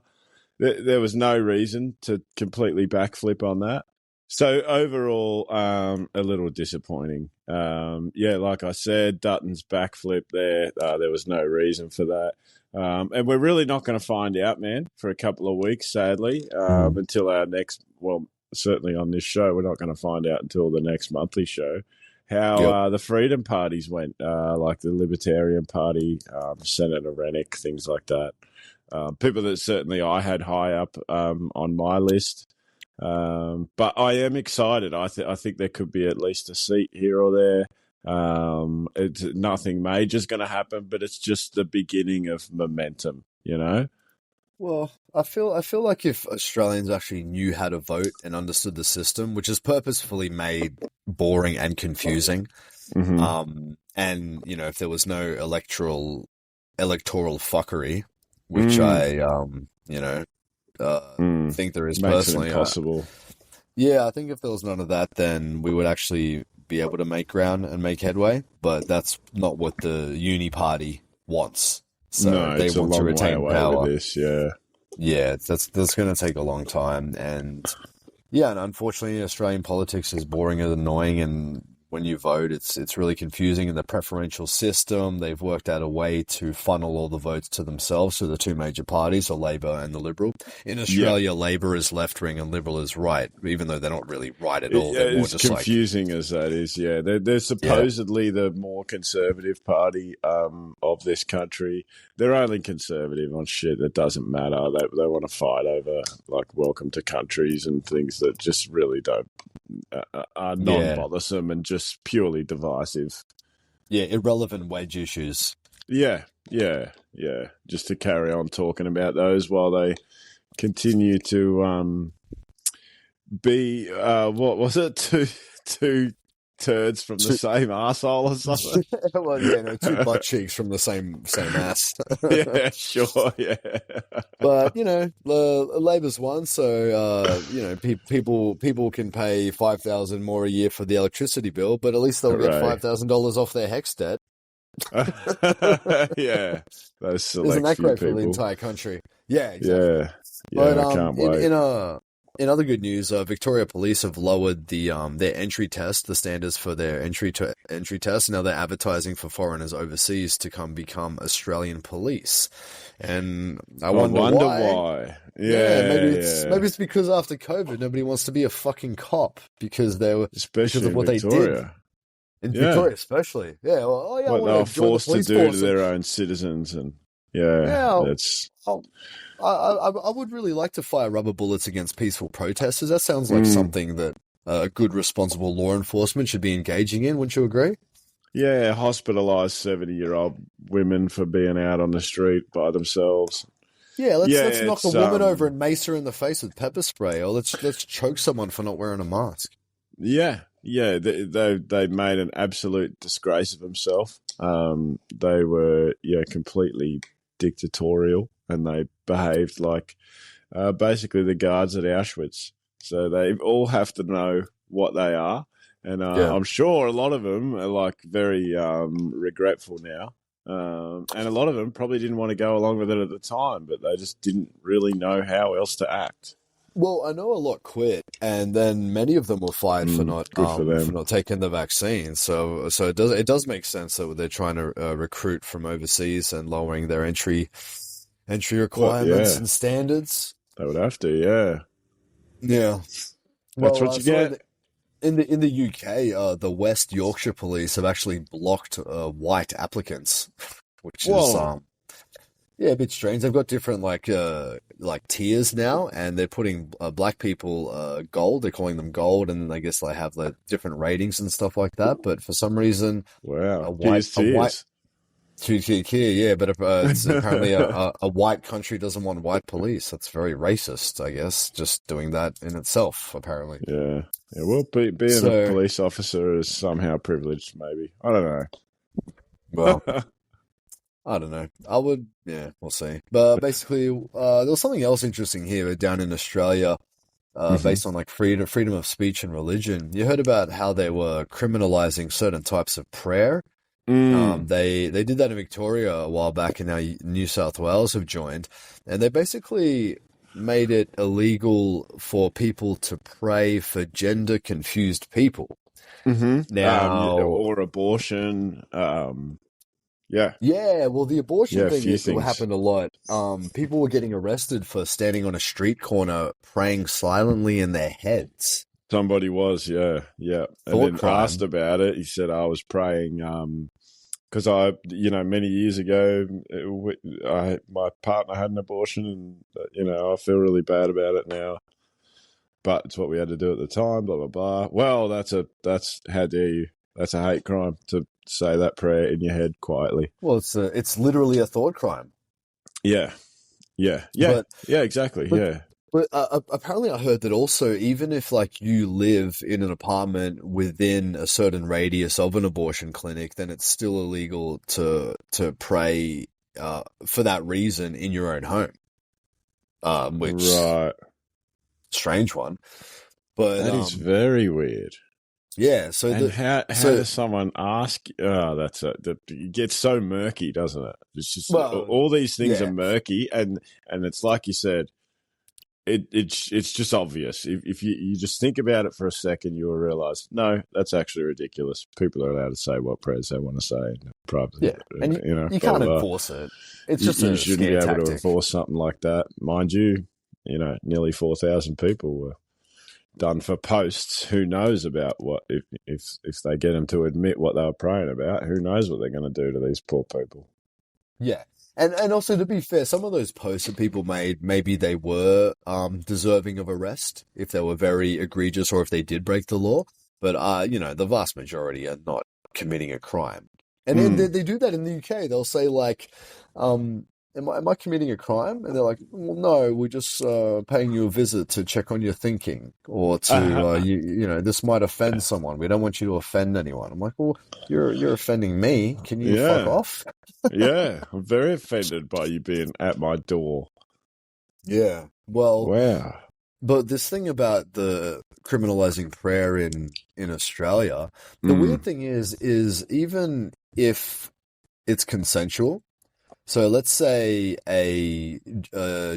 There was no reason to completely backflip on that. So overall, a little disappointing. Yeah, like I said, Dutton's backflip there. There was no reason for that. And we're really not going to find out, man, for a couple of weeks, sadly, until our next, well, certainly on this show, we're not going to find out until the next monthly show how the freedom parties went, like the Libertarian Party, Senator Rennick, things like that. People that certainly I had high up on my list. But I am excited. I think there could be at least a seat here or there. It's nothing major's going to happen, but it's just the beginning of momentum, you know? Well, I feel like if Australians actually knew how to vote and understood the system, which is purposefully made boring and confusing, and you know, if there was no electoral fuckery, which I think there is Makes personally, it impossible. I think if there was none of that, then we would actually be able to make ground and make headway. But that's not what the uni party wants. So No, they it's want a to long way retain away power. with this, yeah. Yeah, that's going to take a long time, and unfortunately, Australian politics is boring and annoying. And when you vote, it's really confusing. In the preferential system, they've worked out a way to funnel all the votes to themselves, to the two major parties, the Labor and the Liberal. In Australia, Labor is left wing and Liberal is right, even though they're not really right at all. They're more As just confusing as that is, yeah. They're supposedly the more conservative party of this country. They're only conservative on shit that doesn't matter. They want to fight over, like, welcome to countries and things that just really don't are non-bothersome and just purely divisive. Yeah, irrelevant wedge issues. Yeah. Just to carry on talking about those while they continue to be what was it? Two turds from the same arsehole or something. Well, two butt cheeks from the same ass. Yeah, sure, yeah. But Labor's won, so people can pay $5,000 more a year for the electricity bill, but at least they'll get $5,000 off their HEX debt. Yeah, those select Isn't that few great people. for the entire country? Yeah, exactly. Yeah, But I can't wait. in other good news, Victoria Police have lowered their entry test, the standards for their entry test. Now they're advertising for foreigners overseas to become Australian police, and I wonder why. Yeah, maybe it's because after COVID, nobody wants to be a fucking cop because especially of what in Victoria. they did. In Victoria, especially. Yeah. Well, what they were forced to do to their own citizens, and that's. I would really like to fire rubber bullets against peaceful protesters. That sounds like something that good, responsible law enforcement should be engaging in. Wouldn't you agree? Yeah, hospitalised 70-year-old women for being out on the street by themselves. Yeah, let's knock a woman over and mace her in the face with pepper spray, or let's choke someone for not wearing a mask. Yeah, they made an absolute disgrace of themselves. They were completely dictatorial, and they behaved like basically the guards at Auschwitz. So they all have to know what they are, and I'm sure a lot of them are like very regretful now. And a lot of them probably didn't want to go along with it at the time, but they just didn't really know how else to act. Well, I know a lot quit, and then many of them were fired for not taking the vaccine. So it does make sense that they're trying to recruit from overseas and lowering their entry requirements and standards. They would have to, yeah. That's what you get. In the UK, the West Yorkshire Police have actually blocked white applicants, which is a bit strange. They've got different like tiers now, and they're putting black people gold. They're calling them gold, and I guess they have the different ratings and stuff like that. But for some reason, a white tier, but it's apparently a white country doesn't want white police. That's very racist, I guess. Just doing that in itself, apparently. Yeah. Well, being a police officer is somehow privileged. Maybe I don't know. Well. I don't know. We'll see. But basically, there was something else interesting here down in Australia. Hmm. based on like freedom of speech and religion. You heard about how they were criminalizing certain types of prayer. Mm. They did that in Victoria a while back, and now New South Wales have joined, and they basically made it illegal for people to pray for gender confused people. Hmm. Now, Or abortion. Yeah, yeah, well, the abortion yeah, a thing, few it things. happened a lot. People were getting arrested for standing on a street corner praying silently in thetheir heads. Somebody was, yeah, yeah, and Thought then asked crime. about it. He said I was praying, because many years ago, my partner had an abortion, and I feel really bad about it now. But it's what we had to do at the time. Blah blah blah. Well, that's how dare you? That's a hate crime to say that prayer in your head quietly. Well, it's literally a thought crime. Yeah, yeah, yeah, But yeah. Exactly. but Yeah. apparently, I heard that also, even if like you live in an apartment within a certain radius of an abortion clinic, then it's still illegal to pray for that reason in your own home. Which Right. strange one, but That is very weird. yeah. So And the how so does someone ask? Oh, it gets so murky, doesn't it? It's just well, all these things are yeah, murky, and it's like you said, it's just obvious. If you just think about it for a second, you'll realize no, that's actually ridiculous. People are allowed to say what prayers they want to say privately, yeah, and you blah blah can't blah. enforce it. It's just You a shouldn't be scare able to tactic. enforce something like that, mind you. Nearly 4,000 people were done for posts. Who knows about what if they get them to admit what they were praying about? Who knows what they're going to do to these poor people? Yeah. And also to be fair, some of those posts that people made, maybe they were deserving of arrest if they were very egregious or if they did break the law. But the vast majority are not committing a crime. And then they, Mm. they do that in the UK. They'll say like, am I committing a crime? And they're like, well, no, we're just paying you a visit to check on your thinking or to this might offend someone. We don't want you to offend anyone. I'm like, well, you're offending me. Can you fuck Yeah, off? yeah. I'm very offended by you being at my door. Yeah. Well, Wow. but this thing about the criminalizing prayer in Australia, the Mm. weird thing is even if it's consensual, so let's say a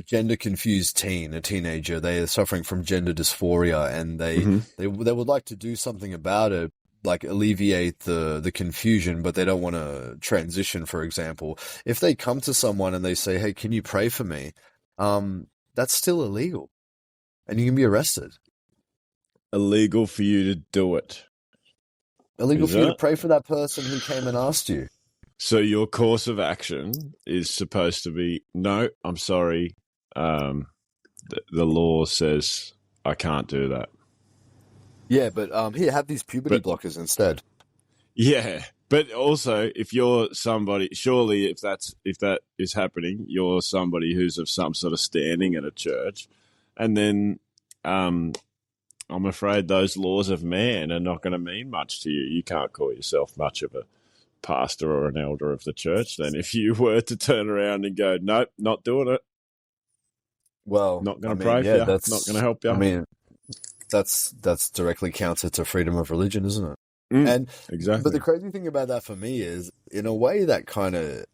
gender confused teen, a teenager, they are suffering from gender dysphoria and Hmm. they would like to do something about it, like alleviate the confusion, but they don't want to transition, for example. If they come to someone and they say, "Hey, can you pray for me?" That's still illegal and you can be arrested. Illegal for you to do it, Illegal is for you to it? pray for that person who came and asked you. So your course of action is supposed to be no. I'm sorry. The law says I can't do that. Yeah, but here, have these puberty But blockers instead. yeah, but also if you're somebody, surely if that is happening, you're somebody who's of some sort of standing at a church, and then um, I'm afraid those laws of man are not going to mean much to you. You can't call yourself much of a pastor or an elder of the church. Then if you were to turn around and go, nope, not doing it, Well, not I going to mean, pray for yeah, you, not going to help I you. mean, that's directly counter to freedom of religion, isn't it? Mm, And but the exactly. crazy thing about that for me is, in a way, that kind of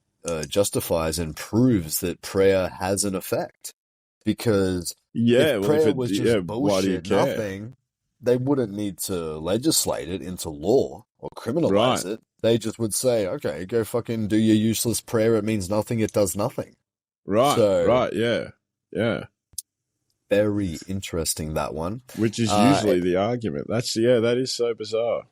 justifies and proves that prayer has an effect. Because Yeah. if Well, if prayer it, was yeah, just why do you bullshit, care? nothing, they wouldn't need to legislate it into law or criminalize Right. it. They just would say, okay, go fucking do your useless prayer. It means nothing. It does nothing. Right. So Right. Yeah. Yeah. very interesting, that one. Which is Uh, usually the argument. That is so bizarre.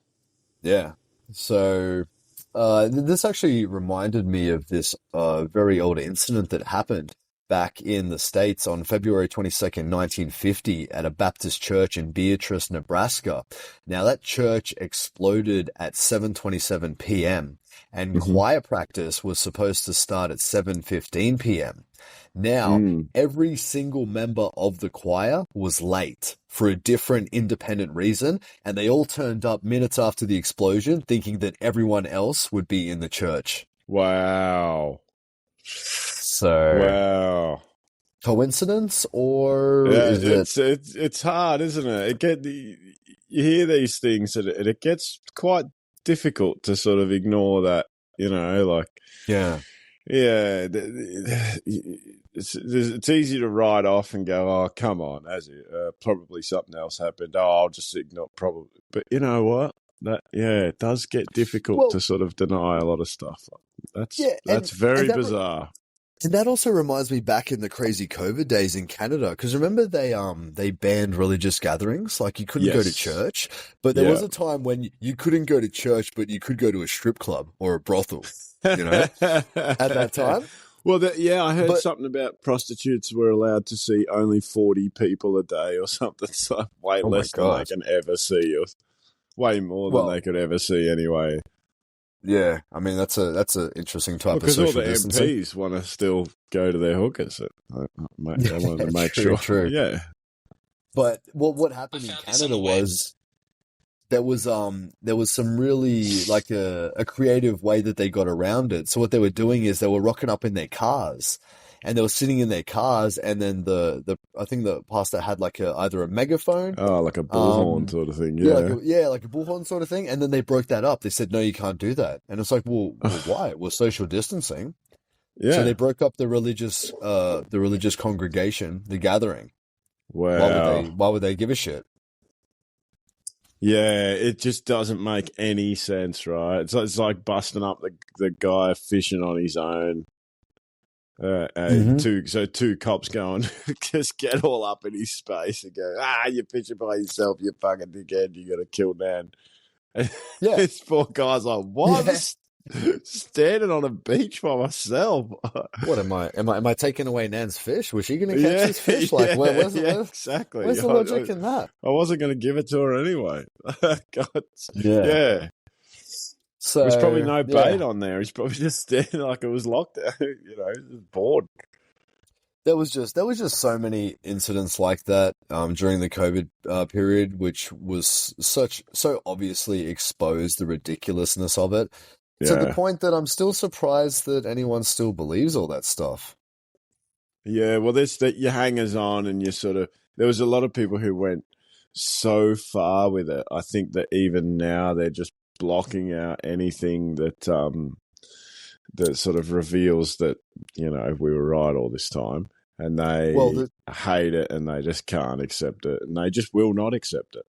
yeah. So this actually reminded me of this very old incident that happened back in the States on February 22nd, 1950, at a Baptist church in Beatrice, Nebraska. Now, that church exploded at 7:27 p.m. and Hmm. choir practice was supposed to start at 7:15 p.m. Now, Mm. every single member of the choir was late for a different independent reason, and they all turned up minutes after the explosion, thinking that everyone else would be in the church. Wow. So, Wow. coincidence, or Yeah, is it? it's hard, isn't it? You hear these things and it gets quite difficult to sort of ignore that, like Yeah. yeah, it's easy to write off and go, oh, come on, probably something else happened. Oh, I'll just ignore probably. But you know what? It does get difficult to Well, sort of deny a lot of stuff. That's yeah, that's and very that bizarre. and that also reminds me back in the crazy COVID days in Canada, because remember they banned religious gatherings, like you couldn't go to Yes. church, but there was Yeah. a time when you couldn't go to church, but you could go to a strip club or a brothel, you know, at that time. Well, I heard But something about prostitutes were allowed to see only 40 people a day or something. So way oh my less than they God. can ever see, or way more than Well, they could ever see anyway. yeah, I mean that's a interesting Well, type of because all social the distancing. MPs want to still go to their hookers. They wanted to make True, sure. true. Yeah. But what happened in Canada was there was some really like a creative way that they got around it. So what they were doing is they were rocking up in their cars and they were sitting in their cars, and then the I think the pastor had like either a megaphone, Oh, like a bullhorn sort of thing. yeah, Yeah. like a bullhorn sort of thing, and then they broke that up. They said, no, you can't do that. And it's like, well, why? Well, social distancing. So they Yeah. broke up the religious congregation, the gathering. Wow. Why would they give a shit? Yeah, it just doesn't make any sense, right? It's like busting up the guy fishing on his own. Hmm. Two cops going, just get all up in his space and go, you're fishing by yourself, you fucking dickhead, you got to kill man. And Yeah. this poor guy's like, what? I'm Yeah. just standing on a beach by myself. What am I taking away Nan's fish? Was she going to catch this fish? Like, Exactly. where's the logic in that? I wasn't going to give it to her anyway. God, Yeah. yeah. So There's probably no bait yeah, on there. He's probably just standing like it was locked out, just bored. there was just so many incidents like that during the COVID period, which was so obviously exposed the ridiculousness of it, to the Yeah. point that I'm still surprised that anyone still believes all that stuff. Yeah. Well, there's that you hangers on and you sort of, there was a lot of people who went so far with it. I think that even now they're just blocking out anything that sort of reveals that, we were right all this time, and they Well, hate it and they just can't accept it and they just will not accept it.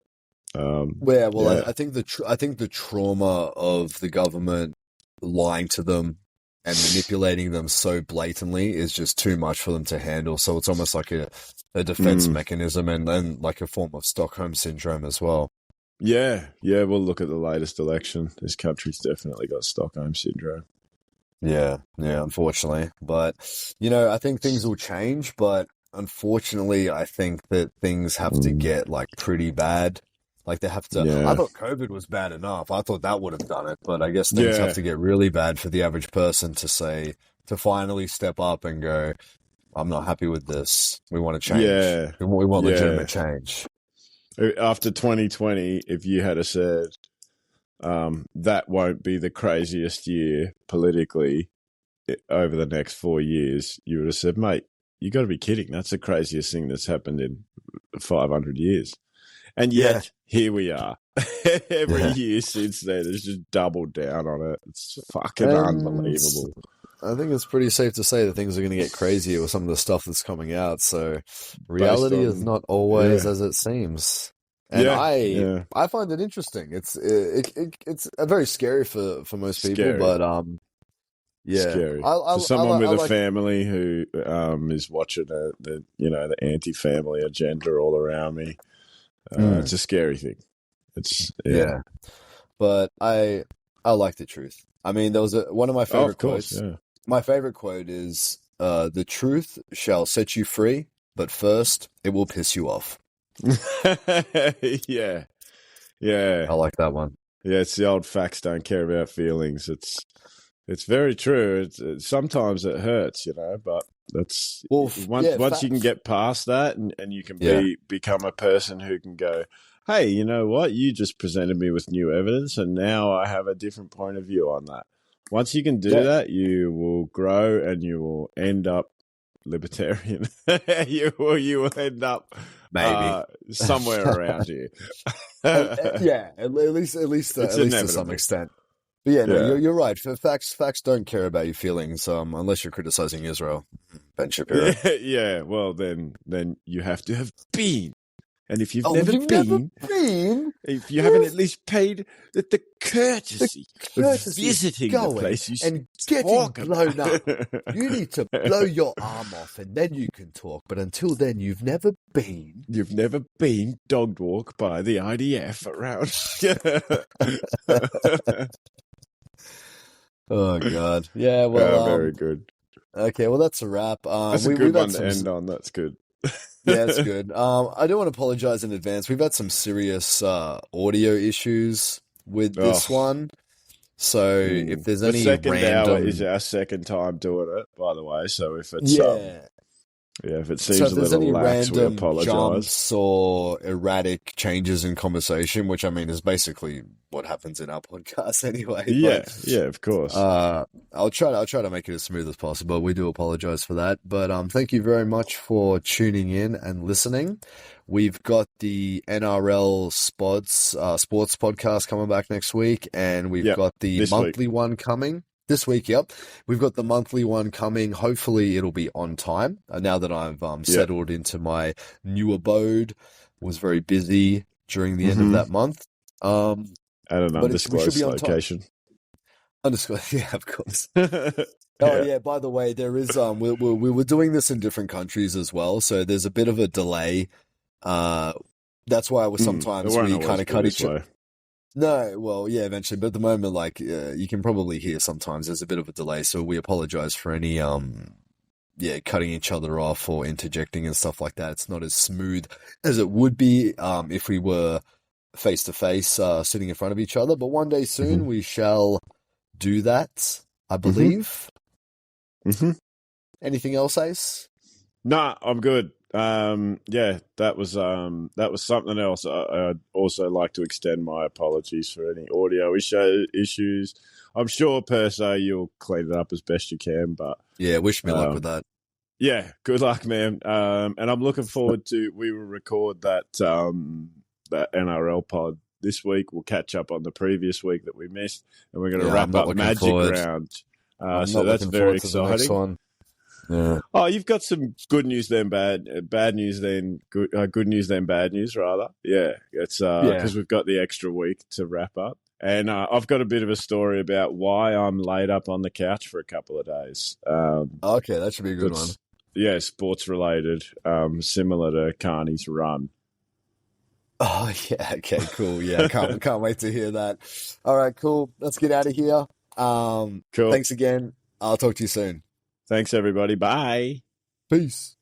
well, Yeah. I think I think the trauma of the government lying to them and manipulating them so blatantly is just too much for them to handle. So it's almost like a defense Mm. mechanism, and then like a form of Stockholm syndrome as well. Yeah. We'll look at the latest election. This country's definitely got Stockholm syndrome. Yeah, unfortunately. But, I think things will change, but unfortunately, I think that things have to get like pretty bad. Like they have to, I Yeah. thought COVID was bad enough. I thought that would have done it, but I guess things have Yeah. to get really bad for the average person to finally step up and go, I'm not happy with this. We want to change. Yeah. We want Yeah. legitimate change. After 2020, if you had said that won't be the craziest year politically over the next 4 years, you would have said, mate, you got to be kidding. That's the craziest thing that's happened in 500 years. And yet, here we are. Every Yeah. year since then, it's just doubled down on it. It's fucking And unbelievable. I think it's pretty safe to say that things are going to get crazier with some of the stuff that's coming out. So reality is not always as it seems. And I find it interesting. It's very scary for most people, Scary. but yeah, Scary. I For someone with I a like, family who is watching the anti-family agenda all around me, it's a scary thing. It's yeah, but I like the truth. I mean, there was one of my favorite of course, quotes. My favorite quote is, "The truth shall set you free, but first it will piss you off." yeah. I like that one. Yeah, it's the old facts don't care about feelings. It's very true. Sometimes it hurts, but that's once you can get past that and you can become a person who can go, hey, you know what? You just presented me with new evidence, and now I have a different point of view on that. Once you can do that, you will grow and you will end up libertarian, you will end up Maybe. somewhere around here. Yeah, at least It's to some inevitable. extent. But yeah, no, Yeah. you're right. Facts don't care about your feelings, unless you're criticizing Israel. Ben Shapiro. Yeah, well, then you have to have been. And if you've Oh, never you've been, never been? if you haven't at least paid the courtesy of Courtesy of visiting the going place you and getting talk blown about. up. You need to blow your arm off and then you can talk. But until then, you've never been. You've never been dogged walk by the IDF around. Oh, God. Yeah, well, very good. okay, well, that's a wrap. That's a good we've one had to some. end on. That's good. Yeah, it's good. I do want to apologize in advance. We've had some serious audio issues with this one. So if there's The any second hour random, is our second time doing it, by the way. So if it's if it so seems if a there's little any lax, we random apologize. jumps or erratic changes in conversation, which I mean is basically what happens in our podcast anyway. Yeah, But, yeah, of course. I'll try to make it as smooth as possible. We do apologize for that, but thank you very much for tuning in and listening. We've got the NRL sports podcast coming back next week, and we've got the monthly one coming this week. Yep, we've got the monthly one coming. Hopefully, it'll be on time. Now that I've settled into my new abode, was very busy during the end of that month. At an undisclosed location. Undisclosed, yeah, of course. Oh yeah. By the way, there is we were doing this in different countries as well, so there's a bit of a delay. That's why sometimes we kind of cut each other. No, well, yeah, eventually, but at the moment, like you can probably hear sometimes there's a bit of a delay, so we apologize for any cutting each other off or interjecting and stuff like that. It's not as smooth as it would be if we were face to face, sitting in front of each other. But one day soon we shall do that, I believe. Anything else, Ace? Nah, I'm good. That was something else. I'd also like to extend my apologies for any audio issues. I'm sure, Perso, you'll clean it up as best you can, but yeah, wish me luck with that. Yeah, good luck, man. And I'm looking forward to. We will record that NRL pod this week. We'll catch up on the previous week that we missed, and we're going to wrap up Magic Round. So that's very exciting. Yeah. Oh, you've got some good news then, bad news then, good news then, bad news rather. Yeah, it's because we've got the extra week to wrap up, and I've got a bit of a story about why I'm laid up on the couch for a couple of days. Okay, that should be a good one. Yeah, sports related, similar to Carney's run. Oh yeah, okay, cool. Yeah, can't wait to hear that. All right, cool. Let's get out of here. Cool. Thanks again. I'll talk to you soon. Thanks, everybody. Bye. Peace.